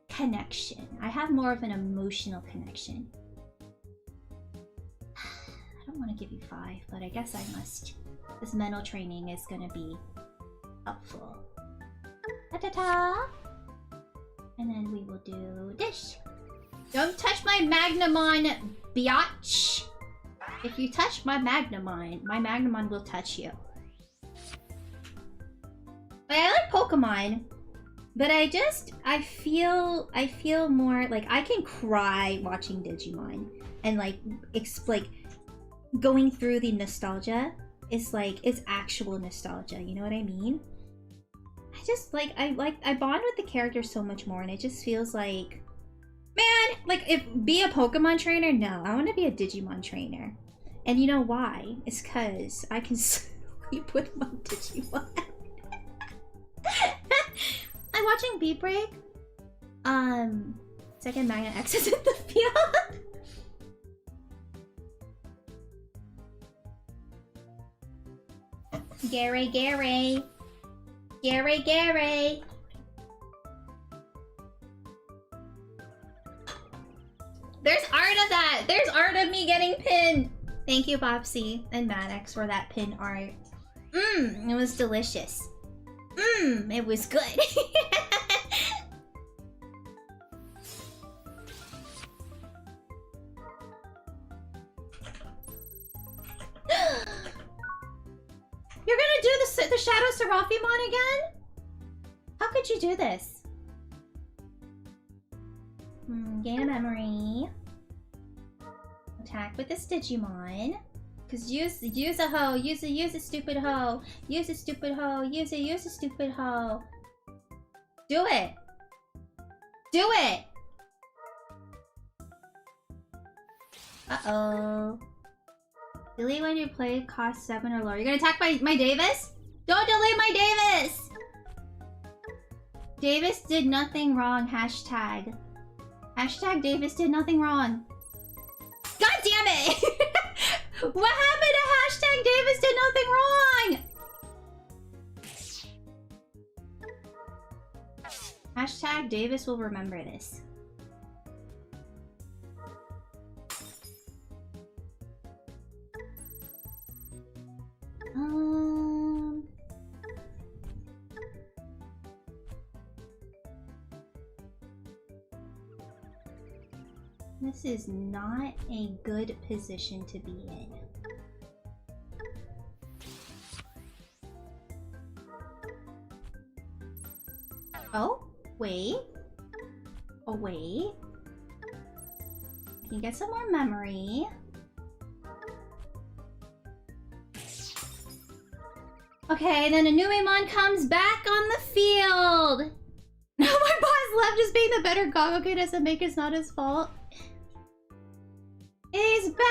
connection. I have more of an emotional connection. I don't want to give you 5, but I guess I must. This mental training is gonna be helpful. Ta-ta-ta! And then we will do this. Don't touch my Magnamon, biatch! If you touch my Magnamon will touch you. But I like Pokemon. But I feel more like I can cry watching Digimon. And like, going through the nostalgia is like, it's actual nostalgia, you know what I mean? I bond with the character so much more and it just feels like, man, like be a Pokemon trainer? No, I want to be a Digimon trainer. And you know why? It's cause I can sleep with my Digimon. I'm watching Beat Break. Second Magna X is in the field. Gary. There's art of that! There's art of me getting pinned! Thank you, Bopsy and Maddox, for that pin art. It was delicious. It was good. You're gonna do the Shadow Seraphimon again? How could you do this? Gain a memory. Attack with this Digimon. Cause use a hoe. Use a stupid hoe. Use a stupid hoe. Use a stupid hoe. Do it. Do it. Uh-oh. Delete when you play cost 7 or lower. You're gonna attack my Davis? Don't delete my Davis! Davis did nothing wrong, hashtag. Hashtag Davis did nothing wrong. God damn it! What happened to hashtag Davis did nothing wrong? Hashtag Davis will remember this. This is not a good position to be in. Oh, wait. Oh, wait. I can get some more memory. Okay, then a new Amon comes back on the field! No, my boss left just being the better Gagoku doesn't make it's not his fault. He's back!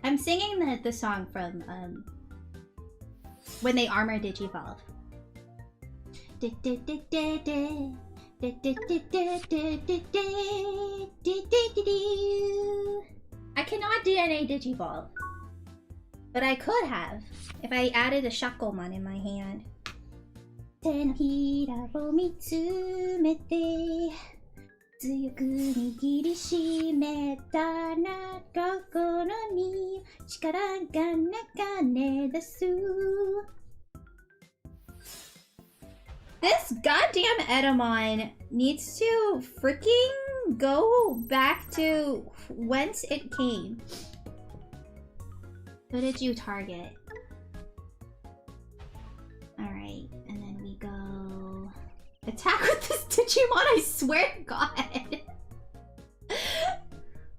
I'm singing the song from when they armor Digivolve. I cannot DNA Digivolve. But I could have, if I added a Shakomon in my hand. 手のひらを見つめて強く握りしめたな心に力が流れ出す This goddamn Edamon needs to freaking go back to whence it came. Who did you target? Alright, and then we go... Attack with this Digimon, I swear to God!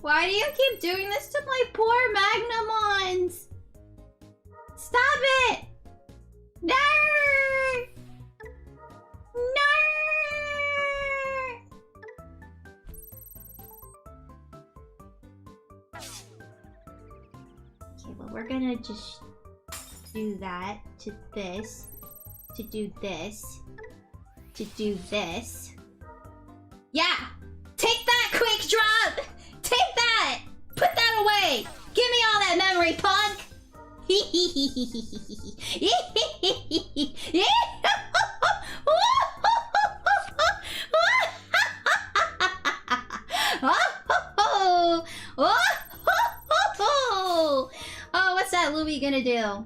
Why do you keep doing this to my poor Magnamons? Stop it! No! No! Okay, well we're gonna just do that to this, to do this, to do this. Yeah! Take that, Quick Drop! Take that! Put that away! Give me all that memory, punk! Oh, what's that Louie gonna do?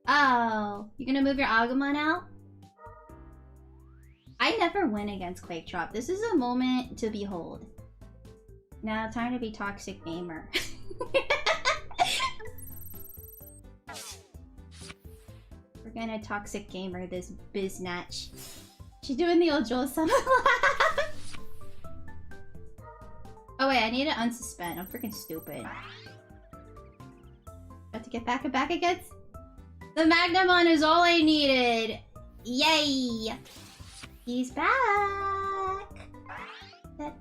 Oh, you gonna move your Agumon out? I never win against Quake Drop. This is a moment to behold. Now, time to be Toxic Gamer. We're gonna Toxic Gamer this biznatch. She's doing the old Joel Summer laugh. Oh wait, I need to unsuspend. I'm freaking stupid. Got to get back against... The Magnamon is all I needed! Yay! He's back! I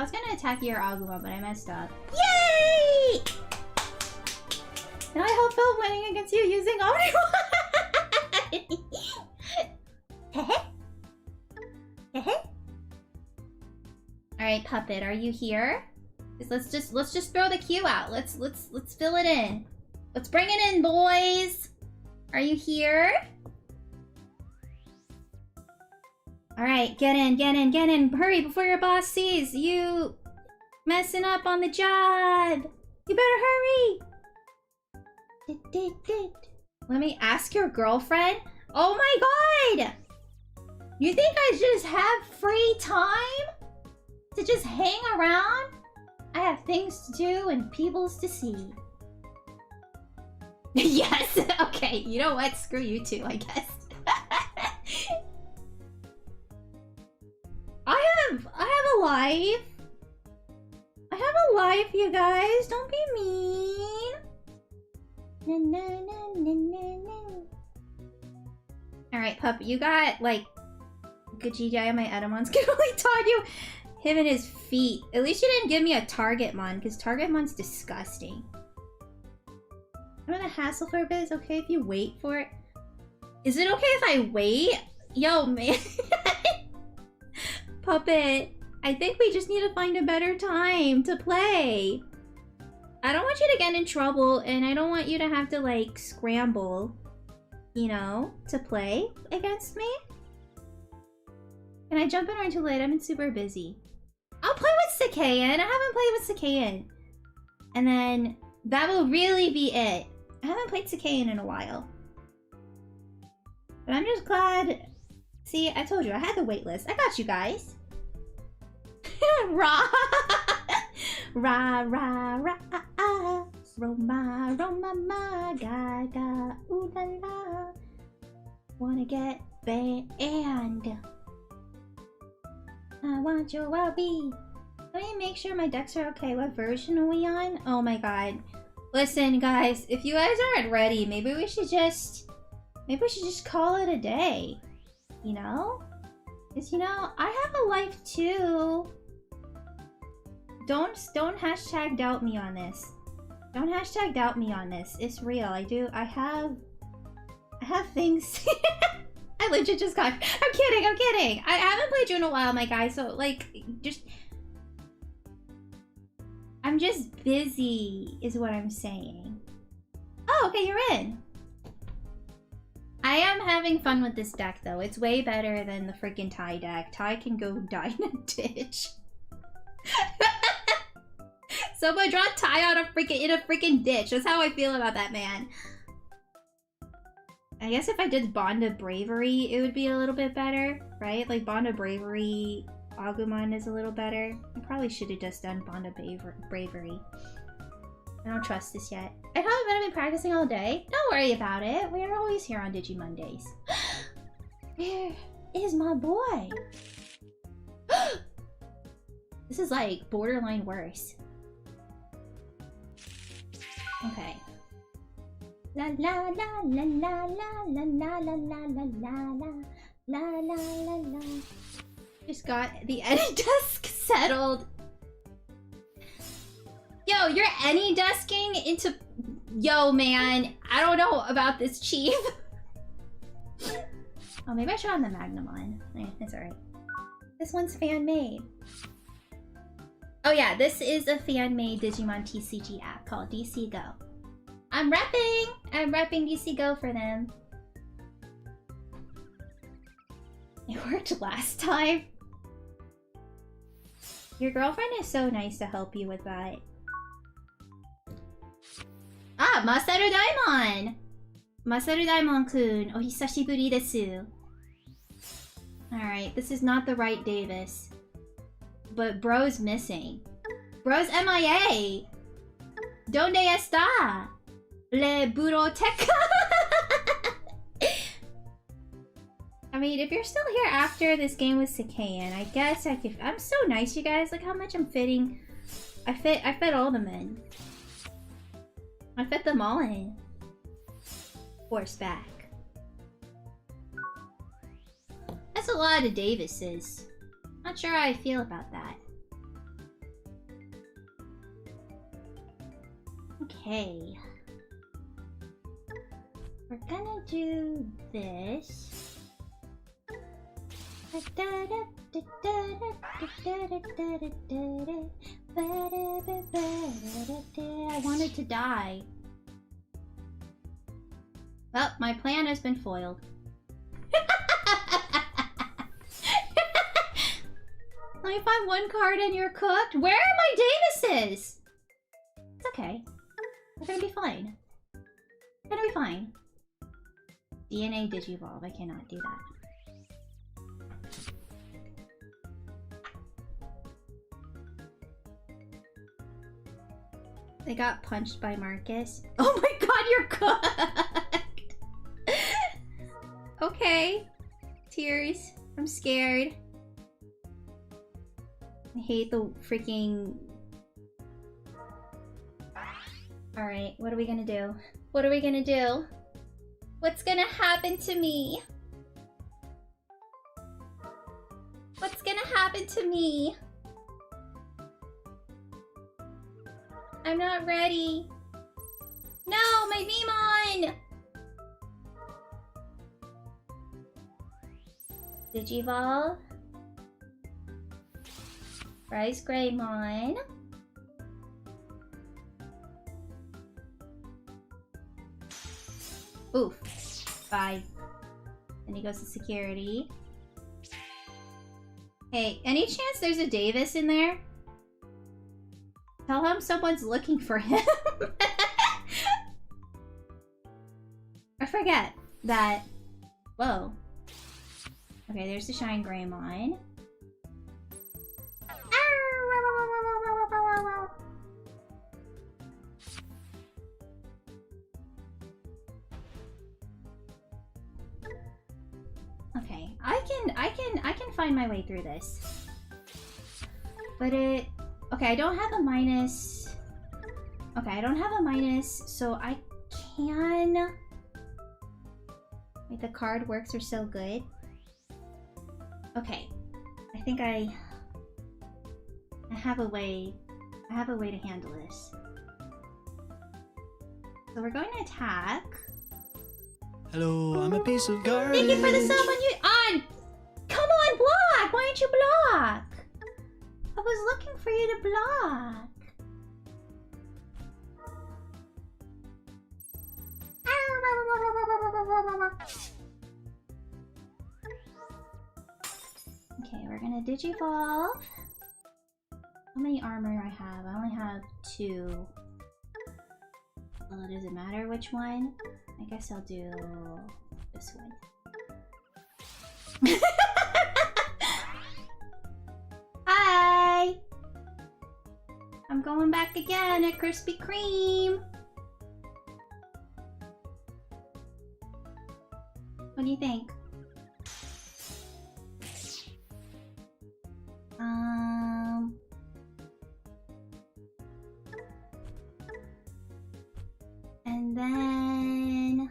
was gonna attack your Agumon, but I messed up. Yay! Now I hope I'm winning against you using Omniwan! Alright, Puppet, are you here? Let's just throw the queue out. Let's fill it in. Let's bring it in, boys! Are you here? Alright, get in. Hurry before your boss sees you messing up on the job. You better hurry. Let me ask your girlfriend. Oh my god! You think I just have free time to just hang around? I have things to do and peoples to see. Yes! Okay, you know what? Screw you too, I guess. I have a life. I have a life, you guys. Don't be mean. Na, na, na, na, na, na. Alright, Pup, you got like good GDI on my Edamon's can only taught you him and his feet. At least you didn't give me a Targetmon, because Targetmon's disgusting. I'm gonna hassle for a bit. It's okay if you wait for it. Is it okay if I wait? Yo, man. Puppet, I think we just need to find a better time to play. I don't want you to get in trouble, and I don't want you to have to, like, scramble, you know, to play against me. Can I jump in right too late? I've been super busy. I'll play with Sakayan. I haven't played with Sakayan. And then that will really be it. I haven't played Sakayan in a while. But I'm just glad... See, I told you, I had the waitlist. I got you guys. Rah! Rah, rah, rah. Roma, Roma, ma, gaga, ooh la la. Wanna get banned. I want your well-being. Let me make sure my decks are okay. What version are we on? Oh my god. Listen, guys, if you guys aren't ready, maybe we should just call it a day. You know? Because, you know, I have a life too. Don't hashtag doubt me on this. Don't hashtag doubt me on this. It's real. I have things. I legit just got. I'm kidding. I'm kidding. I haven't played you in a while, my guy. So like, just. I'm just busy, is what I'm saying. Oh, okay, you're in. I am having fun with this deck, though. It's way better than the freaking Ty deck. Ty can go die in a ditch. Someone draw Ty on in a freaking ditch. That's how I feel about that man. I guess if I did Bond of Bravery, it would be a little bit better, right? Like Bond of Bravery, Agumon is a little better. I probably should have just done Bond of Bravery. I don't trust this yet. I haven't been practicing all day. Don't worry about it. We're always here on Digi Mondays. Where is my boy? This is like borderline worse. Okay. La la la la la la la la la la la la la la la. Just got the AnyDesk settled. Yo, you're AnyDesking into... Yo, man. I don't know about this, Chief. Oh, maybe I should have the Magnamon. It's alright. This one's fan-made. Oh yeah, this is a fan-made Digimon TCG app called DC Go. I'm repping DC Go for them. It worked last time. Your girlfriend is so nice to help you with that. Ah, Masaru Daimon! Masaru Daimon-kun, o hisashiburi desu. Alright, this is not the right Davis. But bro's missing. Bro's MIA! Donde está? Le Buroteca? I mean, if you're still here after this game with Sakayan, I guess I could... I'm so nice, you guys. Look how much I'm fitting. I fit all the men. I fit them all in. Horseback. That's a lot of Davises. Not sure how I feel about that. Okay. We're gonna do this. I wanted to die. Well, my plan has been foiled. Let me find one card and you're cooked. Where are my Davises? It's okay. We're gonna be fine. We're gonna be fine. DNA Digivolve. I cannot do that. They got punched by Marcus. Oh my god, you're cooked! Okay. Tears. I'm scared. I hate the freaking... Alright, what are we gonna do? What are we gonna do? What's gonna happen to me? What's gonna happen to me? I'm not ready. No, my Vmon! Digivolve. Rice Greymon. Oof. Bye. And he goes to security. Hey, any chance there's a Davis in there? Tell him someone's looking for him. I forget that... Whoa. Okay, there's the Shine Greymon. Okay, I can find my way through this. But it... Okay, I don't have a minus. Okay, I don't have a minus, so I can... Wait, the card works are so good. Okay, I think I have a way. I have a way to handle this. So we're going to attack. Hello, I'm a piece of garbage. Thank you for the sub on you. On! Come on, block! Why didn't you block? I was looking for you to block. Okay, we're gonna digivolve. How many armor I have? I only have 2. Well, does it matter which one? I guess I'll do this one. Hi! I'm going back again at Krispy Kreme. What do you think? And then...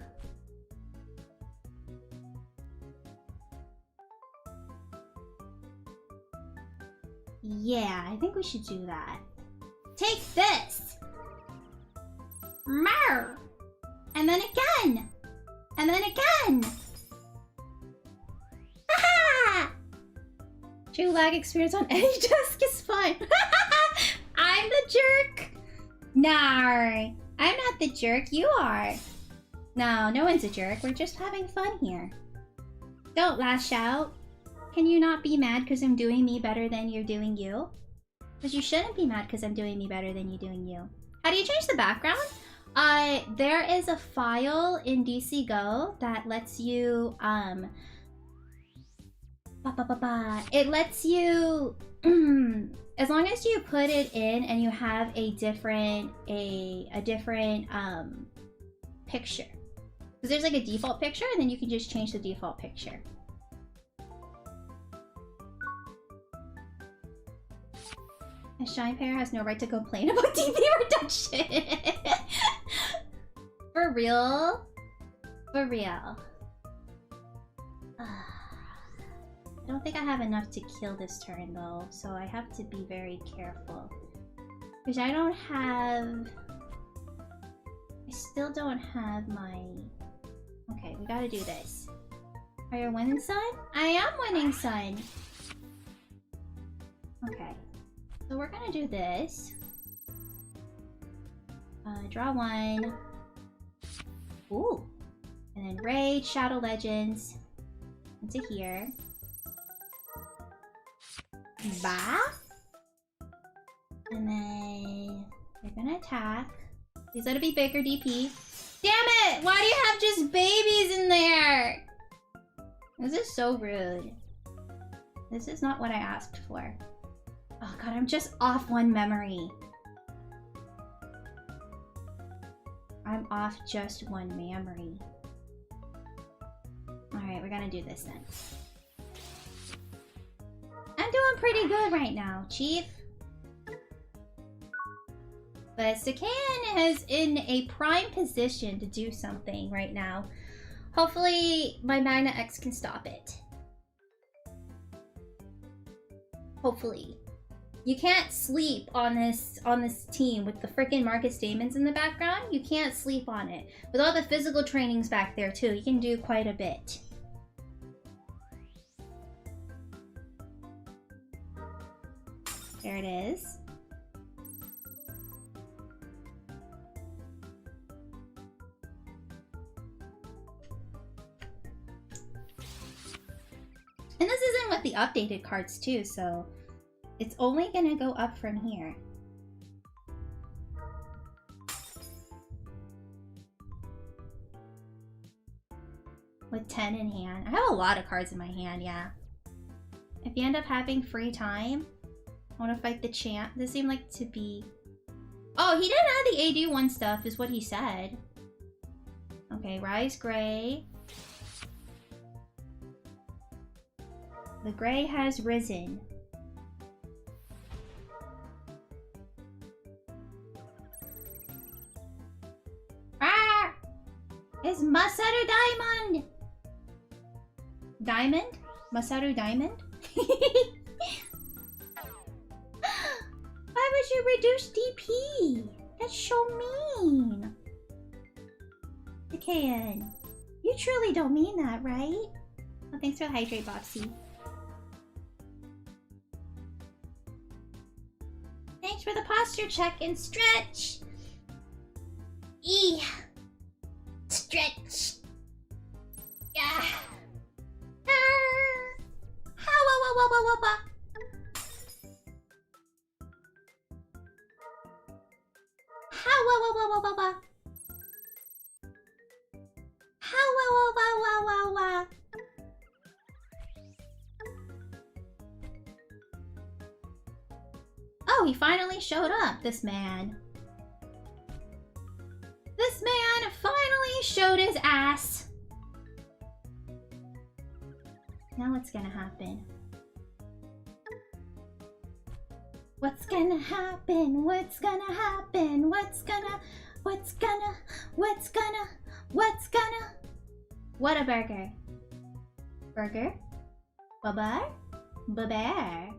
yeah, I think we should do that. Take this! Mer! And then again! And then again! Ha! True lag experience on any desk is fine. I'm the jerk! No, I'm not the jerk, you are. No, no one's a jerk. We're just having fun here. Don't lash out. Can you not be mad because I'm doing me better than you're doing you? Because you shouldn't be mad because I'm doing me better than you doing you. How do you change the background? There is a file in DC Go that lets you, it lets you, as long as you put it in and you have a different picture. Because there's like a default picture and then you can just change the default picture. A Shine Pair has no right to complain about DP reduction. For real? For real. I don't think I have enough to kill this turn though, so I have to be very careful. Because I don't have... I still don't have my... Okay, we gotta do this. Are you winning, son? I am winning, son! Okay. So we're gonna do this. Draw 1. Ooh. And then Raid, Shadow Legends. Into here. Bah. And then we're gonna attack. Please let it be bigger DP. Damn it! Why do you have just babies in there? This is so rude. This is not what I asked for. Oh god, I'm just off 1 memory. I'm off just 1 memory. Alright, we're gonna do this then. I'm doing pretty good right now, Chief. But Sakayan is in a prime position to do something right now. Hopefully, my Magna X can stop it. Hopefully. You can't sleep on this team with the freaking Marcus Daemons in the background. You can't sleep on it. With all the physical trainings back there too, you can do quite a bit. There it is. And this isn't with the updated cards too, so it's only gonna go up from here. With 10 in hand. I have a lot of cards in my hand, yeah. If you end up having free time, I want to fight the champ. This seemed like to be... Oh, he didn't have the AD1 stuff, is what he said. Okay, Rise Gray. The gray has risen. Ah! It's Masaru Diamond! Diamond? Masaru Diamond? Why would you reduce DP? That's so mean. Sakayan, You truly don't mean that, right? Oh, thanks for the hydrate, Bobsy. Thanks for the posture check and stretch. Stretch. Yeah. Oh, he finally showed up, this man. This man finally showed his ass. Now what's gonna happen? What's gonna happen? What's gonna happen? What's gonna... What a burger. Burger? Babar? Babar.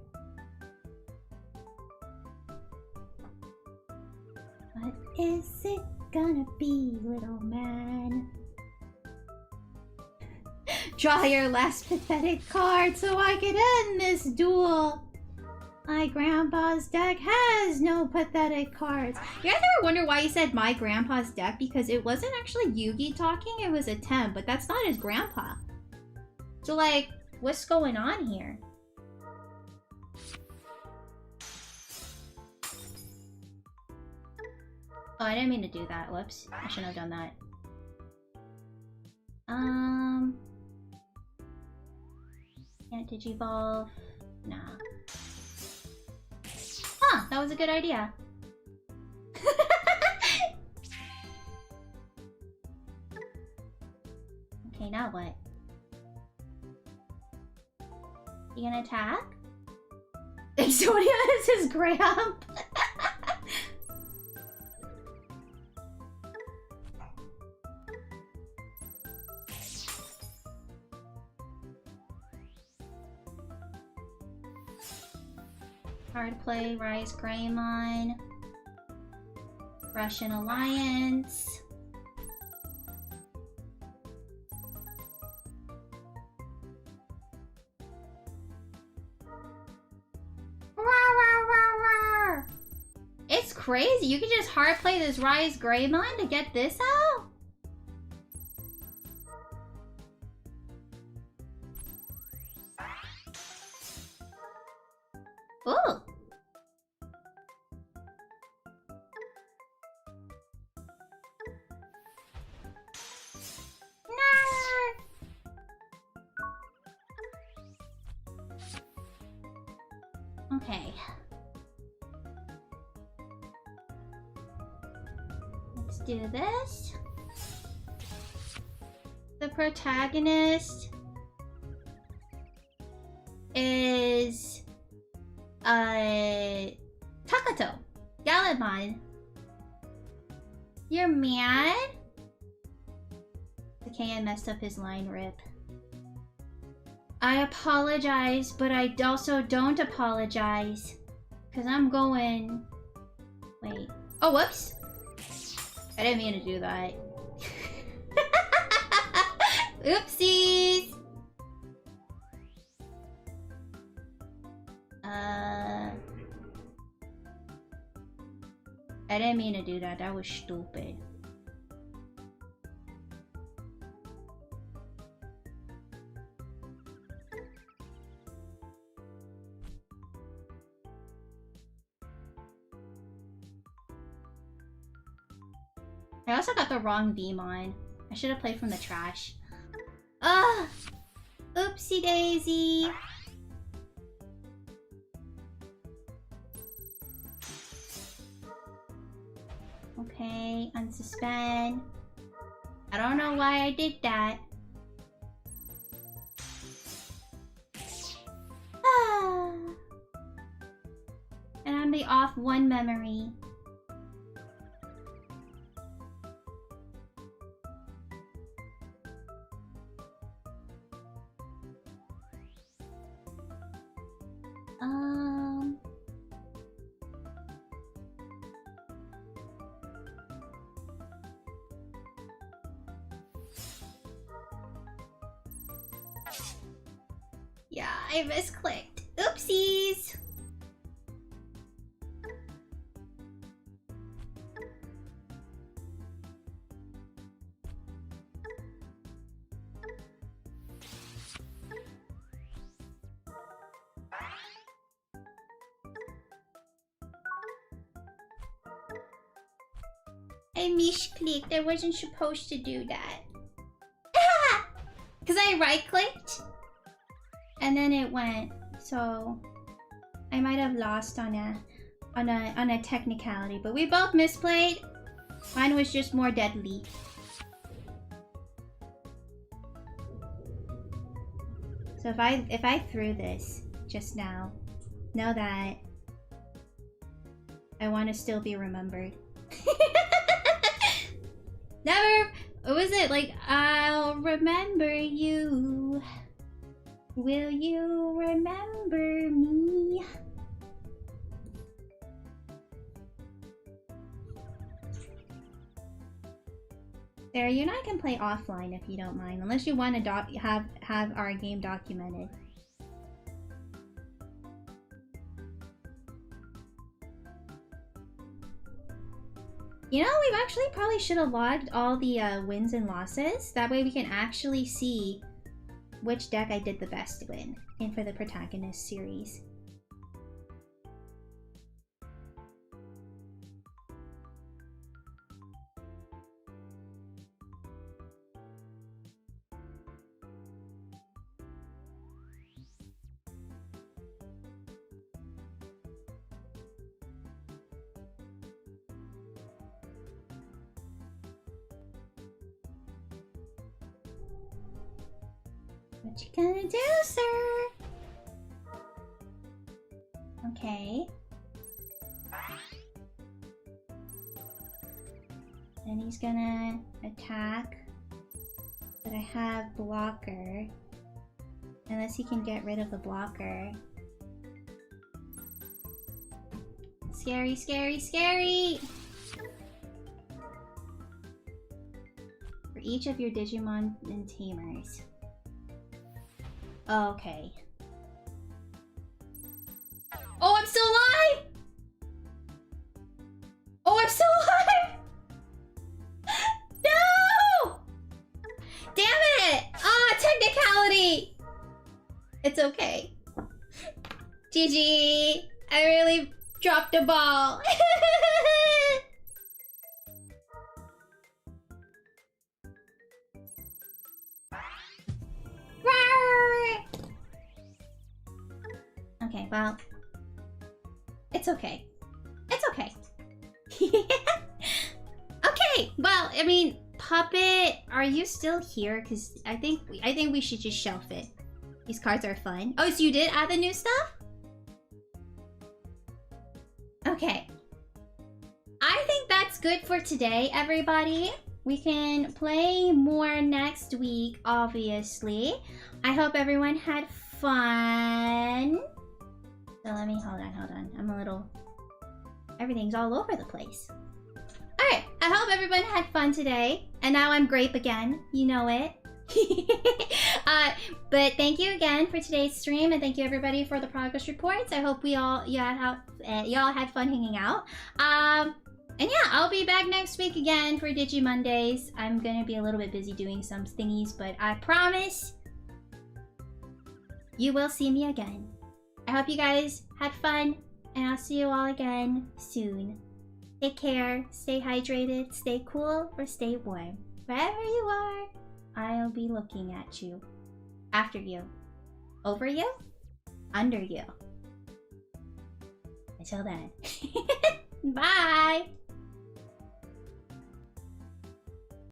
What is it gonna be, little man? Draw your last pathetic card so I can end this duel. My grandpa's deck has no pathetic cards. You guys ever wonder why he said my grandpa's deck? Because it wasn't actually Yugi talking, it was a Tem, but that's not his grandpa. So like, what's going on here? Oh, I didn't mean to do that. Whoops. I shouldn't have done that. Can't digivolve. Nah. Huh, that was a good idea. Okay, now what? You gonna attack? Exodia is his Graham. Hard play, Rise Greymon. Russian Alliance. It's crazy. You can just hard play this Rise Greymon to get this out? Ooh. Okay. Let's do this. The protagonist is Takato. Gallimon. You're mad? Okay, I messed up his line, rip. I apologize, but I also don't apologize. Cause I'm going... Wait. Oh, whoops! I didn't mean to do that. Oopsies! I didn't mean to do that. That was stupid. I also got the wrong Vmon. I should have played from the trash. Ugh! Oopsie daisy! Okay, unsuspend. I don't know why I did that. Ah. And I'm be off one memory. I misclicked. Oopsies. I misclicked. I wasn't supposed to do that. Because I right-clicked and then it went. So I might have lost on a technicality, but we both misplayed. Mine was just more deadly. So if I threw this just now, know that I want to still be remembered. Never. What was it? Like, I'll remember you. Will you remember me? Sarah, you and I can play offline if you don't mind, unless you want to have our game documented. You know, we've actually probably should have logged all the wins and losses. That way we can actually see which deck I did the best in for the protagonist series. What you gonna do, sir? Okay. Then he's gonna attack. But I have blocker. Unless he can get rid of the blocker. Scary, scary, scary! For each of your Digimon and Tamers. Okay. Oh, I'm still alive! Oh, I'm still alive! No! Damn it! Ah, technicality! It's okay. GG. I really dropped a ball. Okay, well, it's okay. It's okay. Okay, well, I mean, Puppet, are you still here? Because I think we should just shelf it. These cards are fun. Oh, so you did add the new stuff? Okay. I think that's good for today, everybody. We can play more next week, obviously. I hope everyone had fun. So let me, hold on. I'm a little, everything's all over the place. Alright, I hope everyone had fun today. And now I'm grape again, you know it. But thank you again for today's stream, and thank you everybody for the progress reports. I hope y'all had fun hanging out. And yeah, I'll be back next week again for Digi Mondays. I'm gonna be a little bit busy doing some thingies, but I promise you will see me again. I hope you guys had fun, and I'll see you all again soon. Take care, stay hydrated, stay cool, or stay warm. Wherever you are, I'll be looking at you. After you. Over you. Under you. Until then. Bye!